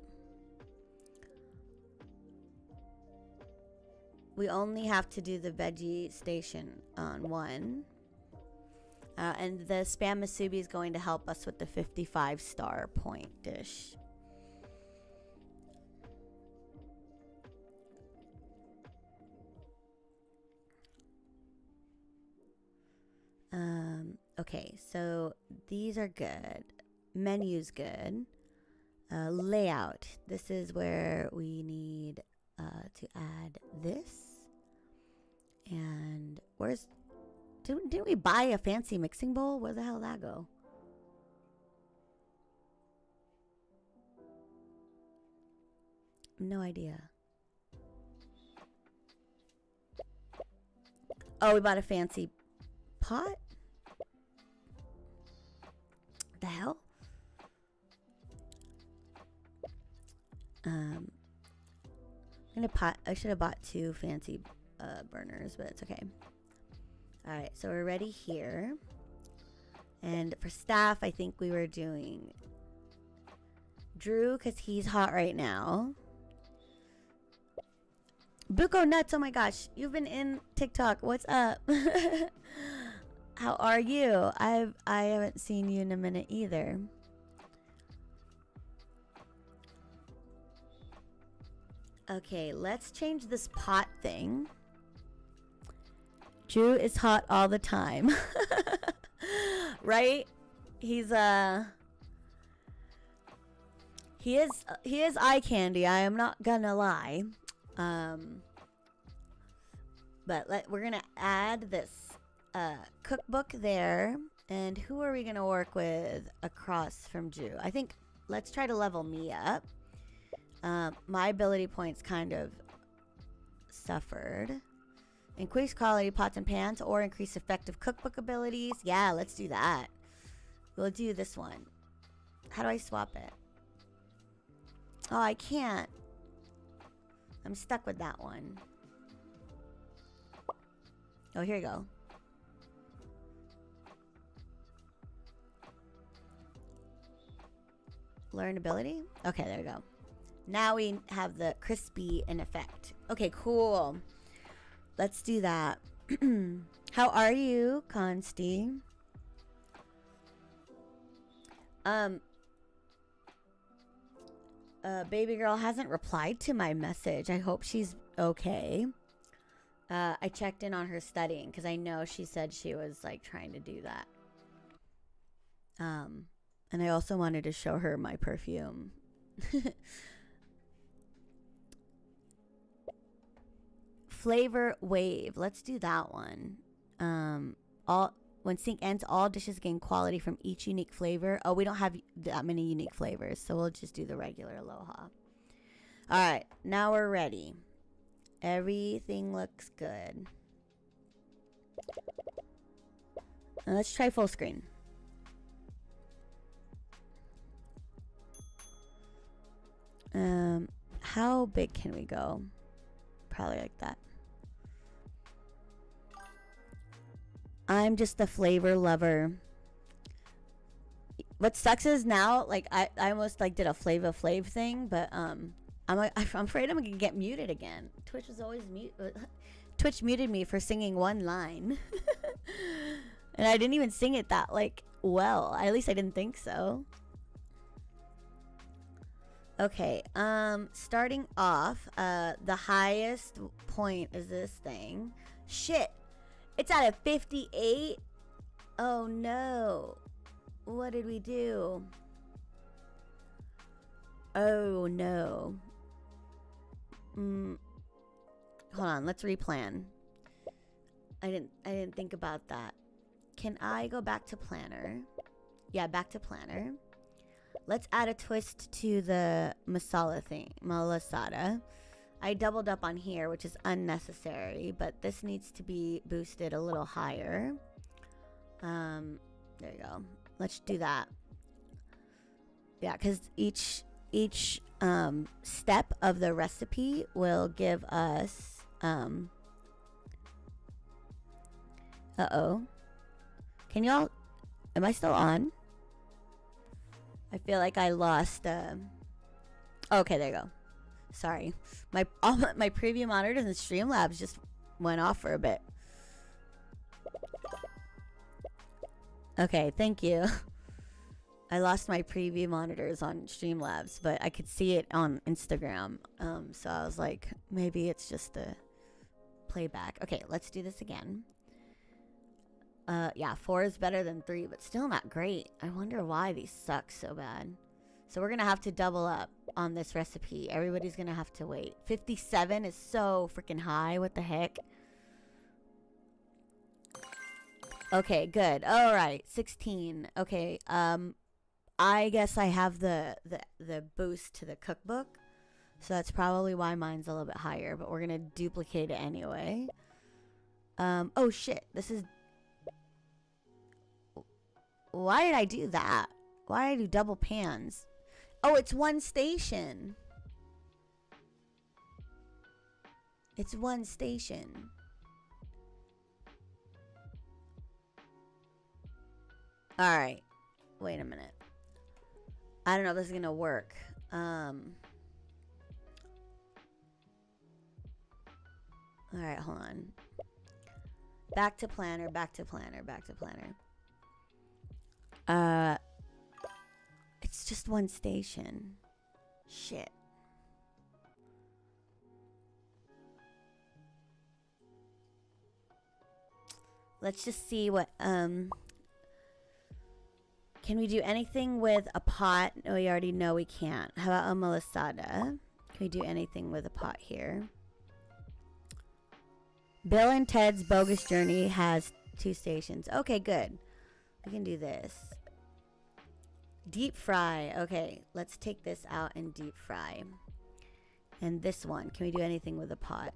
We only have to do the veggie station on 1. And the spam masubi is going to help us with the 55-star point dish. Okay, so these are good. Menu's good. Layout. This is where we need to add this. And where's... Didn't we buy a fancy mixing bowl? Where the hell did that go? No idea. Oh, we bought a fancy pot? The hell? I'm gonna pot. I should have bought 2 fancy burners, but it's okay. All right, so we're ready here. And for staff, I think we were doing Drew because he's hot right now. Buko Nuts, oh my gosh, you've been in TikTok. What's up? How are you? I haven't seen you in a minute either. Okay, let's change this pot thing. Drew is hot all the time. Right? He is eye candy. I am not gonna lie. But we're gonna add this cookbook there. And who are we gonna work with across from Drew? I think let's try to level me up. My ability points kind of suffered. Increase quality pots and pans or increase effective cookbook abilities. Yeah, let's do that. We'll do this one. How do I swap it? Oh, I can't. I'm stuck with that one. Oh, here you go. Learn ability? Okay, there we go. Now we have the crispy in effect. Okay, cool. Let's do that. How are you, Consti? Baby girl hasn't replied to my message. I hope she's okay. I checked in on her studying because I know she said she was like trying to do that. And I also wanted to show her my perfume. Flavor wave. Let's do that one. When sync ends, all dishes gain quality from each unique flavor. Oh, we don't have that many unique flavors, so we'll just do the regular Aloha. All right, now we're ready. Everything looks good. Now let's try full screen. How big can we go? Probably like that. I'm just a flavor lover. What sucks is now, like, I almost like did a Flava Flav thing, but I'm afraid I'm gonna get muted again. Twitch was always Twitch muted me for singing one line, and I didn't even sing it that like well. At least I didn't think so. Okay, starting off, the highest point is this thing. Shit. It's at a 58. Oh no. What did we do? Oh no. Hold on, let's replan. I didn't think about that. Can I go back to planner? Yeah, back to planner. Let's add a twist to the masala thing, malasada. I doubled up on here, which is unnecessary, but this needs to be boosted a little higher. There you go. Let's do that. Yeah, because each step of the recipe will give us uh-oh. Can y'all, am I still on? I feel like I lost okay, there you go. Sorry. My preview monitors and Streamlabs just went off for a bit. Okay, thank you. I lost my preview monitors on Streamlabs, but I could see it on Instagram. So I was like, maybe it's just the playback. Okay, let's do this again. Yeah, 4 is better than 3, but still not great. I wonder why these suck so bad. So we're gonna have to double up on this recipe. Everybody's gonna have to wait. 57 is so freaking high. What the heck? Okay, good. All right, 16. Okay, I guess I have the boost to the cookbook. So that's probably why mine's a little bit higher, but we're gonna duplicate it anyway. Oh shit, this is... Why did I do that? Why did I do double pans? Oh, it's one station. It's one station. Alright. Wait a minute. I don't know if this is gonna work. Alright, hold on. Back to planner, back to planner, back to planner. It's just one station. Shit. Let's just see what, can we do anything with a pot? No, we already know we can't. How about a malasada? Can we do anything with a pot here? Bill and Ted's Bogus Journey has 2 stations. Okay, good. We can do this. Deep fry. Okay, let's take this out and deep fry. And this one, can we do anything with a pot?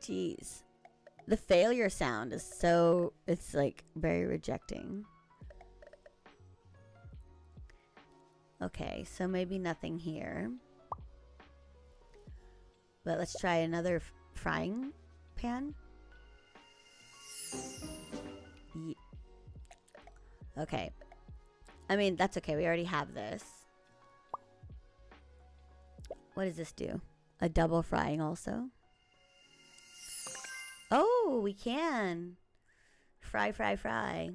Jeez. The failure sound is so, it's like very rejecting. Okay, so maybe nothing here. But let's try another frying pan. Okay. I mean, that's okay. We already have this. What does this do? A double frying also? Oh, we can. Fry, fry, fry.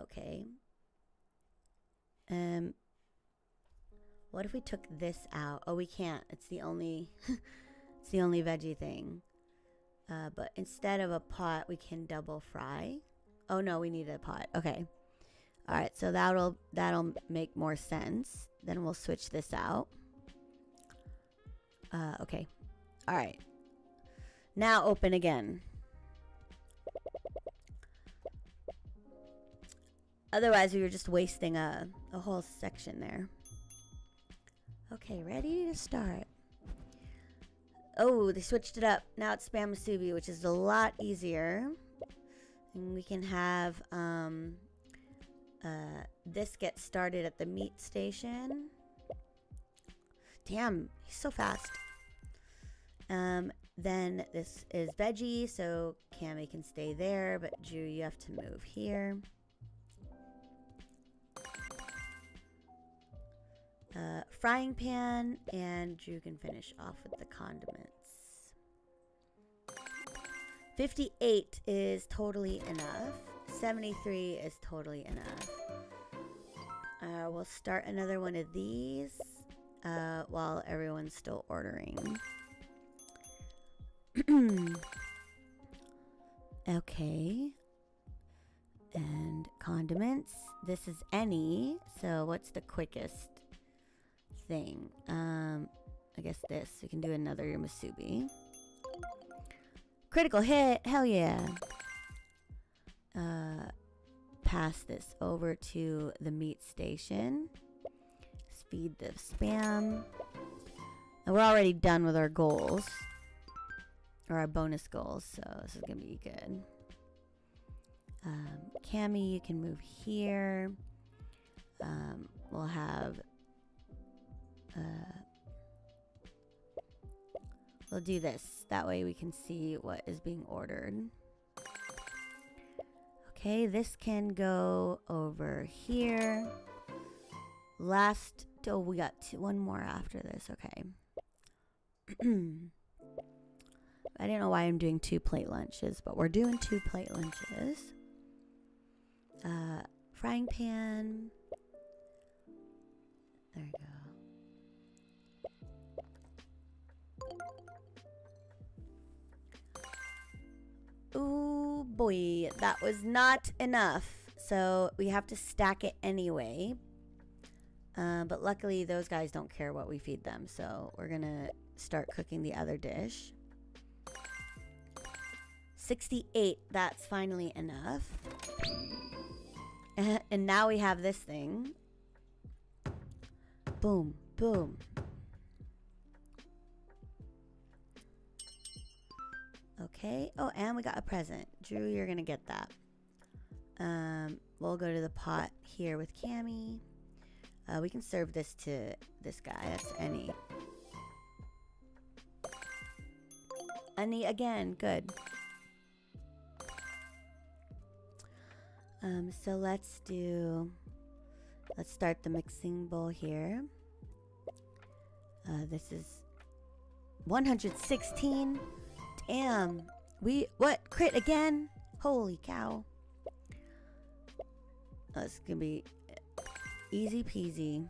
Okay. What if we took this out? Oh, we can't. It's the only it's the only veggie thing. But instead of a pot, we can double fry. Oh no, we need a pot. Okay. All right, so that'll make more sense. Then we'll switch this out. Okay. All right. Now open again. Otherwise, we were just wasting a whole section there. Okay, ready to start. Oh, they switched it up. Now it's spam musubi, which is a lot easier. And we can have this get started at the meat station. Damn, he's so fast. Then this is veggie, so Cammy can stay there, but Drew, you have to move here. Frying pan, and Drew can finish off with the condiments. 58 is totally enough. 73 is totally enough. We'll start another one of these while everyone's still ordering. Okay. And condiments. This is any. So what's the quickest thing? I guess this. We can do another musubi. Critical hit. Hell yeah. Pass this over to the meat station. Speed the spam. And we're already done with our goals. Or our bonus goals, so this is gonna be good. Cammy, you can move here. We'll have we'll do this. That way we can see what is being ordered. Okay, this can go over here. Last, oh, we got one more after this. Okay. I don't know why I'm doing 2 plate lunches, but we're doing 2 plate lunches. Frying pan. There you go. Ooh, boy. That was not enough. So we have to stack it anyway. But luckily, those guys don't care what we feed them. So we're going to start cooking the other dish. 68, that's finally enough. And now we have this thing. Boom, boom. Okay. Oh, and we got a present. Drew, you're gonna get that. We'll go to the pot here with Cammy. We can serve this to this guy. That's Annie. Annie again. Good. So let's start the mixing bowl here. This is 116. Damn. What? Crit again? Holy cow. This gonna be easy peasy.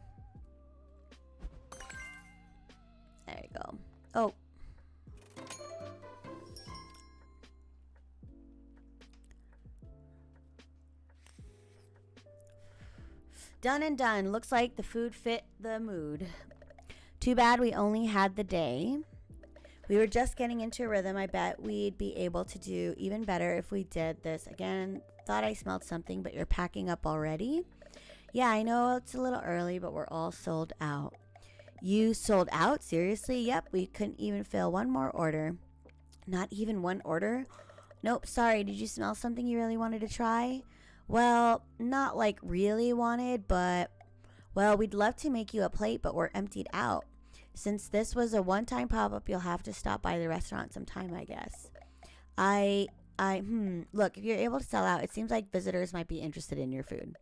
There you go. Oh. Done and done. Looks like the food fit the mood. Too bad we only had the day. We were just getting into a rhythm. I bet we'd be able to do even better if we did this. Again, thought I smelled something, but you're packing up already? Yeah, I know it's a little early, but we're all sold out. You sold out? Seriously? Yep, we couldn't even fill one more order. Not even one order? Nope, sorry. Did you smell something you really wanted to try? Well, not like really wanted, but... Well, we'd love to make you a plate, but we're emptied out. Since this was a one-time pop-up, you'll have to stop by the restaurant sometime, I guess. Look, if you're able to sell out, it seems like visitors might be interested in your food.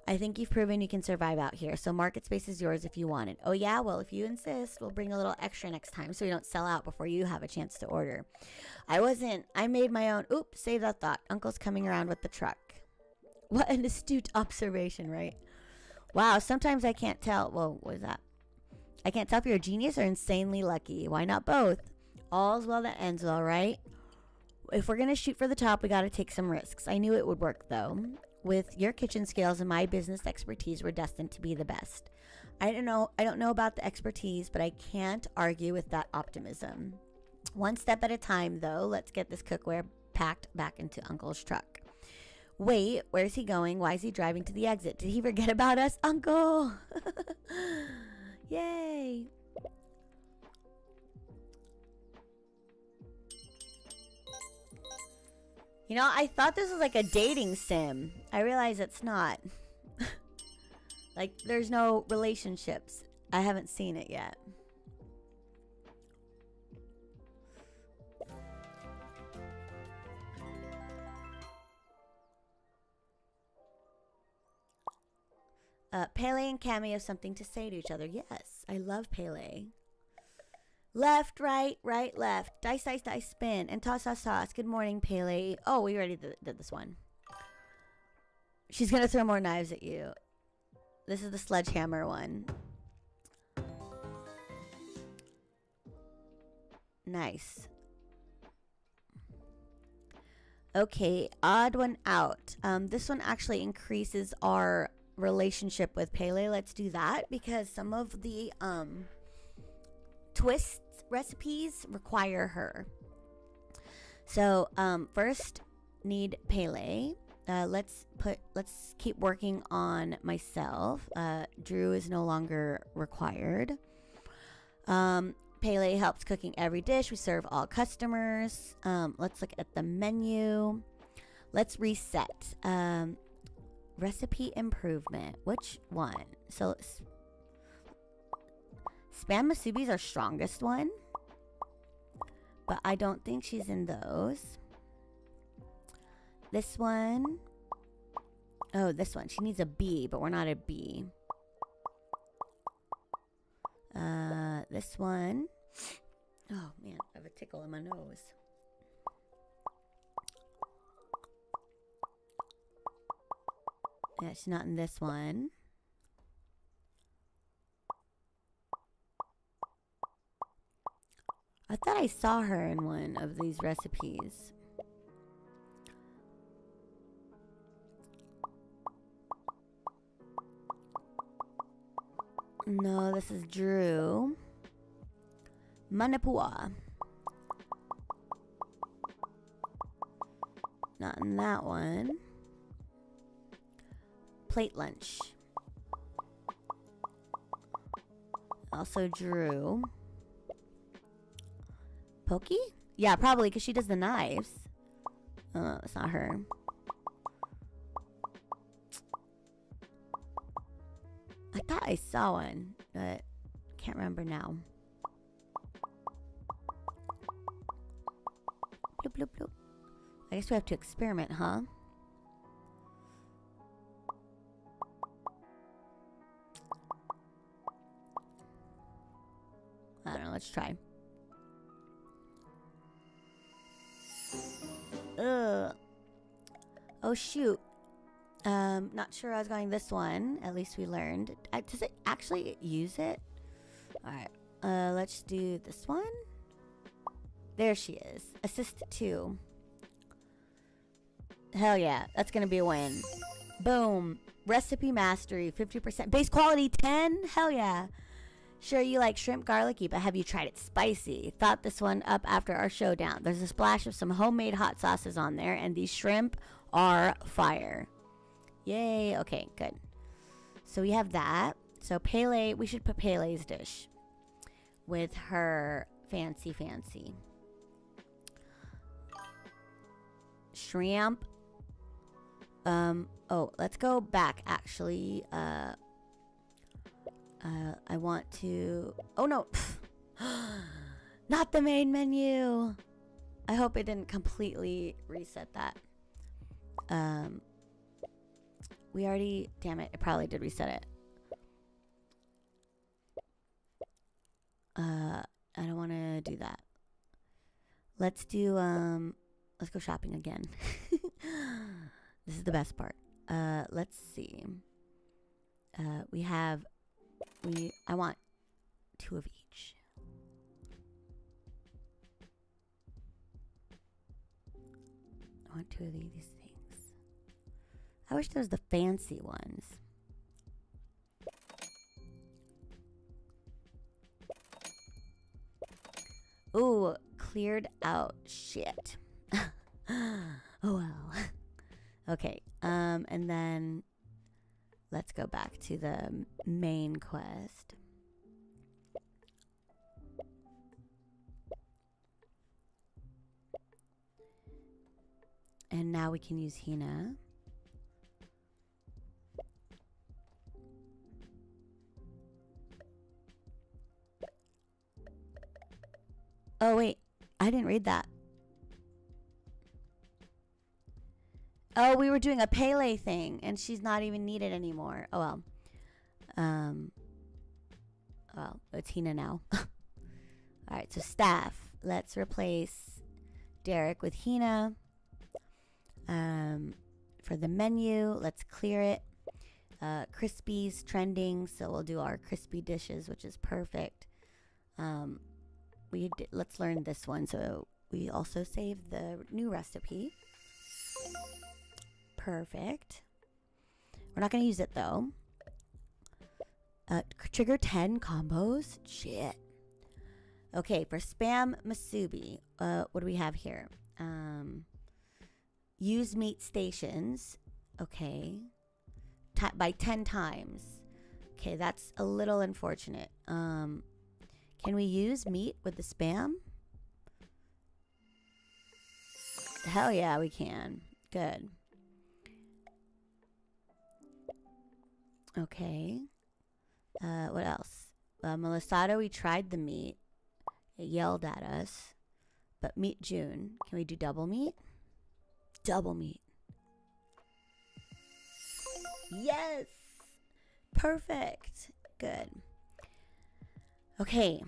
I think you've proven you can survive out here, so market space is yours if you want it. Oh yeah? Well, if you insist, we'll bring a little extra next time so we don't sell out before you have a chance to order. I made my own. Oops, save that thought. Uncle's coming around with the truck. What an astute observation, right? Wow, sometimes I can't tell. Whoa, what is that? I can't tell if you're a genius or insanely lucky. Why not both? All's well that ends well, right? If we're going to shoot for the top, we got to take some risks. I knew it would work, though. With your kitchen skills and my business expertise, we're destined to be the best. I don't know about the expertise, but I can't argue with that optimism. One step at a time, though. Let's get this cookware packed back into Uncle's truck. Wait, where's he going? Why is he driving to the exit? Did he forget about us, Uncle? Yay! You know, I thought this was like a dating sim. I realize it's not. Like, there's no relationships. I haven't seen it yet. Pele and Cammy have something to say to each other. Yes, I love Pele. Left, right, right, left. Dice, dice, dice, spin. And toss, toss, toss. Good morning, Pele. Oh, we already did this one. She's going to throw more knives at you. This is the sledgehammer one. Nice. Okay, odd one out. This one actually increases our relationship with Pele. Let's do that because some of the twist recipes require her. So first need Pele. Let's keep working on myself. Drew is no longer required. Pele helps cooking every dish. We serve all customers. Let's look at the menu. Let's reset. Recipe improvement. Which one? So Spam Masubi is our strongest one, but I don't think she's in those. This one. Oh, this one. She needs a B, but we're not a B. This one. Oh, man. I have a tickle in my nose. Yeah, she's not in this one. I thought I saw her in one of these recipes. No, this is Drew. Manipua. Not in that one. plate lunch. Also Drew. Pokey? Yeah, probably because she does the knives. Oh, it's not her. I thought I saw one, but can't remember now. Bloop, bloop, bloop. I guess we have to experiment, huh? I don't know, let's try. Ugh. Oh shoot. Not sure I was going this one. At least we learned. Does it actually use it? Alright. Let's do this one. There she is. Assist 2. Hell yeah. That's gonna be a win. Boom. Recipe mastery 50%. Base quality 10? Hell yeah. Sure, you like shrimp garlicky, but have you tried it spicy? Thought this one up after our showdown. There's a splash of some homemade hot sauces on there, and these shrimp are fire. Yay. Okay, good. So we have that. So Pele, we should put Pele's dish with her fancy. Shrimp. Oh, let's go back actually. I want to... Oh, no. Not the main menu. I hope it didn't completely reset that. We already... Damn it. It probably did reset it. I don't want to do that. Let's do... Let's go shopping again. This is the best part. Let's see. We have... I want 2 of each. I want 2 of these things. I wish there was the fancy ones. Ooh, cleared out. Shit. Oh well. Okay. And then let's go back to the main quest. And now we can use Hina. Oh wait, I didn't read that. Oh, we were doing a Pele thing, and she's not even needed anymore. Oh well. Well, it's Hina now. All right, so staff. Let's replace Derek with Hina. For the menu, let's clear it. Crispy's trending, so we'll do our crispy dishes, which is perfect. Let's learn this one, so we also save the new recipe. Perfect. We're not going to use it though. Trigger 10 combos. Shit. Okay, for spam masubi, what do we have here? Use meat stations. Okay. By 10 times. Okay, that's a little unfortunate. Can we use meat with the spam? Hell yeah, we can. Good. Okay. What else? Melisado, we tried the meat. It yelled at us. But meat June. Can we do double meat? Double meat. Yes! Perfect. Good. Okay.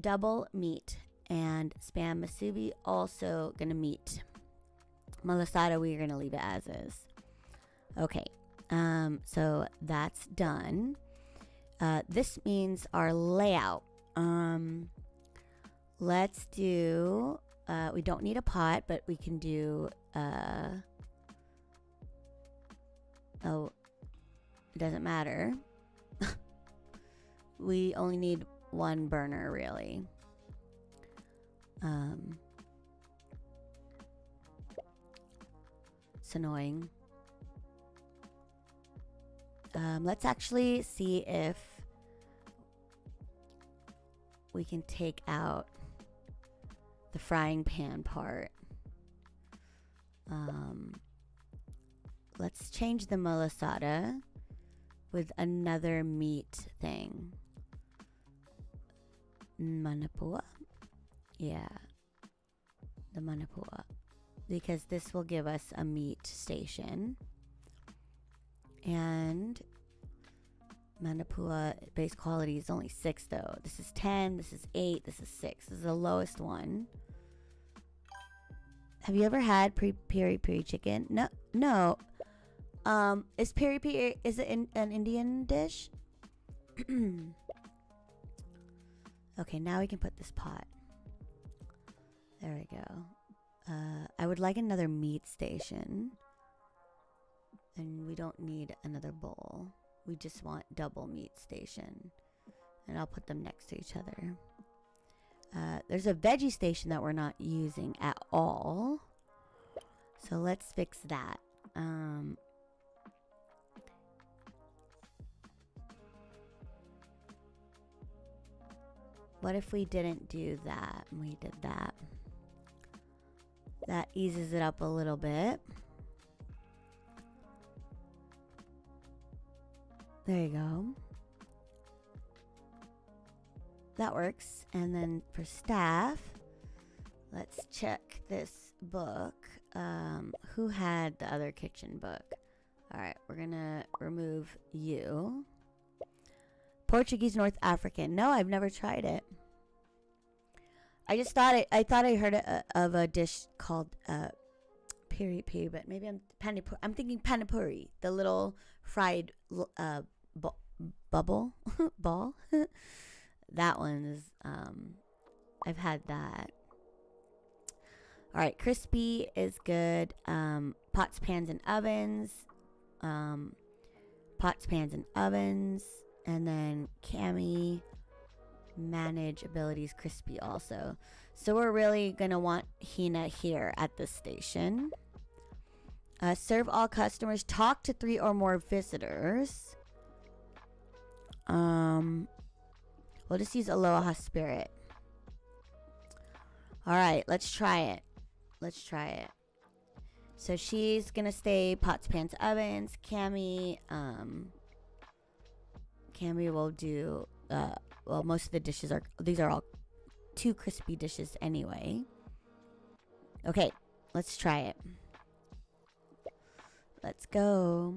Double meat and spam masubi also gonna meet. Melisado, we're gonna leave it as is. Okay. So that's done. This means our layout. Let's do, we don't need a pot, but we can do, oh, it doesn't matter. We only need one burner, really. It's annoying. Let's actually see if we can take out the frying pan part. Let's change the malasada with another meat thing. Manapua? Yeah. The manapua. Because this will give us a meat station. And Manapua base quality is only 6 though. This is 10, this is 8, this is 6. This is the lowest one. Have you ever had peri peri chicken? No. Is peri peri, is it an Indian dish? Okay, now we can put this pot. There we go. I would like another meat station. And we don't need another bowl. We just want double meat station. And I'll put them next to each other. There's a veggie station that we're not using at all. So let's fix that. What if we didn't do that? And we did that. That eases it up a little bit. There you go. That works. And then for staff, let's check this book. Who had the other kitchen book? Alright, we're gonna remove you. Portuguese North African. No, I've never tried it. I just thought I thought I heard of a dish called piri piri, but maybe I'm thinking panipuri, the little fried bubble ball. That one is I've had that. All right, crispy is good. Pots, pans, and ovens. Pots, pans, and ovens, and then Cami manage abilities crispy also. So we're really gonna want Hina here at this station. Serve all customers. Talk to 3 or more visitors. We'll just use Aloha Spirit. All right, let's try it. Let's try it. So she's gonna stay pots, pans, ovens. Cami will do. Well, most of the dishes are. These are all 2 crispy dishes anyway. Okay, let's try it. Let's go.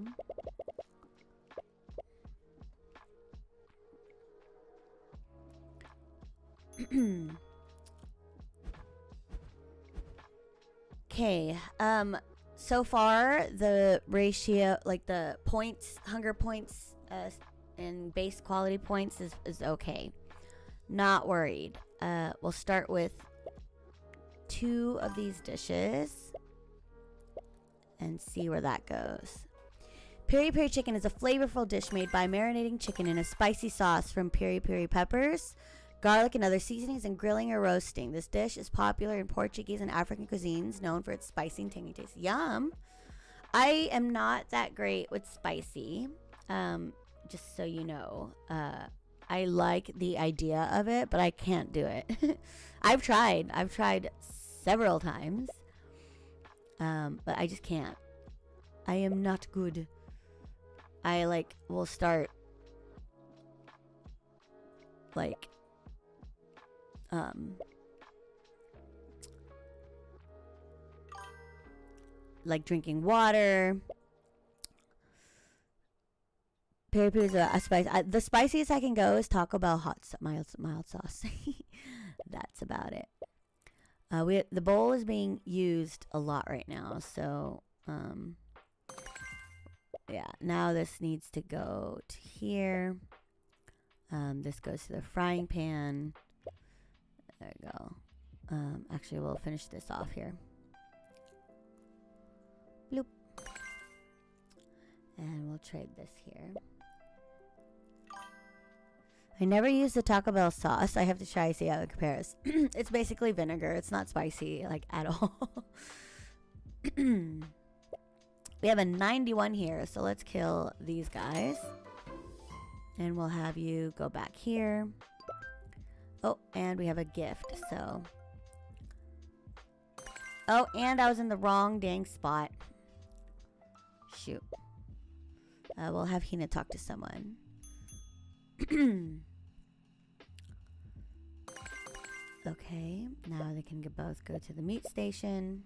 Okay, so far the ratio, like the points, hunger points, and base quality points is okay. Not worried. We'll start with 2 of these dishes and see where that goes. Peri peri chicken is a flavorful dish made by marinating chicken in a spicy sauce from peri peri peppers, garlic, and other seasonings, and grilling or roasting. This dish is popular in Portuguese and African cuisines, known for its spicy and tangy taste. Yum! I am not that great with spicy, just so you know. I like the idea of it, but I can't do it. I've tried several times, but I just can't. I am not good. I will start drinking water. Peri peri is a spice. The spiciest I can go is Taco Bell mild sauce. That's about it. The bowl is being used a lot right now, so yeah. Now this needs to go to here. This goes to the frying pan. There we go. Actually, we'll finish this off here. Bloop. And we'll trade this here. I never use the Taco Bell sauce. I have to try to see how it compares. It's basically vinegar. It's not spicy, at all. We have a 91 here, so let's kill these guys. And we'll have you go back here. Oh, and we have a gift, so. Oh, and I was in the wrong dang spot. Shoot. We'll have Hina talk to someone. Okay, now they can both go to the meat station.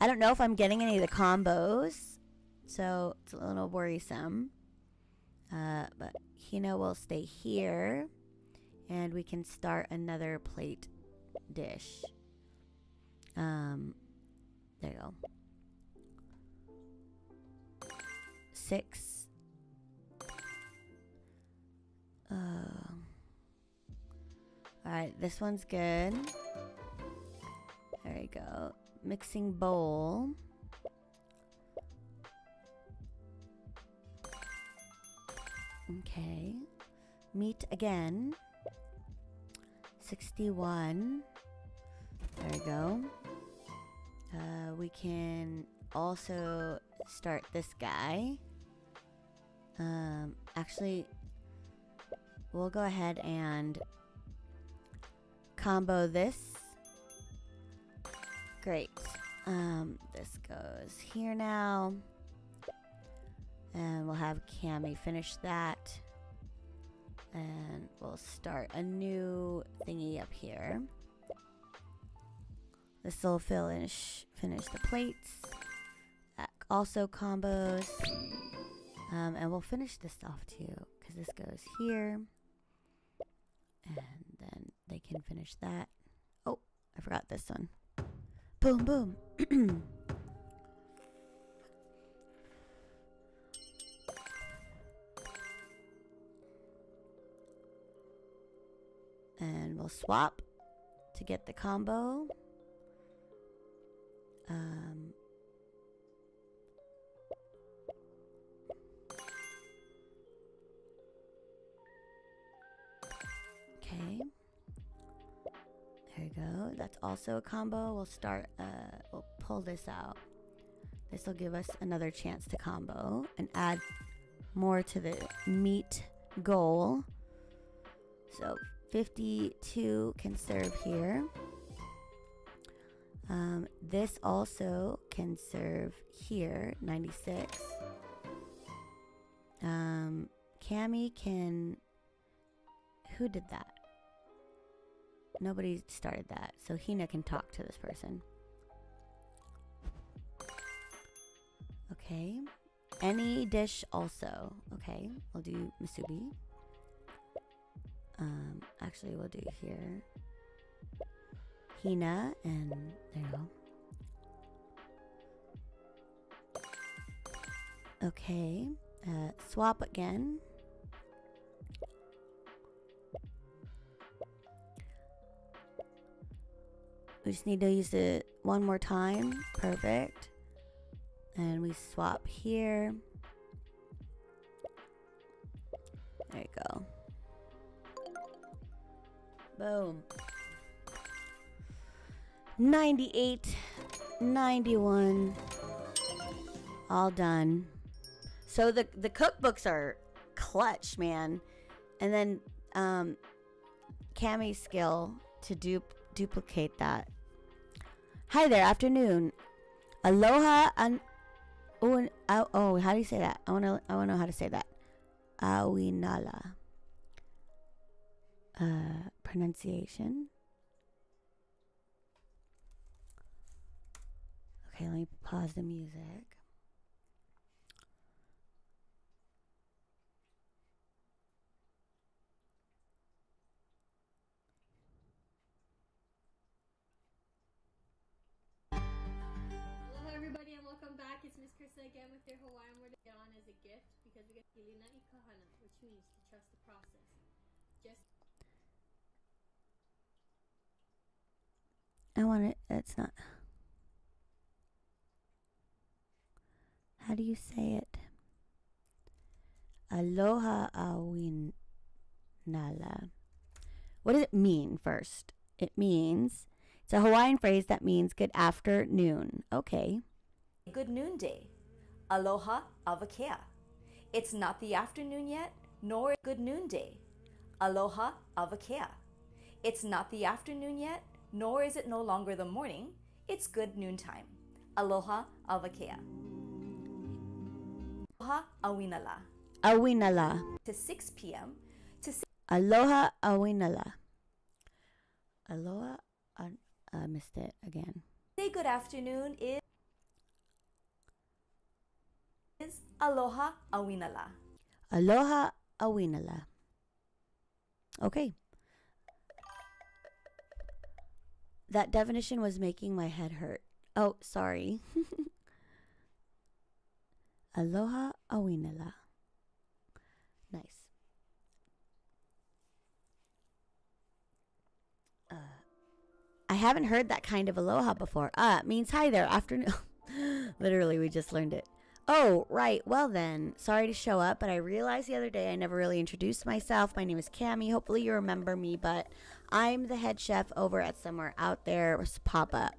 I don't know if I'm getting any of the combos, so it's a little worrisome. But Hina will stay here, and we can start another plate dish. There you go. 6. Alright, this one's good. There you go. Mixing bowl. Okay. Meat again. 61. There you go. We can also start this guy. Actually, we'll go ahead and combo this. Great. This goes here now. And we'll have Cammy finish that. And we'll start a new thingy up here. This will finish the plates. That also combos. And we'll finish this off too, because this goes here. And then they can finish that. Oh, I forgot this one. Boom, boom. And we'll swap to get the combo. Okay. There you go. That's also a combo. We'll start, we'll pull this out. This will give us another chance to combo and add more to the meat goal. So 52 can serve here. This also can serve here, 96. Cammy can... Who did that? Nobody started that, so Hina can talk to this person. Okay. Any dish also. Okay, we'll do musubi. Actually, we'll do here. Hina, and there you go. Okay, swap again. We just need to use it one more time. Perfect. And we swap here. There you go. Boom. 98, 91. All done. So the cookbooks are clutch, man. And then Cammy's skill to duplicate that. Hi there, afternoon. Aloha oh, how do you say that? I wanna know how to say that. Awinala. Pronunciation. Okay, let me pause the music. Aloha everybody and welcome back. It's Miss Krista again with your Hawaiian word to get on as a gift because we get Ilina I Kahana, which means to trust the process. Just I want it. It's not. How do you say it? Aloha awinala. What does it mean first? It means, it's a Hawaiian phrase that means good afternoon. Okay. good noonday. Aloha avakea. It's not the afternoon yet, nor good noonday. Aloha avakea. It's not the afternoon yet, nor is it no longer the morning. It's good noontime. Aloha avakea. Aloha awinala. Awinala. To 6 p.m. to Aloha awinala. Aloha. I missed it again. say good afternoon is aloha awinala. Aloha awinala. Okay. That definition was making my head hurt. Oh, sorry. Aloha awinala. Nice. I haven't heard that kind of aloha before. It means hi there, afternoon. Literally, we just learned it. Oh, right. Well then, sorry to show up, but I realized the other day I never really introduced myself. My name is Cammie. Hopefully you remember me, but I'm the head chef over at Somewhere Out There Pop-Up.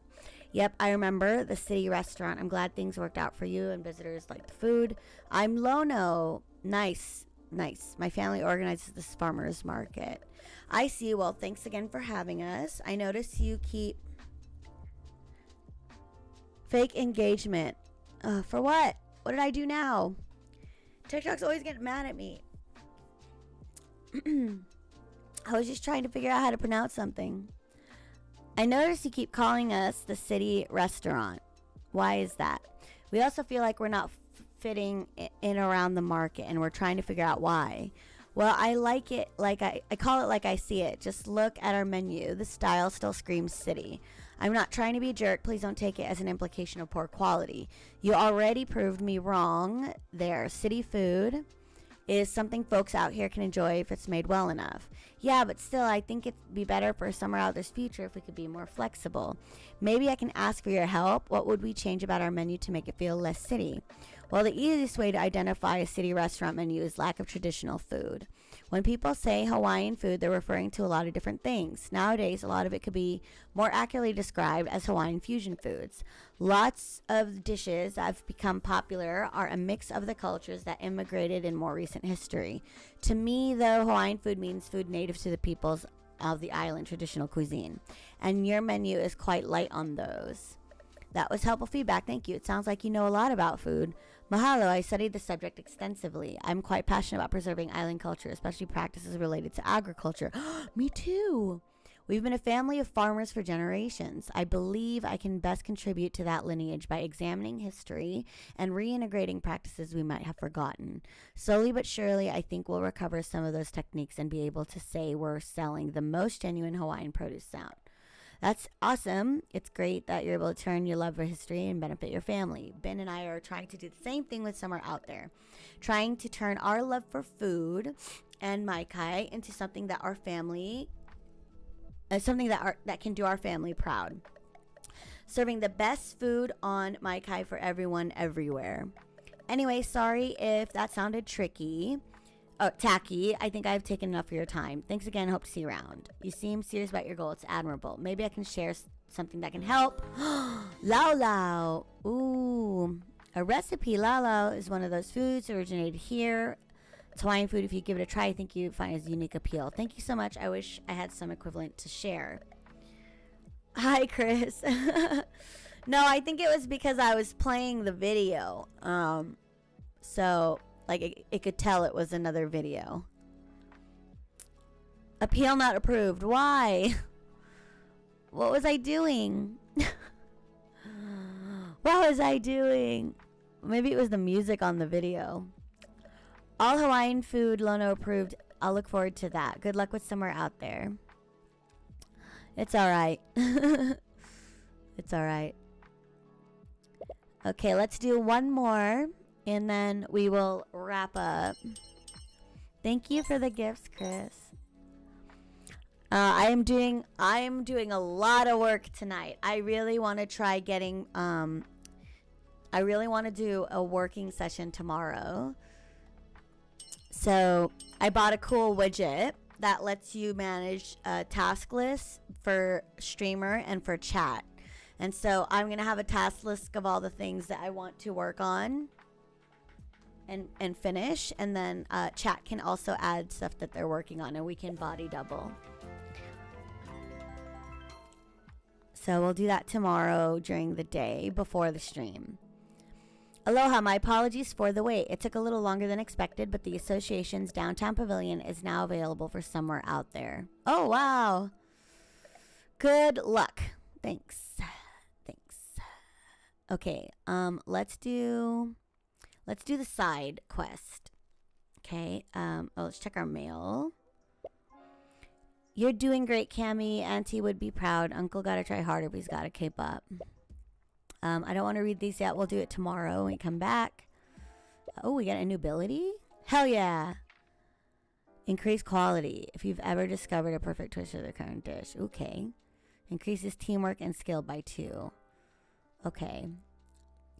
Yep, I remember the city restaurant. I'm glad things worked out for you and visitors like the food. I'm Lono. Nice. Nice. My family organizes this farmer's market. I see. Well, thanks again for having us. I notice you keep fake engagement. For what? What did I do now? TikTok's always getting mad at me. I was just trying to figure out how to pronounce something. I notice you keep calling us the city restaurant. Why is that? We also feel like we're not fitting in around the market, and we're trying to figure out why. Well, I like it like I call it like I see it. Just look at our menu. The style still screams city. I'm not trying to be a jerk. Please don't take it as an implication of poor quality. You already proved me wrong there. City food is something folks out here can enjoy if it's made well enough. Yeah, but still, I think it'd be better for Somewhere Out There's future if we could be more flexible. Maybe I can ask for your help. What would we change about our menu to make it feel less city? Well, the easiest way to identify a city restaurant menu is lack of traditional food. When people say Hawaiian food, they're referring to a lot of different things. Nowadays, a lot of it could be more accurately described as Hawaiian fusion foods. Lots of dishes that have become popular are a mix of the cultures that immigrated in more recent history. To me, though, Hawaiian food means food native to the peoples of the island traditional cuisine. And your menu is quite light on those. That was helpful feedback. Thank you. It sounds like you know a lot about food. Mahalo. I studied the subject extensively. I'm quite passionate about preserving island culture, especially practices related to agriculture. Me too. We've been a family of farmers for generations. I believe I can best contribute to that lineage by examining history and reintegrating practices we might have forgotten. Slowly but surely, I think we'll recover some of those techniques and be able to say we're selling the most genuine Hawaiian produce sound. That's awesome. It's great that you're able to turn your love for history and benefit your family. Ben and I are trying to do the same thing with Somewhere Out There. Trying to turn our love for food and Maikai into something that our family, that can do our family proud. Serving the best food on Maikai for everyone everywhere. Anyway, sorry if that sounded tricky. Oh, tacky. I think I've taken enough of your time. Thanks again. Hope to see you around. You seem serious about your goal. It's admirable. Maybe I can share something that can help. Lau lau. Ooh. A recipe. Lau lau is one of those foods originated here. It's Hawaiian food. If you give it a try, I think you find its unique appeal. Thank you so much. I wish I had some equivalent to share. Hi, Chris. No, I think it was because I was playing the video. So... like, it could tell it was another video. Appeal not approved. Why? What was I doing? What was I doing? Maybe it was the music on the video. All Hawaiian food, Lono approved. I'll look forward to that. Good luck with Somewhere Out There. It's alright. It's alright. Okay, let's do one more. And then we will wrap up. Thank you for the gifts, Chris. I am doing a lot of work tonight. I really want to try getting I really want to do a working session tomorrow. So I bought a cool widget that lets you manage task lists for streamer and for chat. And so I'm going to have a task list of all the things that I want to work on and finish. And then chat can also add stuff that they're working on, and we can body double. So we'll do that tomorrow during the day before the stream. Aloha, my apologies for the wait. It took a little longer than expected, but the association's downtown pavilion is now available for somewhere out there. Oh, wow. Good luck. Thanks. Okay, let's do the side quest. Okay, let's check our mail. You're doing great, Cammy. Auntie would be proud. Uncle gotta try harder, but he's gotta keep up. I don't want to read these yet. We'll do it tomorrow when we come back. Oh, we got a new ability? Hell yeah. Increase quality. If you've ever discovered a perfect twist of the current dish. Okay. Increases teamwork and skill by 2. Okay.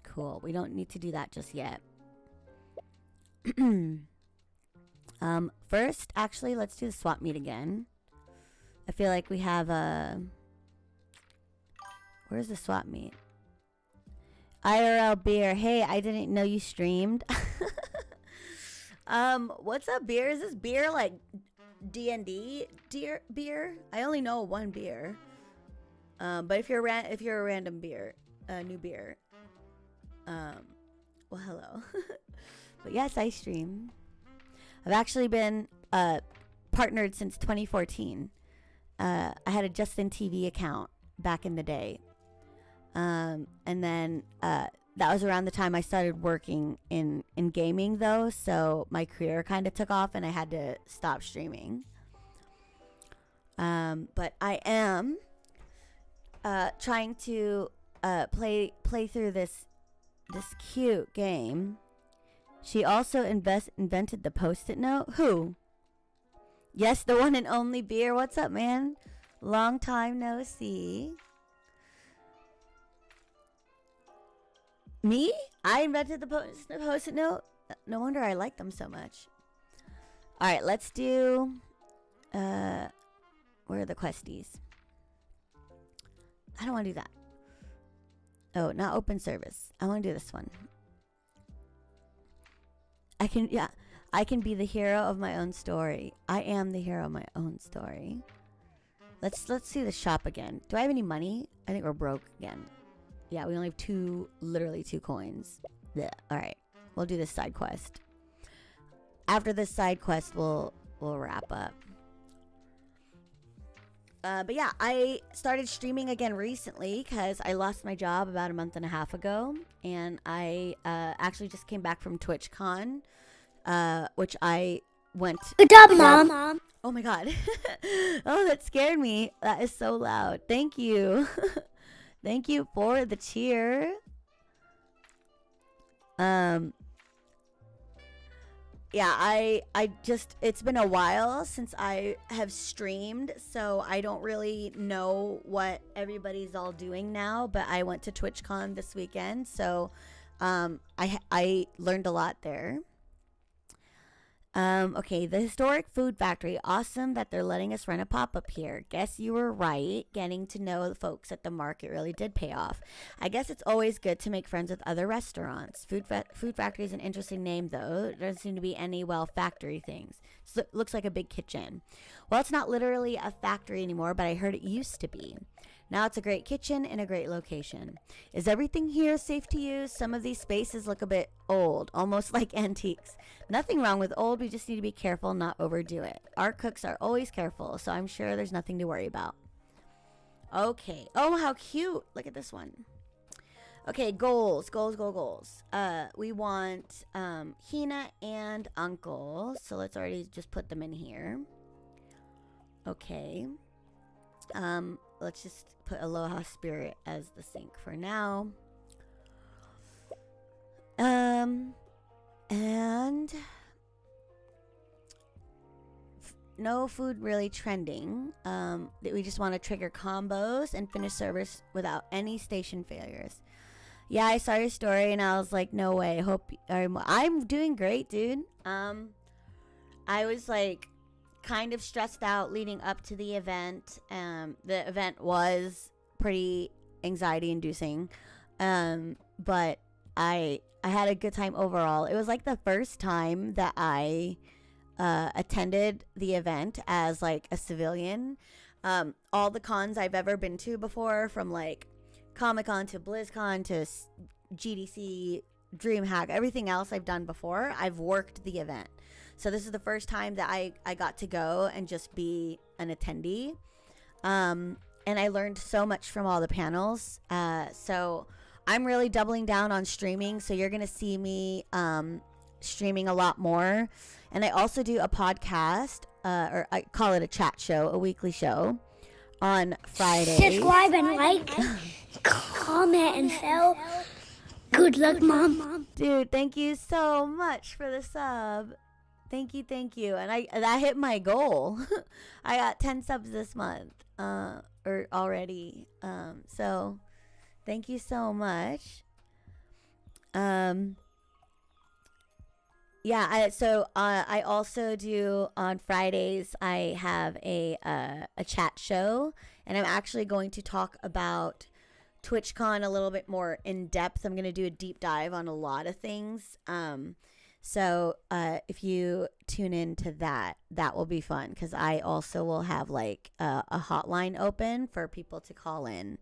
Cool. We don't need to do that just yet. First, actually, let's do the swap meet again. I feel like we have a... Where's the swap meet? IRL beer. Hey, I didn't know you streamed. What's up, beer? Is this beer like D&D beer? I only know one beer. But if you're a random beer, new beer, well, hello. But yes, I stream. I've actually been partnered since 2014. I had a Justin TV account back in the day. And then that was around the time I started working in gaming, though, so my career kind of took off and I had to stop streaming. But I am trying to play through this cute game. She also invented the Post-it note. Who? Yes, the one and only beer. What's up, man? Long time no see. Me? I invented the Post-it note? No wonder I like them so much. Alright, let's do... where are the questies? I don't want to do that. Oh, not open service. I want to do this one. I can be the hero of my own story. I am the hero of my own story. Let's see the shop again. Do I have any money? I think we're broke again. Yeah, we only have literally two coins. Yeah. All right, we'll do this side quest. After this side quest, we'll wrap up. But yeah, I started streaming again recently because I lost my job about a month and a half ago, and I actually just came back from TwitchCon, which I went. Good job, Mom. Oh my God! Oh, that scared me. That is so loud. Thank you. Thank you for the cheer. Yeah, I just, it's been a while since I have streamed, so I don't really know what everybody's all doing now, but I went to TwitchCon this weekend, so I learned a lot there. Okay, the Historic Food Factory. Awesome that they're letting us run a pop-up here. Guess you were right. Getting to know the folks at the market really did pay off. I guess it's always good to make friends with other restaurants. Food Factory is an interesting name, though. There doesn't seem to be any, well, factory things. So it looks like a big kitchen. Well, it's not literally a factory anymore, but I heard it used to be. Now it's a great kitchen in a great location. Is everything here safe to use? Some of these spaces look a bit old, almost like antiques. Nothing wrong with old, we just need to be careful, not overdo it. Our cooks are always careful, so I'm sure there's nothing to worry about. Okay. Oh, how cute. Look at this one. Okay, goals. We want Hina and Uncle, so let's already just put them in here. Okay. Let's just put Aloha Spirit as the sink for now. And no food really trending. We just want to trigger combos and finish service without any station failures. Yeah, I saw your story and I was like, no way. I'm doing great, dude. I was like kind of stressed out leading up to the event. The event was pretty anxiety inducing. But I had a good time overall. It was like the first time that I attended the event as like a civilian. All the cons I've ever been to before, from like Comic-Con to BlizzCon to GDC, DreamHack, everything else I've done before, I've worked the event. So this is the first time that I got to go and just be an attendee. And I learned so much from all the panels. So I'm really doubling down on streaming. So you're going to see me streaming a lot more. And I also do a podcast, or I call it a chat show, a weekly show on Fridays. Subscribe and like, comment and share. Good luck, Mom. Dude, thank you so much for the sub. Thank you. And that hit my goal. I got 10 subs this month, or already. So thank you so much. Yeah, I also do on Fridays. I have a chat show, and I'm actually going to talk about TwitchCon a little bit more in depth. I'm going to do a deep dive on a lot of things. So if you tune into that will be fun, because I also will have like a hotline open for people to call in,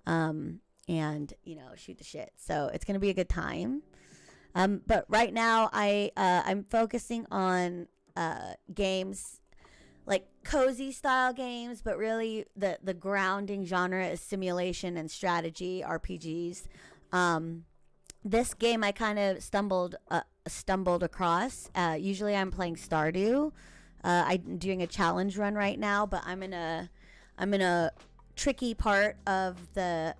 and shoot the shit. So it's going to be a good time. But right now I'm focusing on games, like cozy style games, but really the grounding genre is simulation and strategy RPGs. This game I kind of stumbled across. Usually I'm playing Stardew. I'm doing a challenge run right now, but I'm in a tricky part of the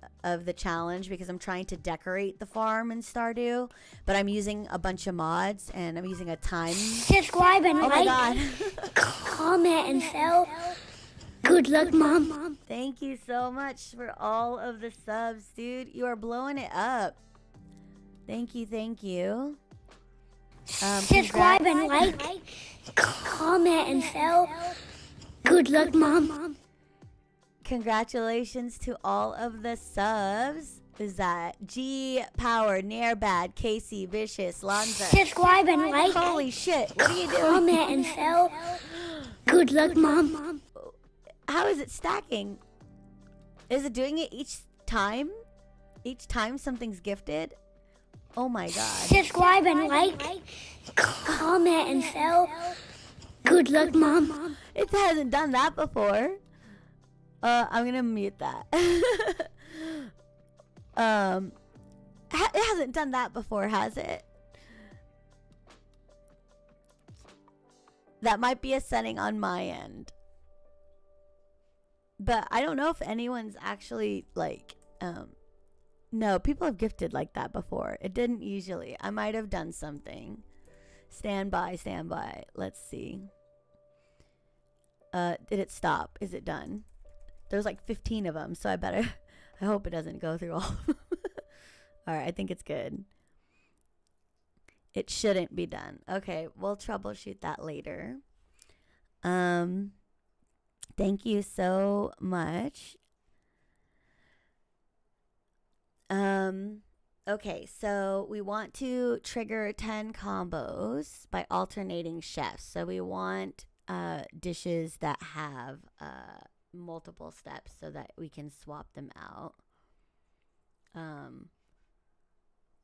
challenge because I'm trying to decorate the farm in Stardew, but I'm using a bunch of mods, and I'm using a time. Subscribe and like, comment and share. Good luck, Mom. Thank you so much for all of the subs, dude. You are blowing it up. Thank you. Subscribe and like, comment and share. Good luck, Mom. Congratulations to all of the subs. Is that G Power, Nairbad, Casey, Vicious, Lanza? Subscribe and like. Holy shit! What are you doing? Comment and share. Good luck, Mom. How is it stacking? Is it doing it each time? Each time something's gifted? Oh my god. Subscribe and like. Comment and share. Good luck, Mom. It hasn't done that before. I'm gonna mute that. It hasn't done that before, has it? That might be a setting on my end. But I don't know if anyone's actually like, no, people have gifted like that before. It didn't usually. I might have done something. Stand by. Let's see. Did it stop? Is it done? There's like 15 of them, so I hope it doesn't go through all of them. All right, I think it's good. It shouldn't be done. Okay, we'll troubleshoot that later. Thank you so much. Okay, so we want to trigger 10 combos by alternating chefs. So we want dishes that have multiple steps so that we can swap them out.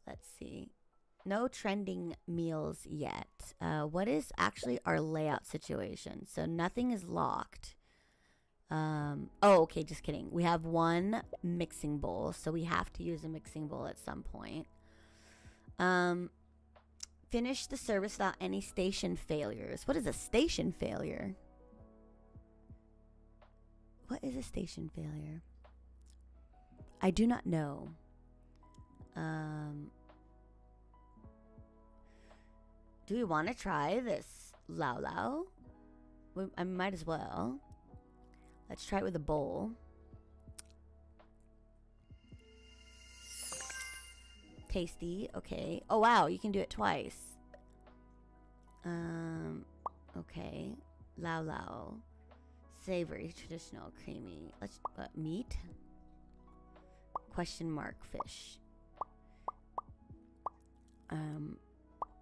Let's see. No trending meals yet. What is actually our layout situation? So nothing is locked. Oh, okay, just kidding. We have one mixing bowl, so we have to use a mixing bowl at some point. Finish the service without any station failures. What is a station failure? What is a station failure? I do not know. Do we want to try this Lao Lao? I might as well. Let's try it with a bowl. Tasty. Okay. Oh, wow. You can do it twice. Okay. Lao Lao. Savory, traditional, creamy. Let's meat. question mark fish.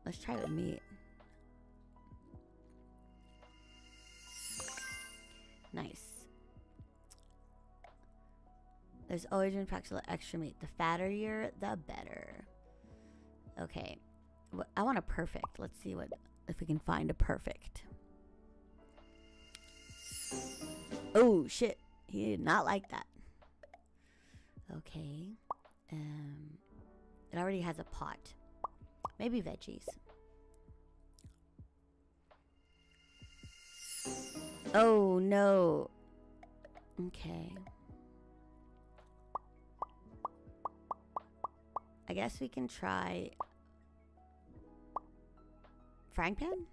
Let's try it with meat. Nice. There's always been practical extra meat. The fatter you're, the better. Okay. I want a perfect. Let's see if we can find a perfect. Oh shit. He did not like that. Okay. It already has a pot. Maybe veggies. Oh no. Okay. I guess we can try frying pan?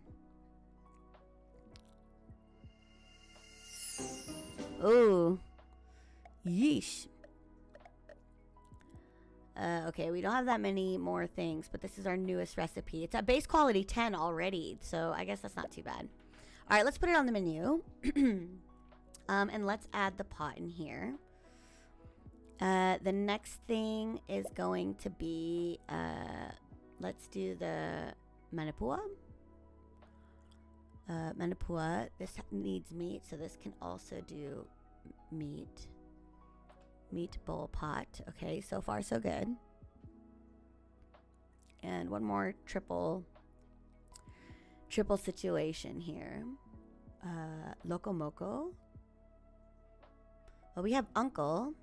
Oh. Yeesh. Okay, we don't have that many more things, but this is our newest recipe. It's at base quality 10 already, so I guess that's not too bad. All right, let's put it on the menu. And let's add the pot in here. The next thing is going to be, let's do the manipua. Manipua, this needs meat, so this can also do meat. Meat bowl pot. Okay, so far so good. And one more triple situation here. Loco Moco. Well, we have uncle.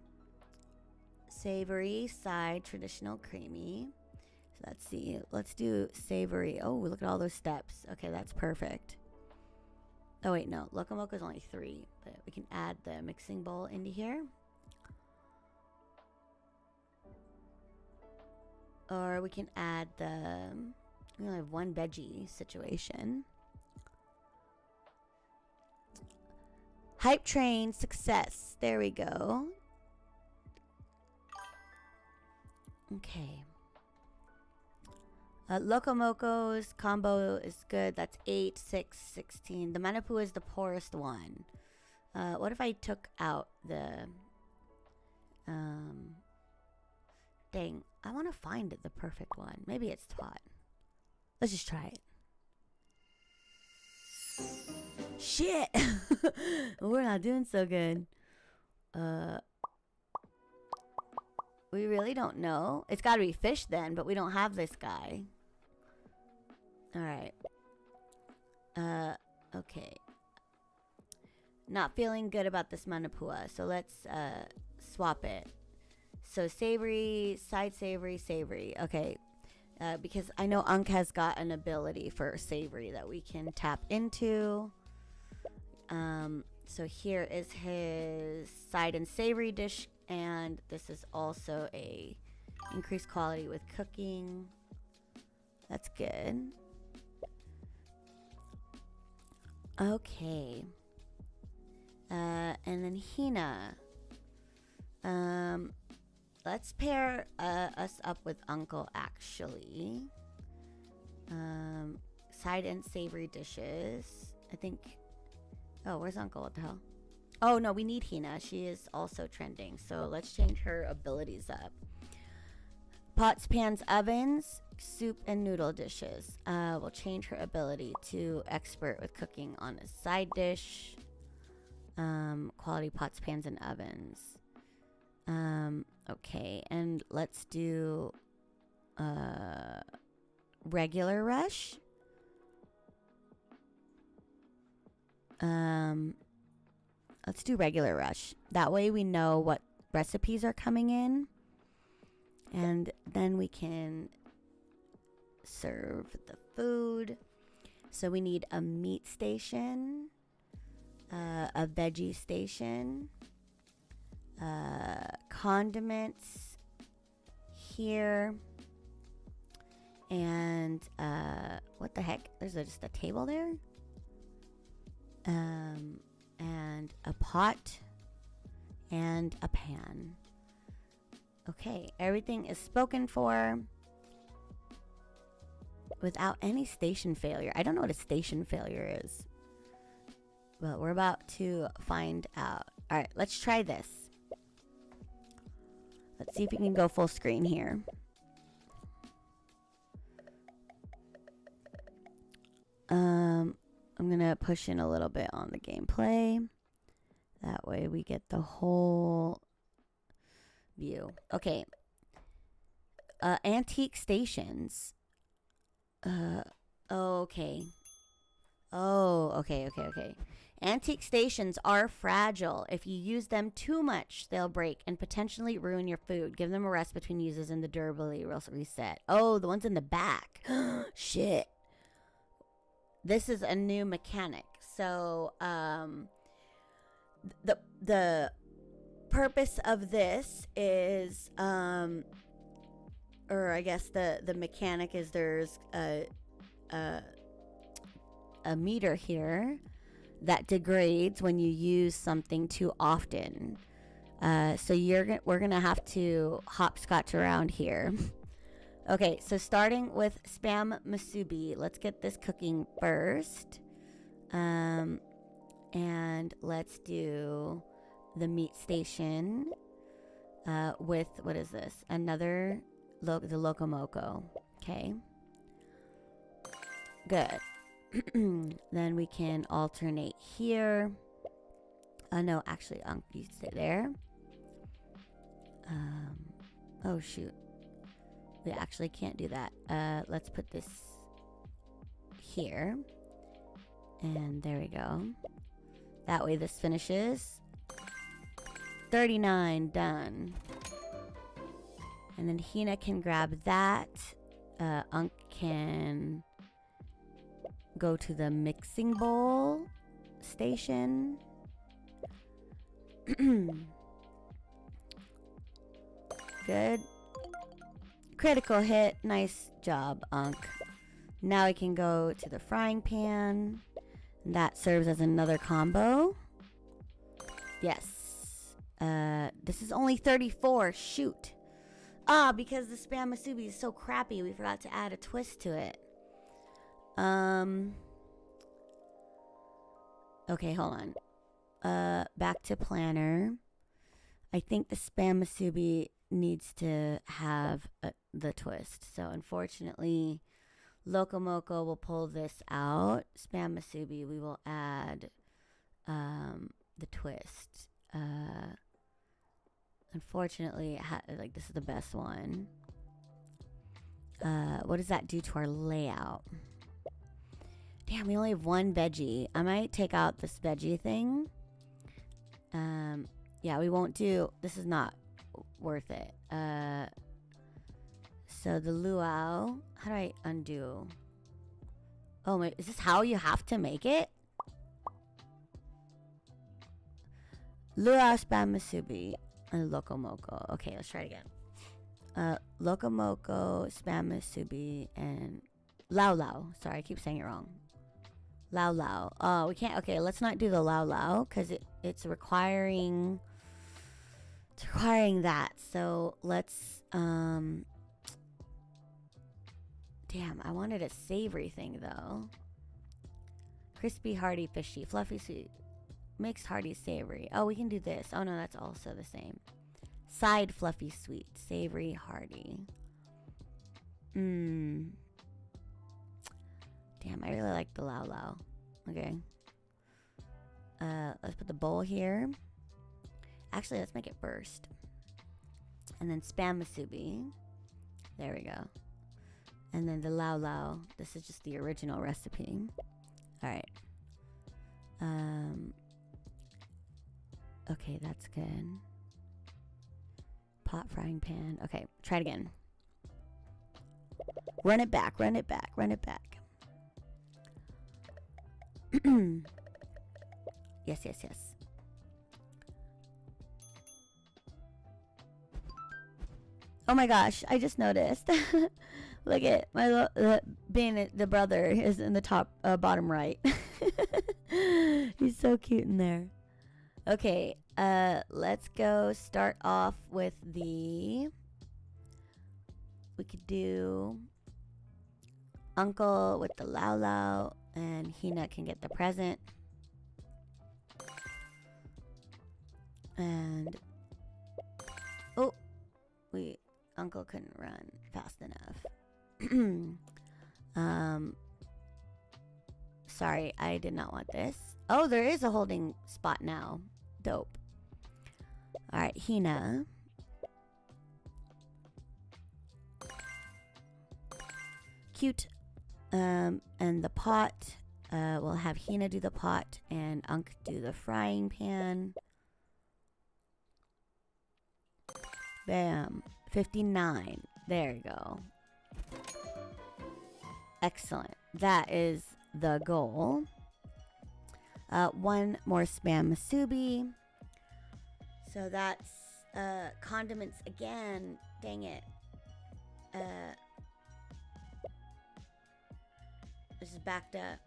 Savory, side, traditional, creamy. So let's see. Let's do savory. Oh, look at all those steps. Okay, that's perfect. Oh wait, no. Loco Moco is only 3, but we can add the mixing bowl into here. Or we can add the, we only have 1 veggie situation. Hype train success. There we go. Okay. Loco Moco's combo is good. That's 8, 6, 16. The Manipu is the poorest one. What if I took out the... Dang. I want to find the perfect one. Maybe it's hot. Let's just try it. Shit! We're not doing so good. We really don't know. It's got to be fish then, but we don't have this guy. Alright. Okay. Not feeling good about this manipua, so let's swap it. So savory, side savory, savory. Okay. Because I know Unk has got an ability for savory that we can tap into. So here is his side and savory dish, and this is also a increased quality with cooking. That's good. Okay. And then Hina. Let's pair us up with Uncle, actually. Side and savory dishes. I think... Oh, where's Uncle? What the hell? Oh, no, we need Hina. She is also trending. So let's change her abilities up. Pots, pans, ovens, soup, and noodle dishes. We'll change her ability to expert with cooking on a side dish. Quality pots, pans, and ovens. Okay, and let's do regular rush. Let's do regular rush. That way we know what recipes are coming in, and then we can serve the food. So we need a meat station, a veggie station, condiments here, and what the heck? There's just a table there. And a pot and a pan. Okay, everything is spoken for without any station failure. I don't know what a station failure is, but we're about to find out. All right, let's try this. Let's see if we can go full screen here. I'm gonna push in a little bit on the gameplay. That way we get the whole view. Okay. Antique stations. Okay. Oh, okay. Antique stations are fragile. If you use them too much, they'll break and potentially ruin your food. Give them a rest between uses and the durability will reset. Oh, the ones in the back. Shit. This is a new mechanic. So, the purpose of this is, or I guess the mechanic is there's a meter here that degrades when you use something too often. So we're gonna have to hopscotch around here. Okay, so starting with spam musubi, let's get this cooking first. And let's do the meat station with, what is this? Another, the Locomoco. Okay. Good. Then we can alternate here. No, actually, you sit there. Oh, shoot. We actually can't do that. Let's put this here. And there we go. That way this finishes. 39, done. And then Hina can grab that. Unk can go to the mixing bowl station. Good. Critical hit. Nice job, Unk. Now we can go to the frying pan. That serves as another combo. Yes. This is only 34. Shoot. Because the spam musubi is so crappy, we forgot to add a twist to it. Okay, hold on. Back to planner. I think the spam musubi needs to have the twist. So unfortunately, Locomoco will pull this out. Spam musubi, we will add the twist. Unfortunately, like this is the best one. What does that do to our layout? Damn, we only have one veggie. I might take out this veggie thing. Yeah, we won't do. This is not worth it. So the luau. How do I undo? Oh my, is this how you have to make it? Luau spam musubi and Locomoco. Okay, let's try it again. Locomoco, spam musubi, and Lau Lau. Sorry, I keep saying it wrong. Lau Lau. Oh, we can't. Okay, let's not do the Lau Lau because it's requiring. It's requiring that. So let's. Damn, I wanted a savory thing though. Crispy, hearty, fishy, fluffy, sweet, mixed, hearty, savory. Oh, we can do this. Oh no, that's also the same. Side, fluffy, sweet, savory, hearty. Damn, I really like the Lau Lau. Okay. Let's put the bowl here. Actually, let's make it first. And then spam musubi. There we go. And then the Lau Lau. This is just the original recipe. Alright. Okay, that's good. Pot frying pan. Okay, try it again. Run it back, run it back, run it back. Yes, yes, yes. Oh my gosh, I just noticed. Look at my being the brother is in the top bottom right. He's so cute in there. Okay, let's go start off with the. We could do Uncle with the Lau Lau, and Hina can get the present. And oh, Uncle couldn't run fast enough. Sorry, I did not want this. Oh, there is a holding spot now. Dope. All right, Hina. Cute. And the pot. We'll have Hina do the pot and Unk do the frying pan. Bam. 59. There you go. Excellent. That is the goal. One more spam masubi. So that's condiments again. Dang it. This is backed up.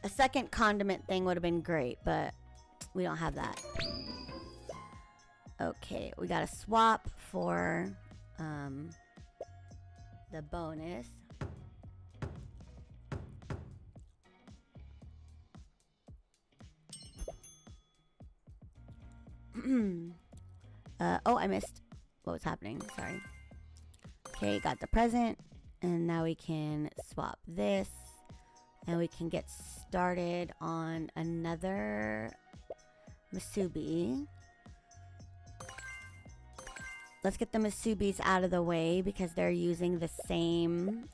A second condiment thing would have been great, but we don't have that. Okay, we got a swap for the bonus. Oh, I missed what was happening. Sorry. Okay, got the present. And now we can swap this. And we can get started on another masubi. Let's get the masubis out of the way because they're using the same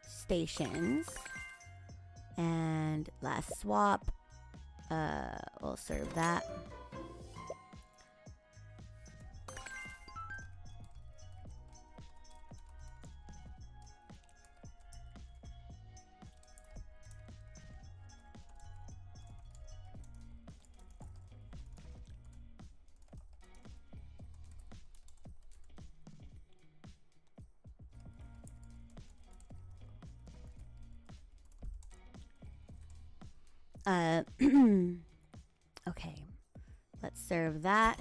stations. And last swap. We'll serve that. Okay, let's serve that.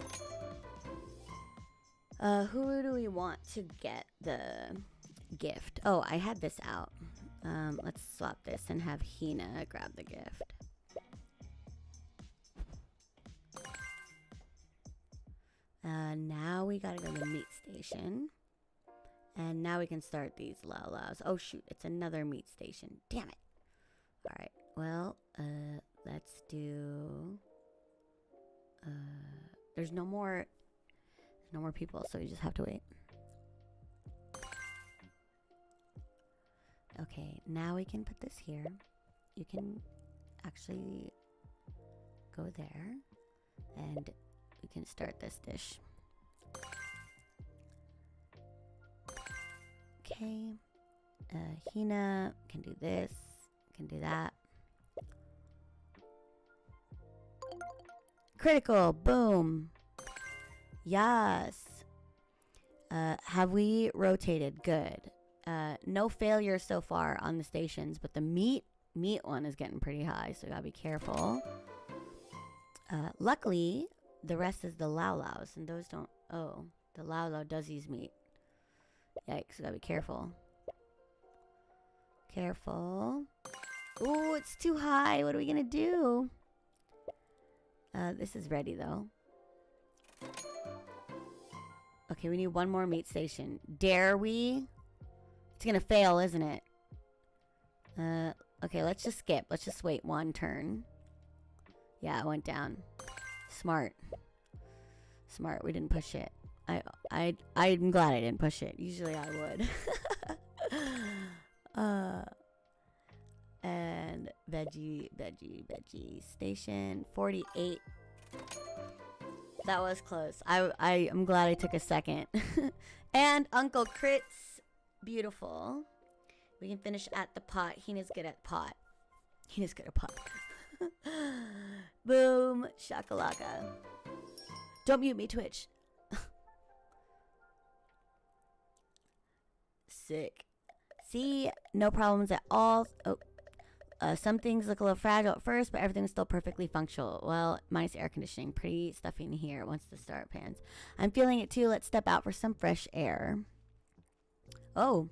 Who do we want to get the gift? Oh, I had this out. Let's swap this and have Hina grab the gift. Now we gotta go to the meat station. And now we can start these laolaus. Oh shoot, it's another meat station. Damn it. Alright, well, let's do... there's no more people, so you just have to wait. Okay, now we can put this here. You can actually go there, and we can start this dish. Okay, Hina can do this, can do that. Critical, boom. Yes. Have we rotated? Good. No failures so far on the stations, but the meat one is getting pretty high, so you gotta be careful. Luckily, the rest is the laolaus, and those don't... Oh, the laulau does use meat. Yikes, gotta be careful. Careful. Ooh, it's too high. What are we gonna do? This is ready, though. Okay, we need one more meat station. Dare we? It's gonna fail, isn't it? Okay, let's just skip. Let's just wait one turn. Yeah, it went down. Smart. Smart, we didn't push it. I'm glad I didn't push it. Usually I would. And veggie station 48. That was close. I'm glad I took a second. And Uncle Crits, beautiful. We can finish at the pot. Hina's good at pot. Hina's good at pot. Boom, shakalaka. Don't mute me, Twitch. Sick. See, no problems at all. Oh, some things look a little fragile at first, but everything's still perfectly functional. Well, minus air conditioning. Pretty stuffy in here once the start pans. I'm feeling it too. Let's step out for some fresh air. Oh,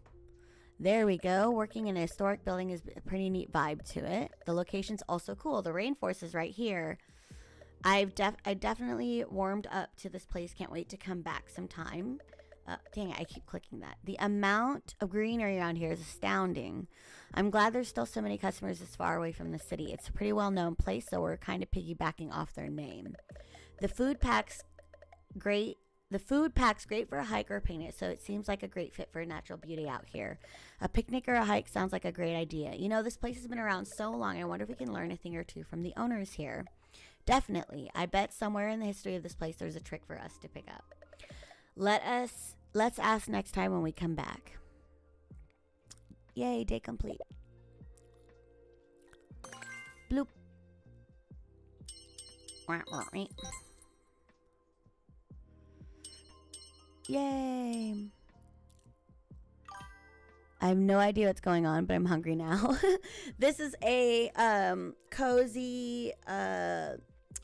there we go. Working in a historic building is a pretty neat vibe to it. The location's also cool. The rainforest is right here. I definitely warmed up to this place. Can't wait to come back sometime. Dang it, I keep clicking that. The amount of greenery around here is astounding. I'm glad there's still so many customers this far away from the city. It's a pretty well-known place, so we're kind of piggybacking off their name. The food packs great. The food pack's great for a hike or a picnic, so it seems like a great fit for natural beauty out here. A picnic or a hike sounds like a great idea. You know, this place has been around so long, I wonder if we can learn a thing or two from the owners here. Definitely. I bet somewhere in the history of this place there's a trick for us to pick up. Let's ask next time when we come back. Yay, day complete. Bloop. Yay. I have no idea what's going on, but I'm hungry now. This is a cozy,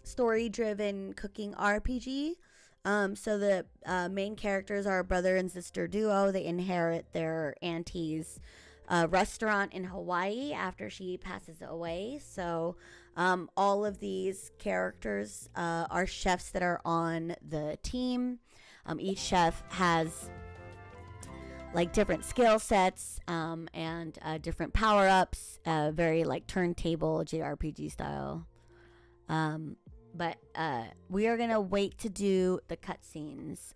story-driven cooking RPG. So the main characters are a brother and sister duo. They inherit their auntie's restaurant in Hawaii after she passes away. So all of these characters are chefs that are on the team. Each chef has like different skill sets and different power-ups, very like turntable JRPG style. But we are gonna wait to do the cutscenes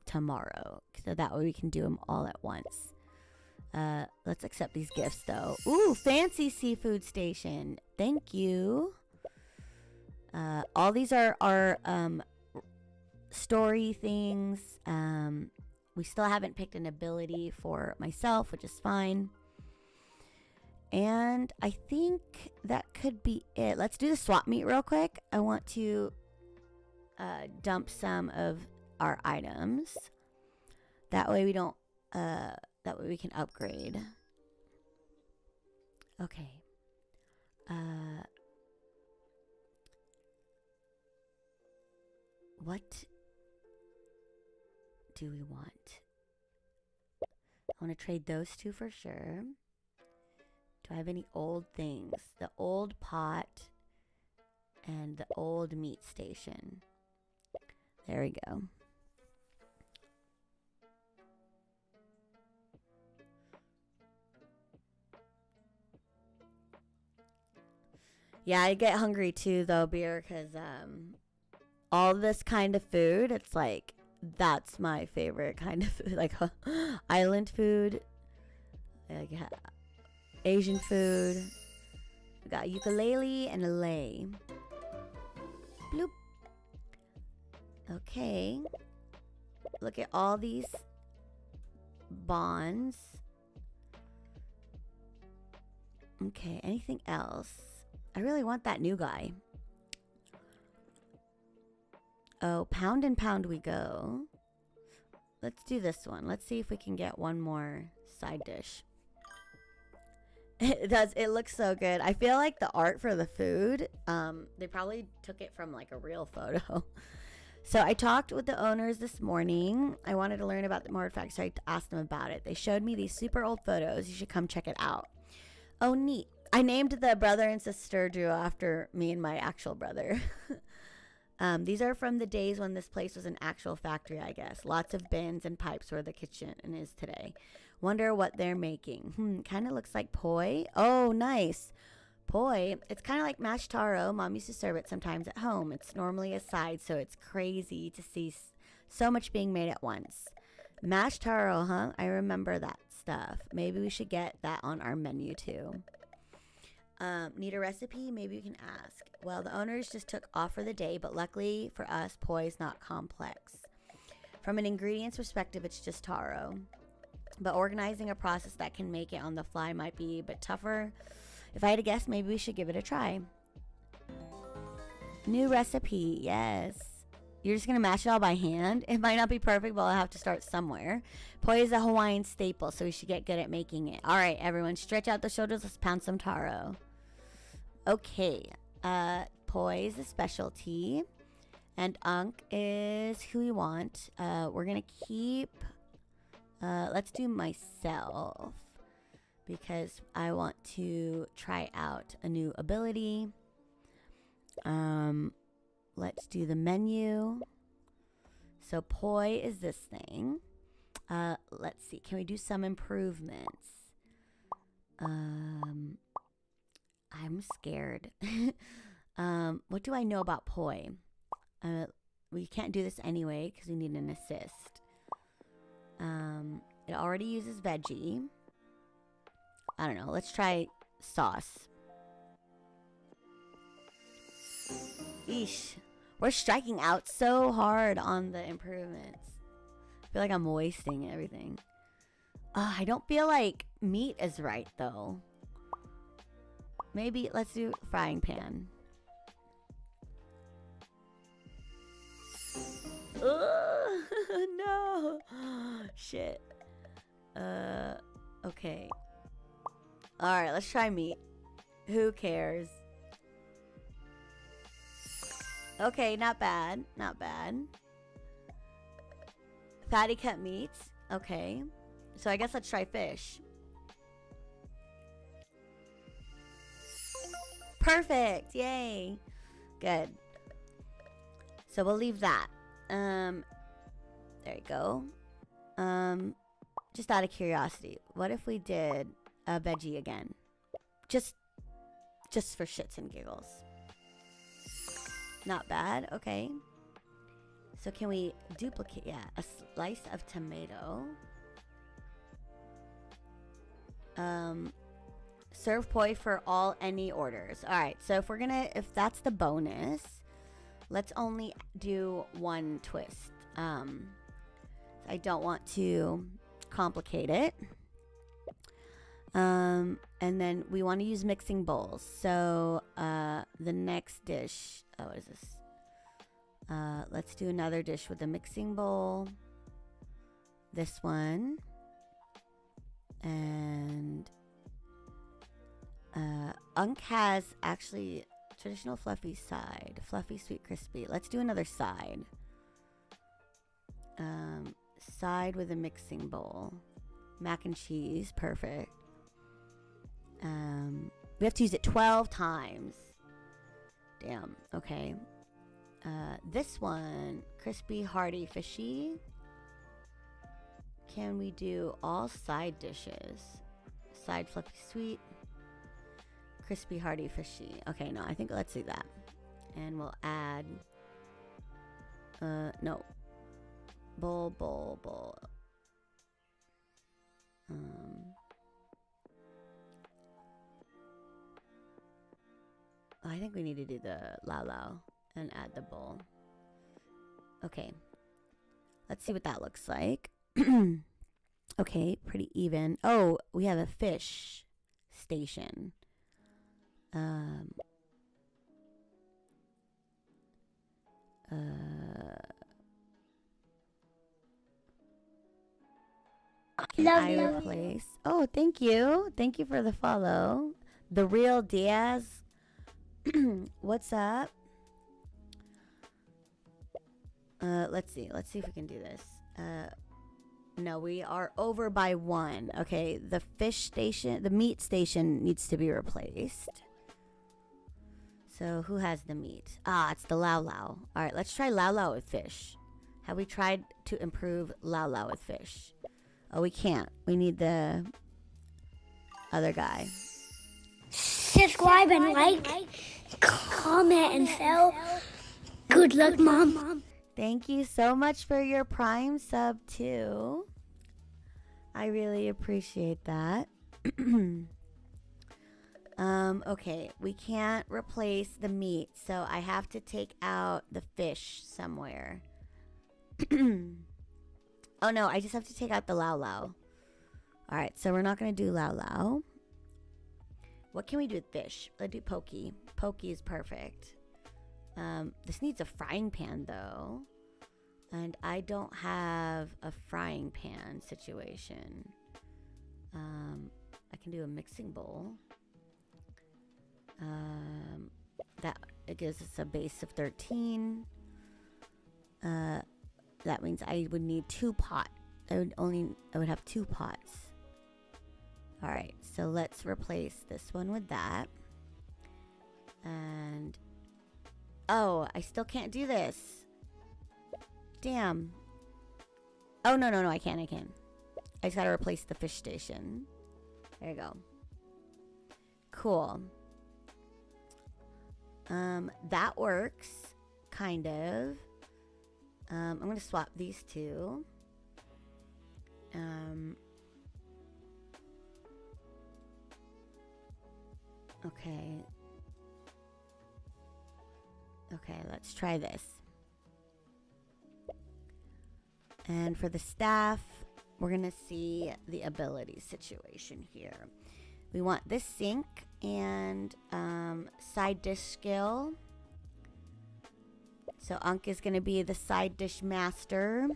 tomorrow, so that way we can do them all at once. Let's accept these gifts though. Ooh, fancy seafood station. Thank you. All these are story things. We still haven't picked an ability for myself, which is fine. And I think that could be it. Let's do the swap meet real quick. I want to dump some of our items. That way we don't, that way we can upgrade. Okay. What do we want? I want to trade those two for sure. Do I have any old things? The old pot and the old meat station. There we go. Yeah, I get hungry too though, beer, because all this kind of food, it's like, that's my favorite kind of food. Like island food, like Asian food. We got ukulele and a lei. Bloop. Okay. Look at all these bonds. Okay, anything else? I really want that new guy. Oh, pound and pound we go. Let's do this one. Let's see if we can get one more side dish. It does. It looks so good. I feel like the art for the food, they probably took it from like a real photo. So I talked with the owners this morning. I wanted to learn about the artifacts, so I asked them about it. They showed me these super old photos. You should come check it out. Oh, neat. I named the brother and sister duo after me and my actual brother. These are from the days when this place was an actual factory, I guess. Lots of bins and pipes where the kitchen is today. Wonder what they're making. Kind of looks like poi. Oh, nice. Poi. It's kind of like mashed taro. Mom used to serve it sometimes at home. It's normally a side, so it's crazy to see so much being made at once. Mashed taro, huh? I remember that stuff. Maybe we should get that on our menu, too. Need a recipe? Maybe you can ask. Well, the owners just took off for the day, but luckily for us, poi is not complex. From an ingredients perspective, it's just taro. But organizing a process that can make it on the fly might be a bit tougher. If I had to guess, maybe we should give it a try. New recipe, yes. You're just going to mash it all by hand? It might not be perfect, but I'll have to start somewhere. Poi is a Hawaiian staple, so we should get good at making it. All right, everyone, stretch out the shoulders. Let's pound some taro. Okay. Poi is a specialty. And Unk is who we want. We're going to keep... let's do myself. Because I want to try out a new ability. let's do the menu. So poi is this thing. Let's see. Can we do some improvements? I'm scared. What do I know about poi? We can't do this anyway because we need an assist. It already uses veggie. I don't know. Let's try sauce. Eesh. We're striking out so hard on the improvements. I feel like I'm wasting everything. I don't feel like meat is right, though. Maybe let's do frying pan. No. Shit. Okay. Alright, let's try meat. Who cares? Okay, not bad. Not bad. Fatty cut meats. Okay. So I guess let's try fish. Perfect. Yay. Good. So we'll leave that. There you go. Just out of curiosity, what if we did a veggie again? Just for shits and giggles. Not bad. Okay. So can we duplicate? Yeah, a slice of tomato. Serve poi for all any orders. All right. So if that's the bonus, let's only do one twist. I don't want to complicate it. And then we want to use mixing bowls. So the next dish. Oh, what is this? Let's do another dish with a mixing bowl. This one. And Unk has actually traditional fluffy side. Fluffy, sweet, crispy. Let's do another side. Side with a mixing bowl. Mac and cheese. Perfect. We have to use it 12 times. Damn. Okay. This one, crispy, hearty, fishy. Can we do all side dishes? Side, fluffy, sweet. Crispy, hearty, fishy. Okay, no, I think let's do that. And we'll add... no. Bowl. I think we need to do the lao and add the bowl. Okay. Let's see what that looks like. Okay, pretty even. Oh, we have a fish station. Can I replace? Oh, thank you. Thank you for the follow. The Real Diaz. What's up? Let's see if we can do this. No, we are over by 1. Okay, the meat station needs to be replaced. So who has the meat? It's the lao. All right, let's try lao with fish. Have we tried to improve lao with fish? Oh, we can't. We need the other guy. Subscribe and like, comment and sell. Good luck, Mom. Thank you so much for your Prime sub, too. I really appreciate that. Okay, we can't replace the meat, so I have to take out the fish somewhere. Oh, no, I just have to take out the lao. All right, so we're not going to do lao. What can we do with fish? Let's do poke. Poke is perfect. This needs a frying pan, though. And I don't have a frying pan situation. I can do a mixing bowl. That it gives us a base of 13. That means I would need 2 pots. I would have 2 pots. All right, so let's replace this one with that. And Oh, I still can't do this. Damn. Oh, no, I can. I just gotta replace the fish station. There you go. Cool. That works. Kind of. I'm gonna swap these two. Okay. Okay, let's try this. And for the staff, we're gonna see the ability situation here. We want this sink and side dish skill. So Ankh is gonna be the side dish master.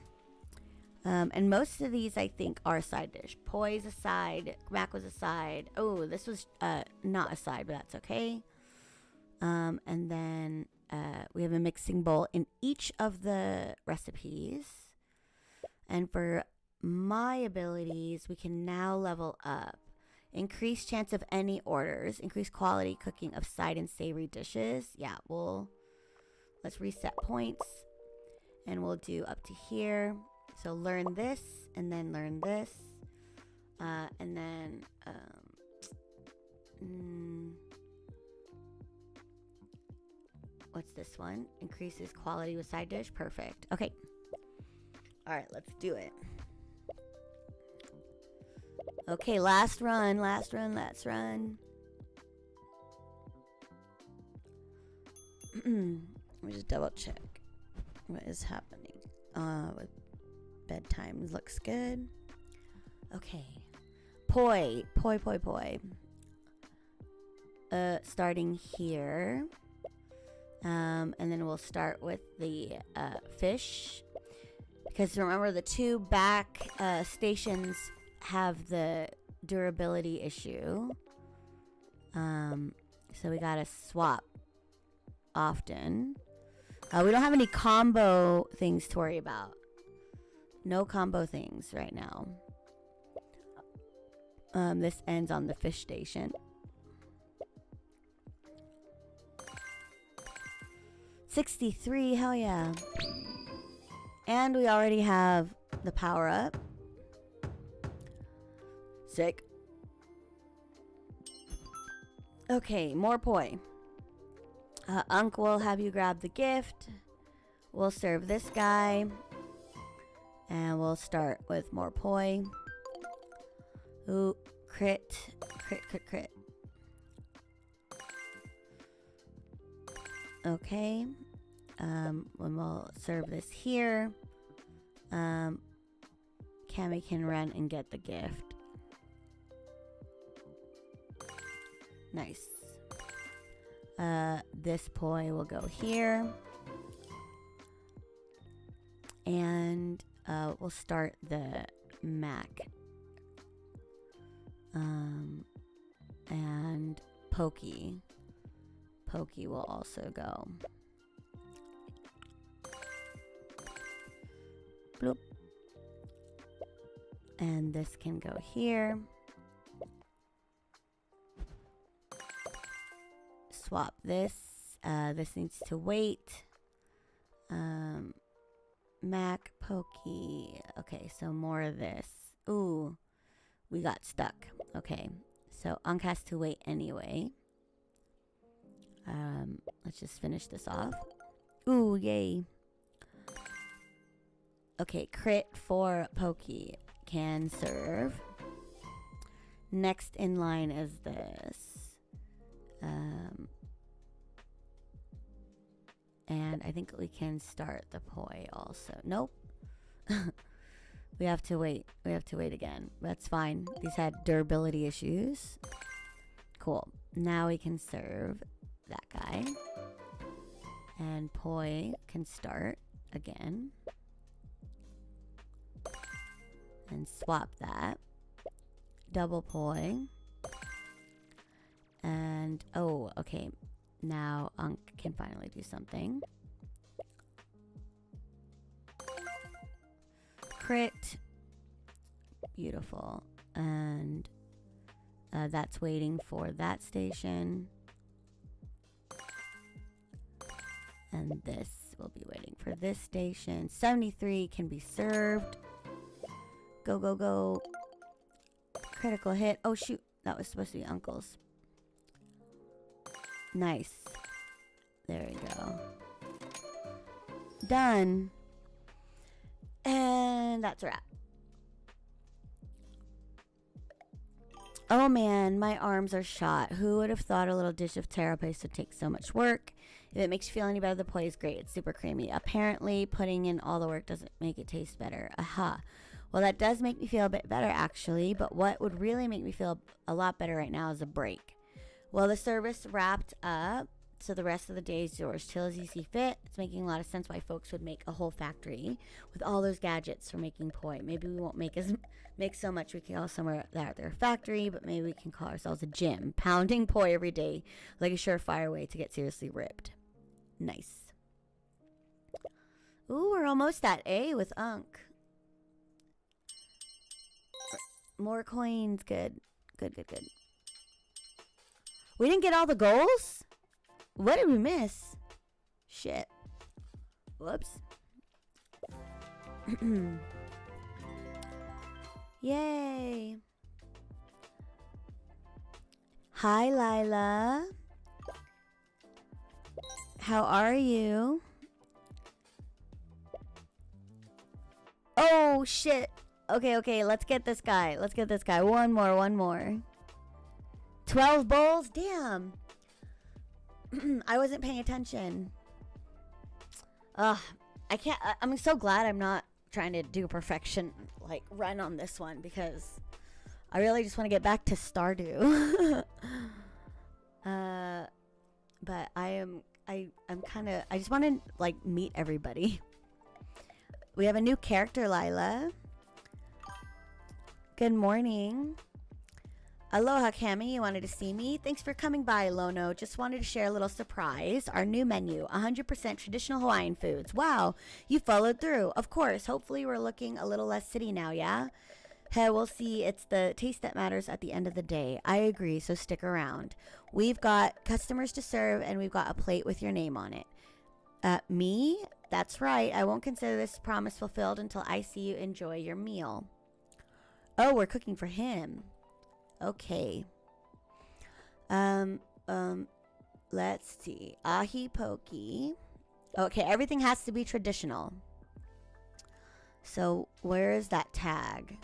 And most of these I think are side dish. Poi's a side, Mac was a side. Oh, this was not a side, but that's okay. And then we have a mixing bowl in each of the recipes. And for my abilities, we can now level up. Increase chance of any orders. Increase quality cooking of side and savory dishes. Yeah, let's reset points. And we'll do up to here. So learn this, and then learn this. And then... what's this one? Increases quality with side dish. Perfect. Okay. All right, let's do it. Okay, last run. Let me just double check what is happening. With bedtime looks good. Okay. Poi. Starting here. And then we'll start with the fish. Because remember, the two back stations have the durability issue. So we gotta swap often. We don't have any combo things to worry about. No combo things right now. This ends on the fish station. 63, hell yeah. And we already have the power up. Sick. Okay, more poi. Unc will have you grab the gift. We'll serve this guy. And we'll start with more poi. Ooh, crit. Okay. When we'll serve this here. Cammy can run and get the gift. Nice. This poi will go here. And we'll start the Mac. And Pokey. Pokey will also go. Bloop. And this can go here. Swap this. This needs to wait. Mac, Pokey. Okay, so more of this. Ooh, we got stuck. Okay, so Ankh has to wait anyway. Let's just finish this off. Ooh, yay. Okay, crit for Pokey. Can serve. Next in line is this. And I think we can start the poi also. Nope. We have to wait. We have to wait again. That's fine. These had durability issues. Cool. Now we can serve that guy. And poi can start again. And swap that. Double poi. And, oh, okay. Now Ankh can finally do something. Crit. Beautiful. And that's waiting for that station. And this will be waiting for this station. 73 can be served. Go, go, go. Critical hit. Oh, shoot. That was supposed to be Uncle's. Nice. There we go. Done. And that's a wrap. Oh man, my arms are shot. Who would have thought a little dish of taro paste would take so much work? If it makes you feel any better, the poi is great. It's super creamy. Apparently, putting in all the work doesn't make it taste better. Aha. Well, that does make me feel a bit better, actually. But what would really make me feel a lot better right now is a break. Well, the service wrapped up, so the rest of the day is yours. Chill as you see fit. It's making a lot of sense why folks would make a whole factory with all those gadgets for making poi. Maybe we won't make so much we can call somewhere that their factory, but maybe we can call ourselves a gym, pounding poi every day like a surefire way to get seriously ripped. Nice. Ooh, we're almost at A with Unk. More coins. Good. Good, good, good. We didn't get all the goals? What did we miss? Shit. Whoops. Yay. Hi, Lila. How are you? Oh, shit. Okay, let's get this guy. One more. 12 bowls? Damn. I wasn't paying attention. I can't. I'm so glad I'm not trying to do a perfection like run on this one because I really just want to get back to Stardew. But I'm kind of. I just want to like meet everybody. We have a new character, Lila. Good morning. Aloha, Cami. You wanted to see me? Thanks for coming by, Lono. Just wanted to share a little surprise. Our new menu, 100% traditional Hawaiian foods. Wow, you followed through. Of course. Hopefully we're looking a little less city now, yeah? Hey, we'll see. It's the taste that matters at the end of the day. I agree, so stick around. We've got customers to serve, and we've got a plate with your name on it. Me? That's right. I won't consider this promise fulfilled until I see you enjoy your meal. Oh, we're cooking for him. Okay. Let's see. Ahi pokey. Okay, everything has to be traditional. So, where is that tag?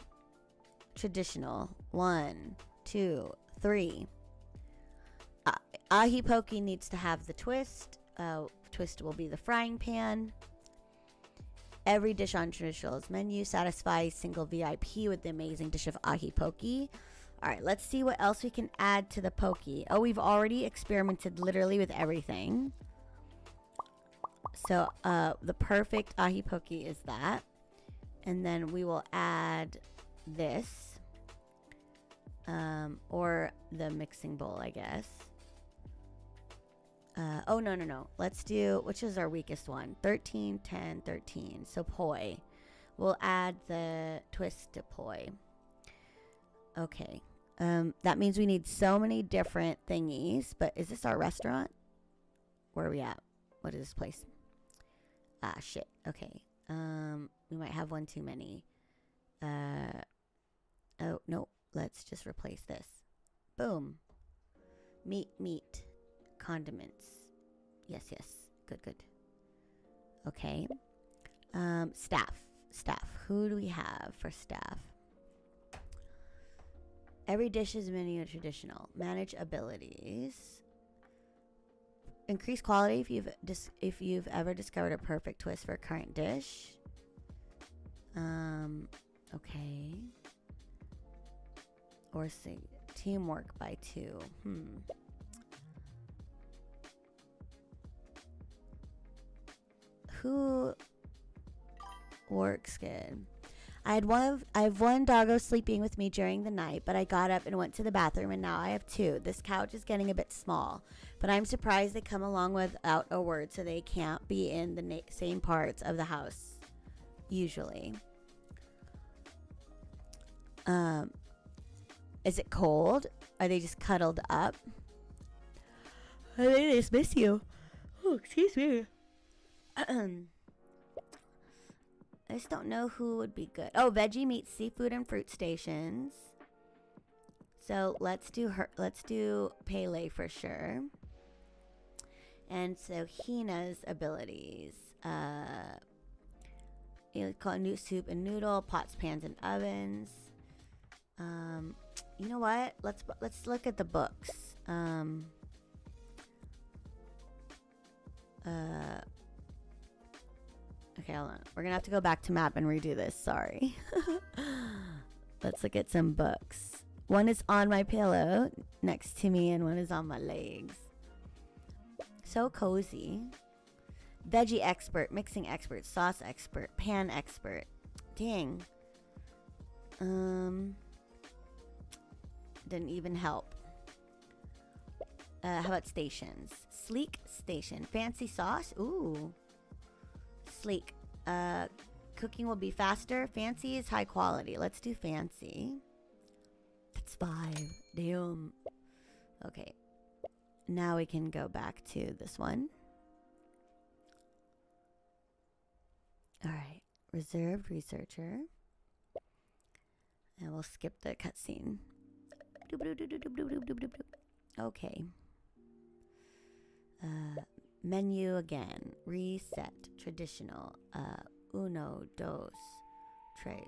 Traditional. 1, 2, 3. Ahi pokey needs to have the twist. Twist will be the frying pan. Every dish on traditional's menu satisfies single VIP with the amazing dish of ahi pokey. All right, let's see what else we can add to the pokey. Oh, we've already experimented literally with everything. So, the perfect ahi pokey is that. And then we will add this. Or the mixing bowl, I guess. Oh, no. Let's do, which is our weakest one? 13, 10, 13. So, poi. We'll add the twist to poi. Okay. That means we need so many different thingies. But is this our restaurant? Where are we at? What is this place? Ah, shit. Okay. We might have one too many. Oh, no. Let's just replace this. Boom. Meat. Condiments. Yes. Good. Okay. Staff. Who do we have for staff? Every dish is menu traditional. Manage abilities. Increase quality if you've ever discovered a perfect twist for a current dish. Okay. Or say teamwork by 2. Who works good? I have one doggo sleeping with me during the night, but I got up and went to the bathroom, and now I have 2. This couch is getting a bit small, but I'm surprised they come along without a word, so they can't be in the same parts of the house, usually. Is it cold? Are they just cuddled up? I just miss you. Oh, excuse me. I just don't know who would be good. Oh, veggie, meat, seafood, and fruit stations. So let's do her. Let's do Pele for sure. And so Hina's abilities. You call new soup and noodle, pots, pans, and ovens. You know what? Let's look at the books. Okay, hold on. We're gonna have to go back to map and redo this. Sorry. Let's look at some books. One is on my pillow next to me, and one is on my legs. So cozy. Veggie expert, mixing expert, sauce expert, pan expert. Dang. Didn't even help. How about stations? Sleek station. Fancy sauce. Ooh. Sleek. Cooking will be faster. Fancy is high quality. Let's do fancy. That's 5. Damn. Okay. Now we can go back to this one. Alright. Reserved researcher. And we'll skip the cutscene. Okay. Menu again. Reset. Traditional. Uno, dos, tres.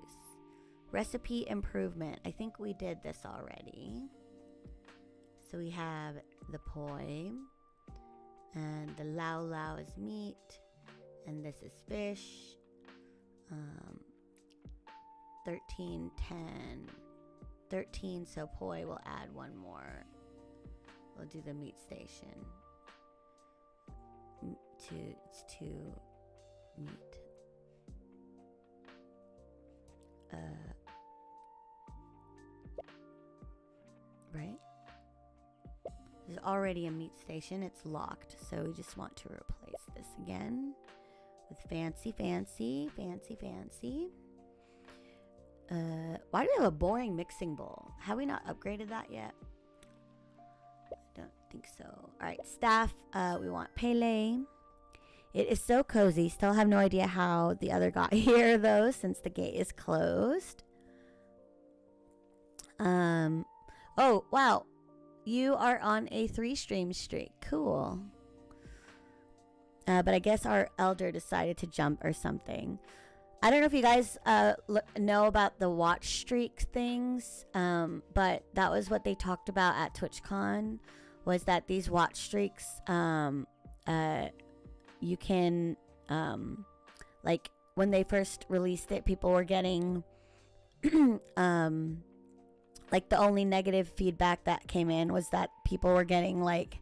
Recipe improvement. I think we did this already. So we have the poi. And the lao lao is meat. And this is fish. 13, 10. 13, so poi will add one more. We'll do the meat station. It's 2 meat. Right? There's already a meat station. It's locked, so we just want to replace this again with fancy, fancy, fancy, fancy. Why do we have a boring mixing bowl? Have we not upgraded that yet? I don't think so. Alright, staff. We want Pele. It is so cozy. Still have no idea how the other got here, though, since the gate is closed. Oh, wow. You are on a 3-stream streak. Cool. But I guess our elder decided to jump or something. I don't know if you guys know about the watch streak things, but that was what they talked about at TwitchCon, was that these watch streaks, you can, like, when they first released it, people were getting, like, the only negative feedback that came in was that people were getting, like,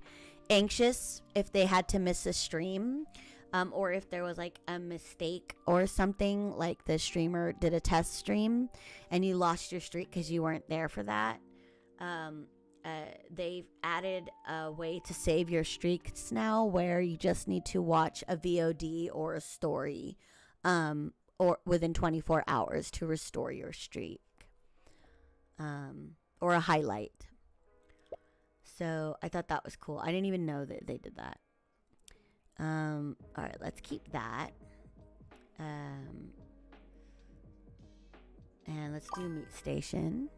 anxious if they had to miss a stream. Or if there was like a mistake or something, like the streamer did a test stream and you lost your streak because you weren't there for that. They've added a way to save your streaks now where you just need to watch a VOD or a story or within 24 hours to restore your streak, or a highlight. So I thought that was cool. I didn't even know that they did that. All right, let's keep that. And let's do meat station.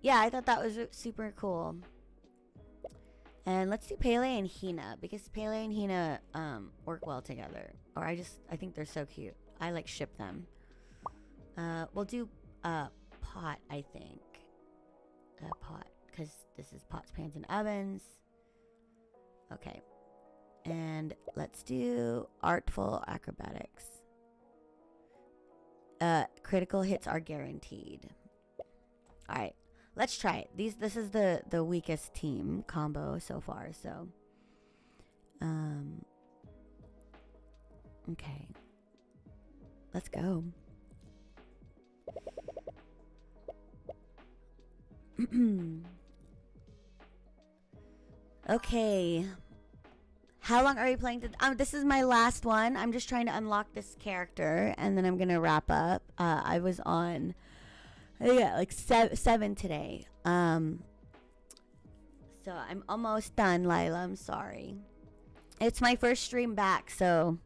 Yeah, I thought that was super cool. And let's do Pele and Hina, because Pele and Hina work well together. Or I think they're so cute. I like ship them. We'll do pot, I think. Pot, because this is pots, pans, and ovens. Okay. And let's do artful acrobatics. Critical hits are guaranteed. All right, let's try it. This is the weakest team combo so far. So, okay, let's go. Okay. How long are we playing? This is my last one. I'm just trying to unlock this character, and then I'm gonna wrap up. I was on, like 7 today. So I'm almost done, Lila. I'm sorry. It's my first stream back, so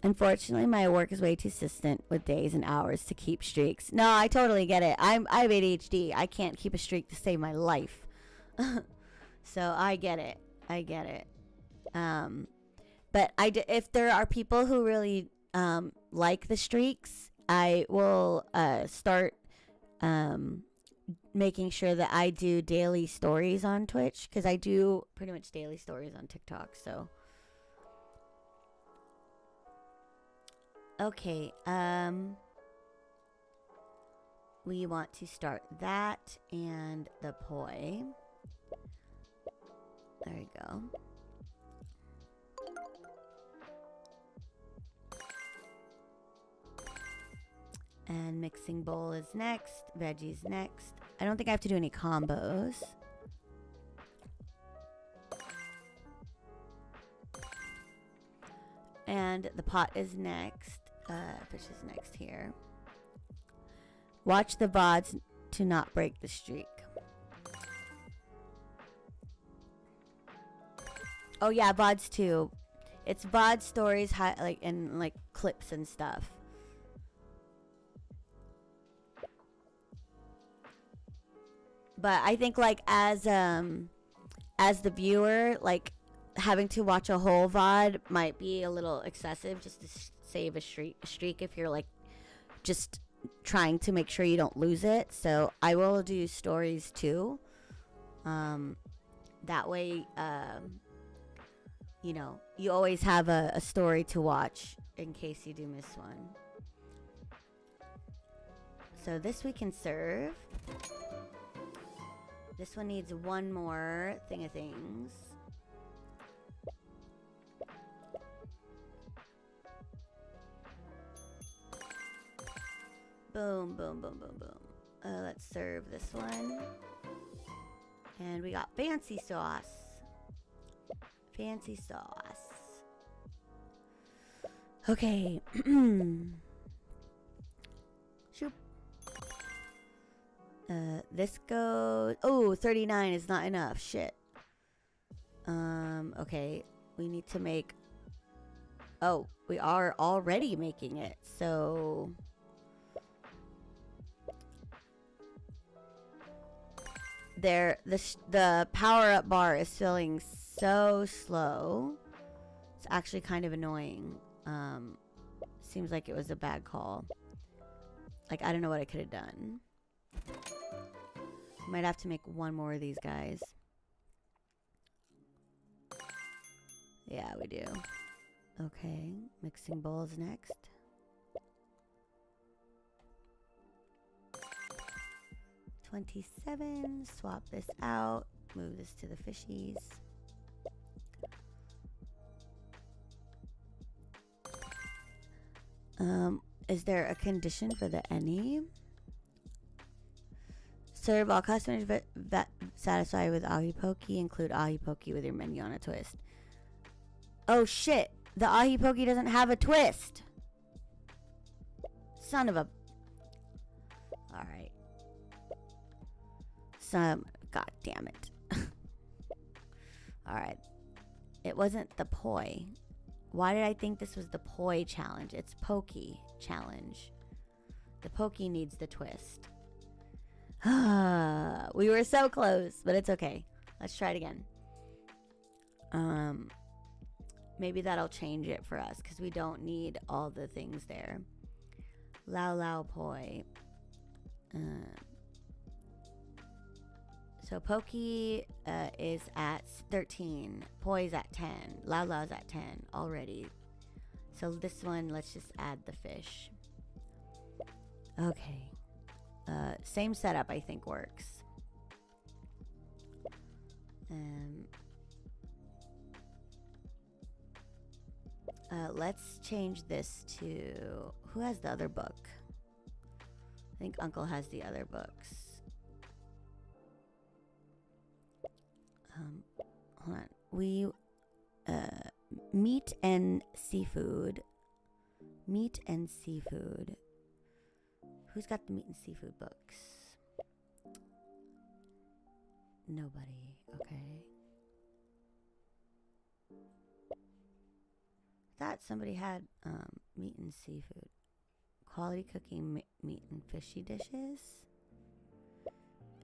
unfortunately my work is way too consistent with days and hours to keep streaks. No, I totally get it. I have ADHD. I can't keep a streak to save my life. So I get it. I get it. But if there are people who really like the streaks, I will start making sure that I do daily stories on Twitch, because I do pretty much daily stories on TikTok. So okay, we want to start that and the poi. There you go. And mixing bowl is next. Veggies next. I don't think I have to do any combos. And the pot is next. Fish is next here. Watch the VODs to not break the streak. Oh yeah, VODs too. It's VOD stories, and like clips and stuff. But I think like as the viewer, like having to watch a whole VOD might be a little excessive just to save a streak if you're like just trying to make sure you don't lose it. So I will do stories too. That way, you know, you always have a story to watch in case you do miss one. So this we can serve. This one needs one more thing of things. Boom, boom, boom, boom, boom. Let's serve this one. And we got fancy sauce. Fancy sauce. Okay. Shoop. This goes... Oh, 39 is not enough. Shit. Okay. We need to make... Oh, we are already making it. So... There, the power-up bar is filling so slow. It's actually kind of annoying. Seems like it was a bad call. Like, I don't know what I could have done. Might have to make one more of these guys. Yeah, we do. Okay, mixing bowls next. $27. Swap this out. Move this to the fishies. Is there a condition for the any? Serve all customers that satisfied with ahi poke. Include ahi poke with your menu on a twist. Oh shit! The ahi poke doesn't have a twist. Son of a. All right. God damn it. All right. It wasn't the poi. Why did I think this was the poi challenge? It's poke challenge. The poke needs the twist. We were so close, but it's okay. Let's try it again. Maybe that'll change it for us because we don't need all the things there. Lao lao poi. So poke is at 13. Poi is at 10. Lao lao is at 10 already. So this one, let's just add the fish. Okay. Same setup, I think, works. Let's change this to... Who has the other book? I think Uncle has the other books. Hold on. We... meat and seafood. Meat and seafood. Who's got the meat and seafood books? Nobody. Okay. Thought somebody had meat and seafood. Quality cooking, meat and fishy dishes.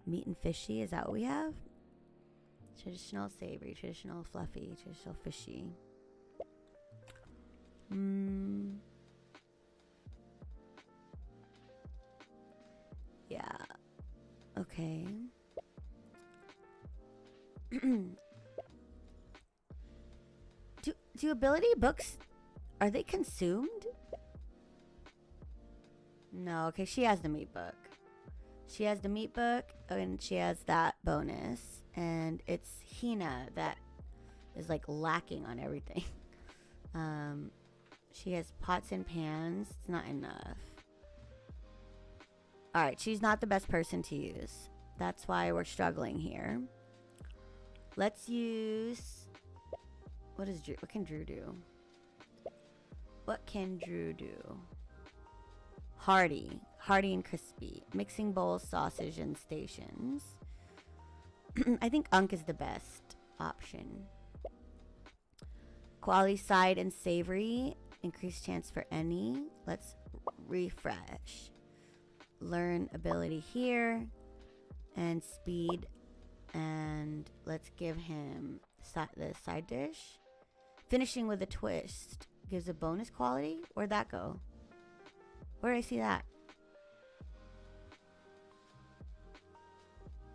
Meat and fishy, is that what we have? Traditional savory, traditional fluffy, traditional fishy. Yeah. Okay. Do ability books, are they consumed? No, okay, she has the meat book. She has the meat book and she has that bonus. And it's Hina that is like lacking on everything. She has pots and pans. It's not enough. Alright, she's not the best person to use. That's why we're struggling here. Let's use... What can Drew do? What can Drew do? Hearty and crispy. Mixing bowls, sausage, and stations. I think Unk is the best option. Quality side and savory. Increased chance for any. Let's refresh. Learn ability here. And speed. And let's give him the side dish. Finishing with a twist gives a bonus quality. Where'd that go? Where did I see that?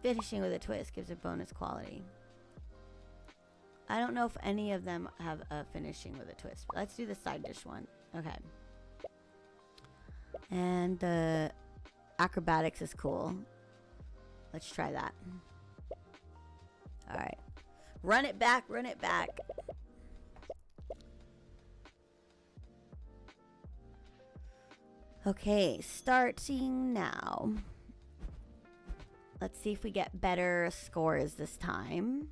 Finishing with a twist gives a bonus quality. I don't know if any of them have a finishing with a twist. But let's do the side dish one. Okay. And the acrobatics is cool. Let's try that. Alright. Run it back, run it back. Okay, starting now. Let's see if we get better scores this time.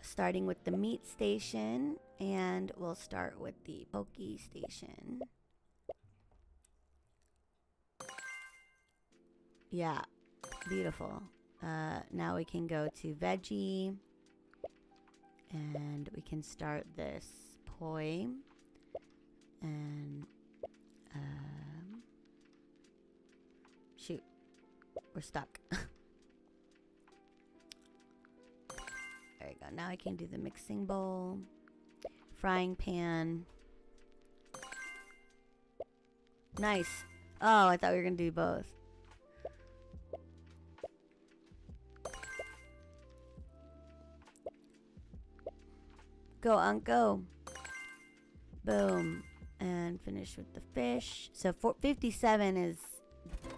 Starting with the meat station, and we'll start with the poke station. Yeah, beautiful. Now we can go to veggie, and we can start this poi, and shoot, we're stuck. There you go. Now I can do the mixing bowl, frying pan. Nice. Oh, I thought we were gonna do both. Go, Unk, go. Boom. And finish with the fish. So 57 is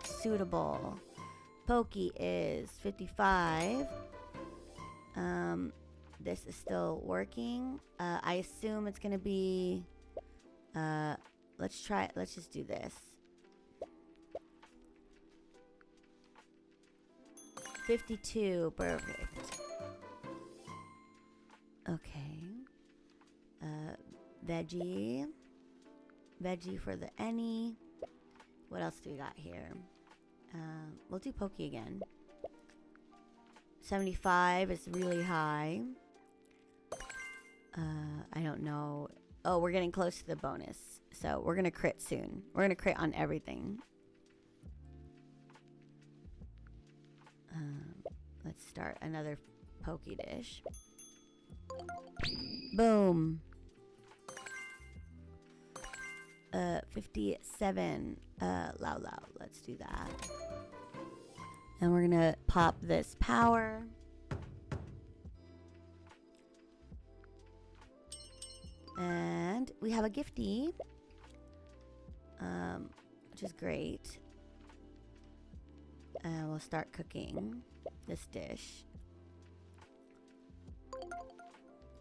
suitable. Pokey is 55. This is still working. I assume it's gonna be let's just do this. 52, perfect. Okay. Veggie for the any. What else do we got here? We'll do pokey again. 75 is really high. I don't know. Oh, we're getting close to the bonus. So we're gonna crit soon. We're gonna crit on everything. Let's start another pokey dish. Boom. 57. Loud. Let's do that. And we're gonna pop this power. And we have a gifty. Which is great. And we'll start cooking this dish.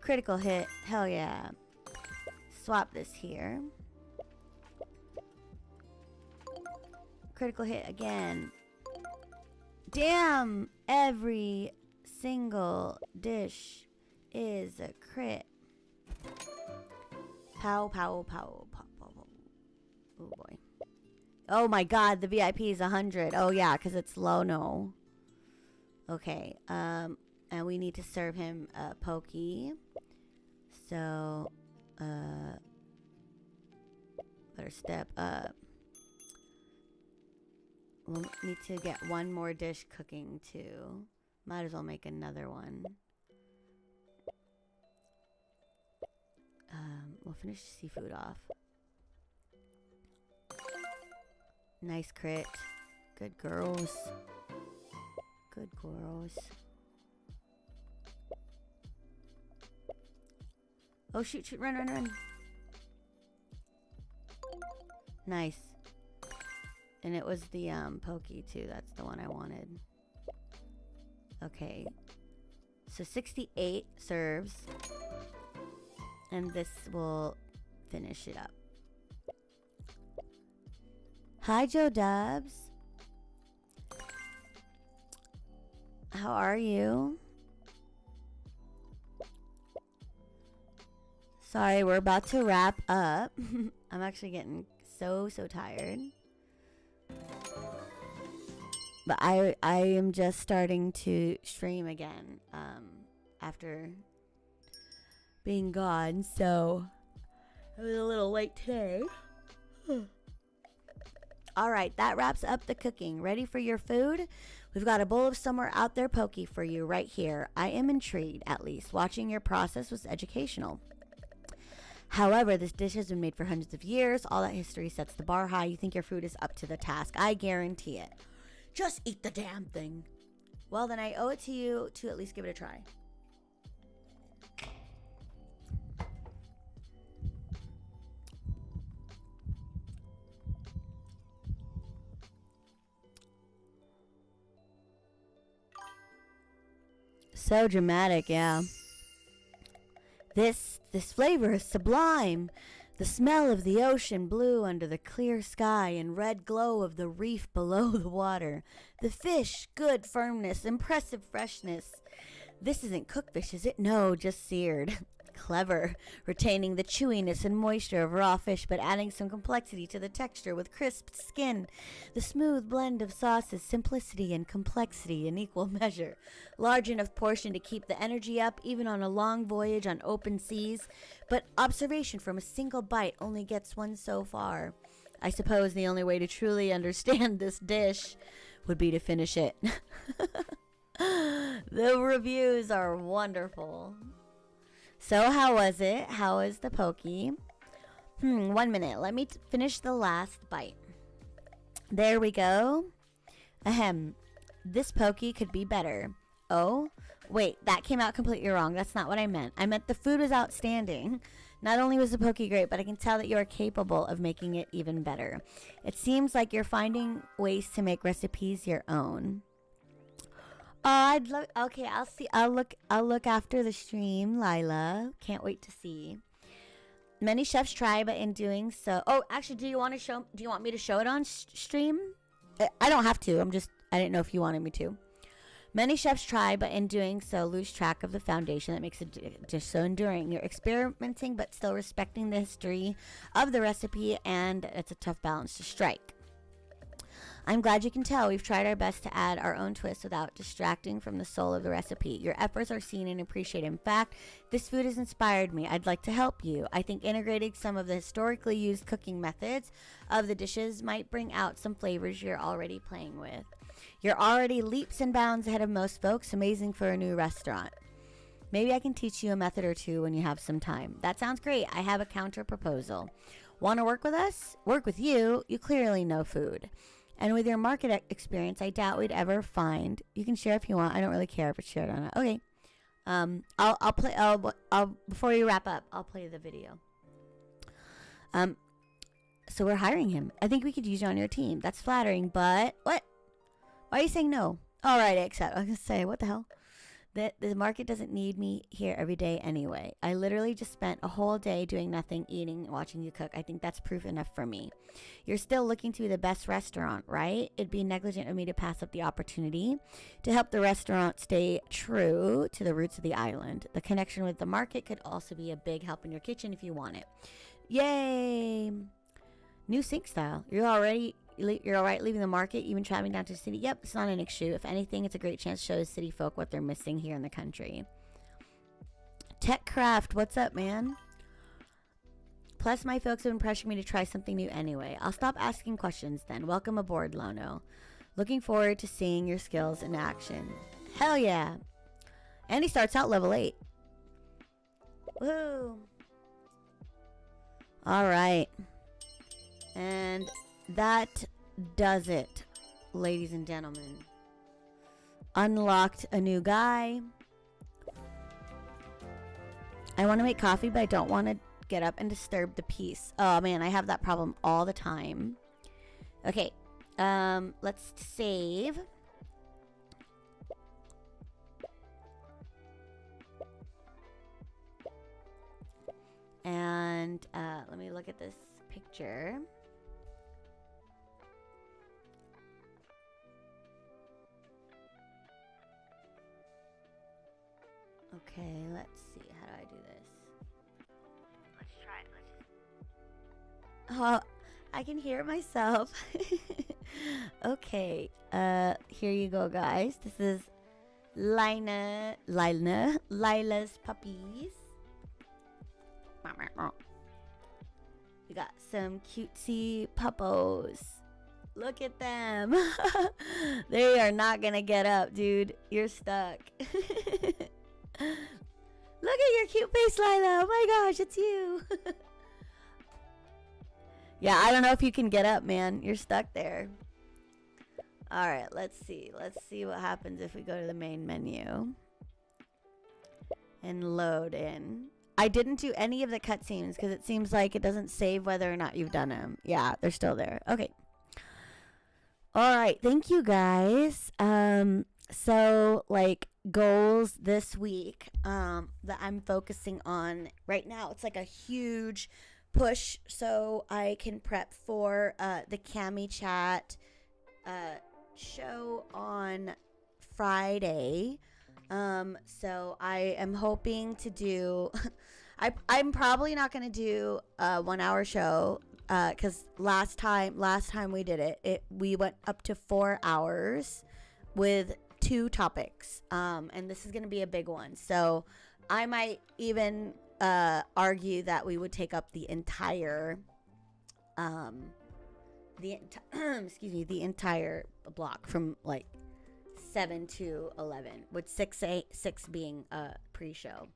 Critical hit. Hell yeah. Swap this here. Critical hit again. Damn! Every single dish is a crit. Pow. Oh boy. Oh my god, the VIP is 100. Oh yeah, because it's low no. Okay, and we need to serve him a pokey. So Better step up. We'll need to get one more dish cooking too. Might as well make another one. We'll finish seafood off. Nice crit. Good girls. Good girls. Oh shoot, shoot, run, run, run. Nice. And it was the pokey too. That's the one I wanted. Okay. So 68 serves. And this will finish it up. Hi, Joe Dubs. How are you? Sorry, we're about to wrap up. I'm actually getting so tired. But I am just starting to stream again after being gone, so I was a little late today. All right, that wraps up the cooking. Ready for your food? We've got a bowl of somewhere out there pokey for you right here. I am intrigued, at least. Watching your process was educational. However, this dish has been made for hundreds of years. All that history sets the bar high. You think your food is up to the task. I guarantee it. Just eat the damn thing. Well, then I owe it to you to at least give it a try. So dramatic, yeah. This flavor is sublime. The smell of the ocean blue under the clear sky and red glow of the reef below the water. The fish, good firmness, impressive freshness. This isn't cooked fish, is it? No, just seared. Clever, retaining the chewiness and moisture of raw fish, but adding some complexity to the texture with crisp skin. The smooth blend of sauces, simplicity and complexity in equal measure. Large enough portion to keep the energy up, even on a long voyage on open seas. But observation from a single bite only gets one so far. I suppose the only way to truly understand this dish would be to finish it. The reviews are wonderful. So how was it? How is the pokey? 1 minute. Let me finish the last bite. There we go. Ahem. This pokey could be better. Oh, wait. That came out completely wrong. That's not what I meant. I meant the food was outstanding. Not only was the pokey great, but I can tell that you are capable of making it even better. It seems like you're finding ways to make recipes your own. Oh, I'd look. Okay, I'll see. I'll look after the stream, Lila. Can't wait to see. Many chefs try, but in doing so. Oh, actually, do you want me to show it on stream? I don't have to. I didn't know if you wanted me to. Many chefs try, but in doing so, lose track of the foundation that makes a dish so enduring. You're experimenting, but still respecting the history of the recipe, and it's a tough balance to strike. I'm glad you can tell we've tried our best to add our own twist without distracting from the soul of the recipe. Your efforts are seen and appreciated. In fact, this food has inspired me. I'd like to help you. I think integrating some of the historically used cooking methods of the dishes might bring out some flavors you're already playing with. You're already leaps and bounds ahead of most folks. Amazing for a new restaurant. Maybe I can teach you a method or two when you have some time. That sounds great. I have a counter proposal. Want to work with us? Work with you? You clearly know food. And with your market experience, I doubt we'd ever find. You can share if you want. I don't really care if it's shared or not. Okay. I'll play. I'll before you wrap up, I'll play the video. So we're hiring him. I think we could use you on your team. That's flattering, but what? Why are you saying no? All right, I accept. I was gonna say, what the hell? The market doesn't need me here every day anyway. I literally just spent a whole day doing nothing, eating, watching you cook. I think that's proof enough for me. You're still looking to be the best restaurant, right? It'd be negligent of me to pass up the opportunity to help the restaurant stay true to the roots of the island. The connection with the market could also be a big help in your kitchen if you want it. Yay! New sink style. You're all right leaving the market, even traveling down to the city? Yep, it's not an issue. If anything, it's a great chance to show the city folk what they're missing here in the country. TechCraft, what's up, man? Plus, my folks have been pressuring me to try something new anyway. I'll stop asking questions then. Welcome aboard, Lono. Looking forward to seeing your skills in action. Hell yeah. And he starts out level 8. Woo. Alright. And that does it, ladies and gentlemen. Unlocked a new guy. I want to make coffee, but I don't want to get up and disturb the peace. Oh man, I have that problem all the time. Okay. Let's save. And let me look at this picture. Okay, let's see. How do I do this? Let's try it. Oh, I can hear myself. Okay. Here you go, guys. This is Lila's puppies. We got some cutesy puppos. Look at them. They are not gonna get up, dude. You're stuck. Look at your cute face, Lila. Oh my gosh, it's you. Yeah, I don't know if you can get up, man. You're stuck there. All right, let's see. Let's see what happens if we go to the main menu and load in. I didn't do any of the cutscenes because it seems like it doesn't save whether or not you've done them. Yeah, they're still there. Okay. All right. Thank you, guys. So, like, goals this week that I'm focusing on right now. It's like a huge push so I can prep for the Cami Chat show on Friday. So I am hoping to do I'm probably not going to do a 1 hour show because last time we did it we went up to 4 hours with 2 topics, and this is going to be a big one, so I might even argue that we would take up the entire excuse me, the entire block from like 7 to 11, with 6 being a pre-show.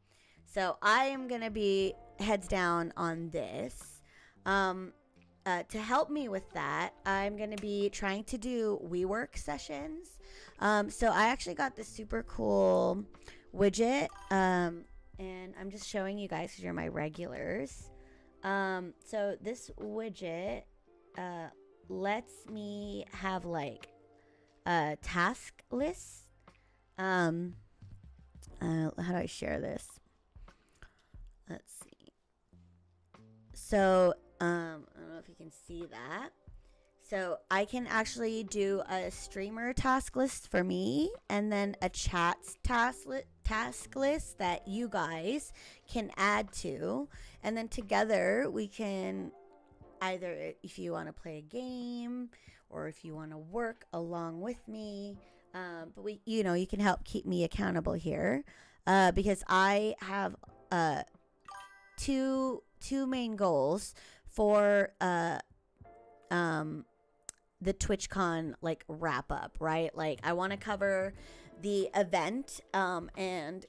So I am gonna be heads down on this. To help me with that, I'm gonna be trying to do WeWork sessions. So I actually got this super cool widget, and I'm just showing you guys because you're my regulars. So this widget lets me have like a task list. How do I share this? Let's see. So I don't know if you can see that. So I can actually do a streamer task list for me, and then a chat task list that you guys can add to, and then together we can either, if you want to play a game or if you want to work along with me, but we, you know, you can help keep me accountable here, because I have two main goals for the TwitchCon like wrap up, right? Like I want to cover the event and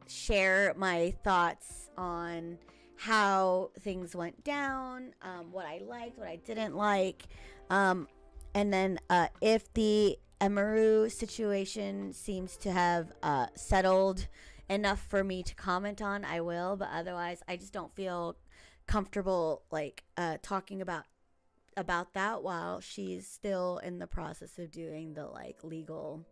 share my thoughts on how things went down, what I liked, what I didn't like, and then if the Emaru situation seems to have settled enough for me to comment on, I will, but otherwise I just don't feel comfortable like talking about that while she's still in the process of doing the like legal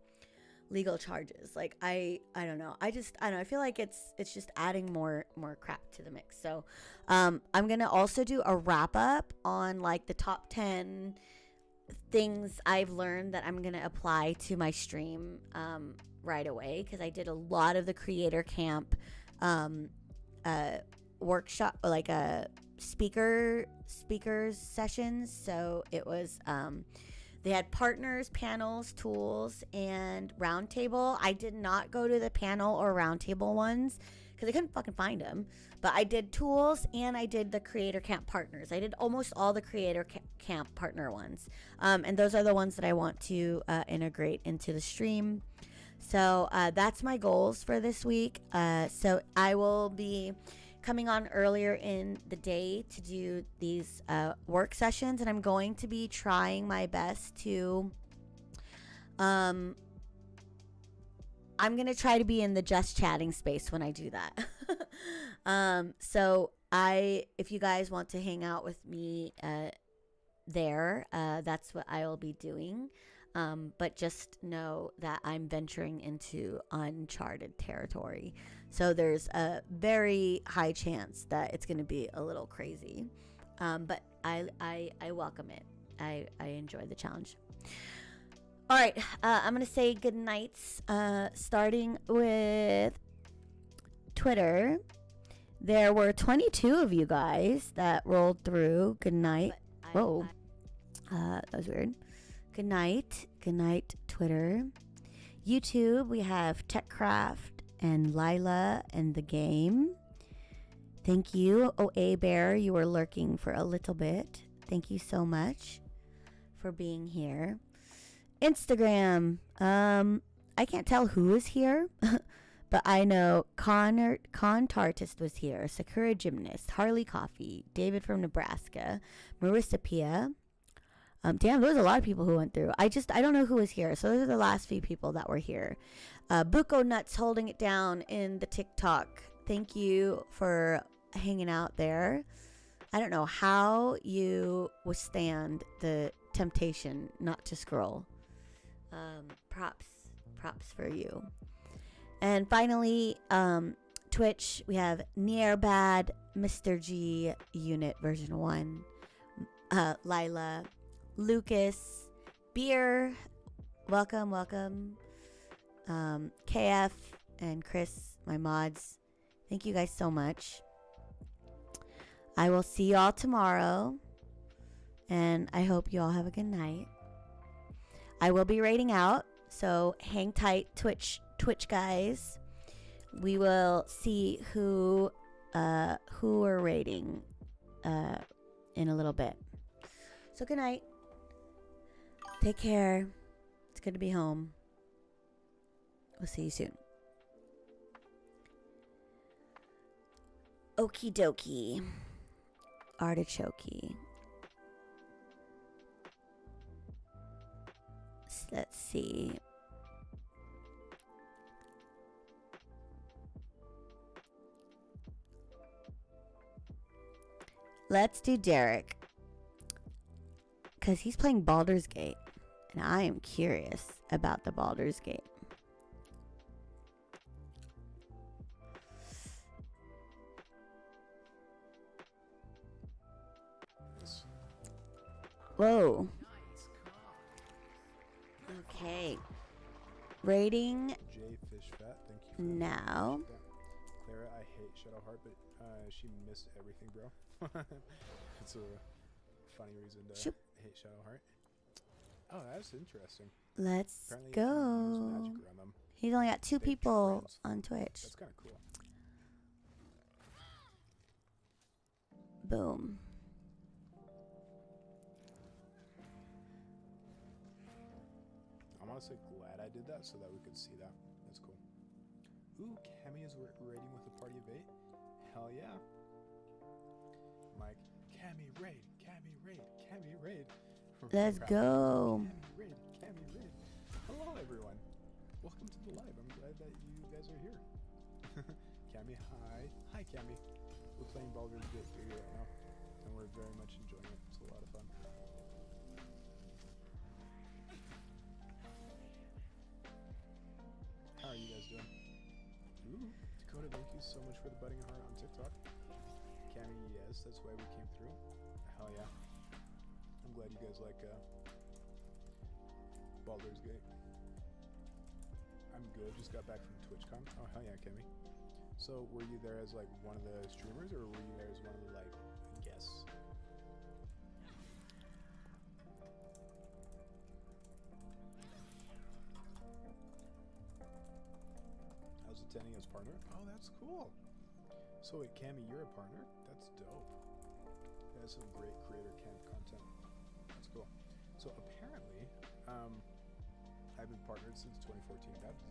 charges. Like I don't know. I don't know. I feel like it's just adding more crap to the mix. So I'm gonna also do a wrap up on like the top 10 things I've learned that I'm gonna apply to my stream right away, because I did a lot of the creator camp workshop, like a speakers sessions. So it was they had partners, panels, tools, and roundtable. I did not go to the panel or roundtable ones because I couldn't fucking find them. But I did tools and I did the creator camp partners. I did almost all the creator camp partner ones. And those are the ones that I want to integrate into the stream. So that's my goals for this week. So I will be coming on earlier in the day to do these work sessions, and I'm going to be trying my best to I'm going to try to be in the just chatting space when I do that. So if you guys want to hang out with me there, that's what I will be doing. But just know that I'm venturing into uncharted territory. So there's a very high chance that it's going to be a little crazy. But I welcome it. I enjoy the challenge. All right, I'm going to say good nights, starting with Twitter. There were 22 of you guys that rolled through. Good night. Whoa, that was weird. Good night. Good night, Twitter. YouTube, we have TechCraft and Lila and the game. Thank you. Oh, A Bear, you were lurking for a little bit. Thank you so much for being here. Instagram, I can't tell who is here, but I know Con Tartist was here, Sakura Gymnast, Harley Coffee, David from Nebraska, Marissa Pia. Damn, there was a lot of people who went through. I don't know who was here. So those are the last few people that were here. Buko Nuts holding it down in the TikTok. Thank you for hanging out there. I don't know how you withstand the temptation not to scroll. Props for you. And finally, Twitch, we have Nearbad, Mr. G, Unit version 1, Lila, Lucas, Beer, welcome, KF, and Chris, my mods. Thank you guys so much. I will see you all tomorrow, and I hope you all have a good night. I will be raiding out, so hang tight, Twitch guys. We will see who we're raiding in a little bit. So good night. Take care. It's good to be home. We'll see you soon. Okie dokie. Artichoke. Let's see. Let's do Derek. Because he's playing Baldur's Gate. And I am curious about the Baldur's Gate. Whoa. Okay. Rating J Fish Fat, thank you for now. Clara, I hate Shadowheart, but she missed everything, bro. It's a funny reason to hate Shadowheart. Oh, that's interesting. Let's Apparently go. magic around them. He's only got 2 They people trans- on Twitch. That's kind of cool. Boom. I'm honestly glad I did that so that we could see that. That's cool. Ooh, Cammy is raiding with a party of 8. Hell yeah. Mike, Cammy raid, Cammy raid, Cammy raid. Let's go. Cammy raid, Cammy raid. Hello everyone. Welcome to the live. I'm glad that you guys are here. Cammy, hi. Hi Cammy. We're playing Baldur's Gate 3 right now. And we're very much enjoying it. It's a lot of fun. How are you guys doing? Ooh, Dakota, thank you so much for the budding heart on TikTok. Cammy, yes, that's why we came through. Hell yeah. I'm glad you guys like Baldur's Gate. I'm good, just got back from TwitchCon. Oh, hell yeah, Cammy. So, were you there as like one of the streamers, or were you there as one of the like guests? I was attending as partner. Oh, that's cool. So wait, Cammy, you're a partner? That's dope. You have some great creator camp content. That's cool. So apparently, I've been partnered since 2014. That's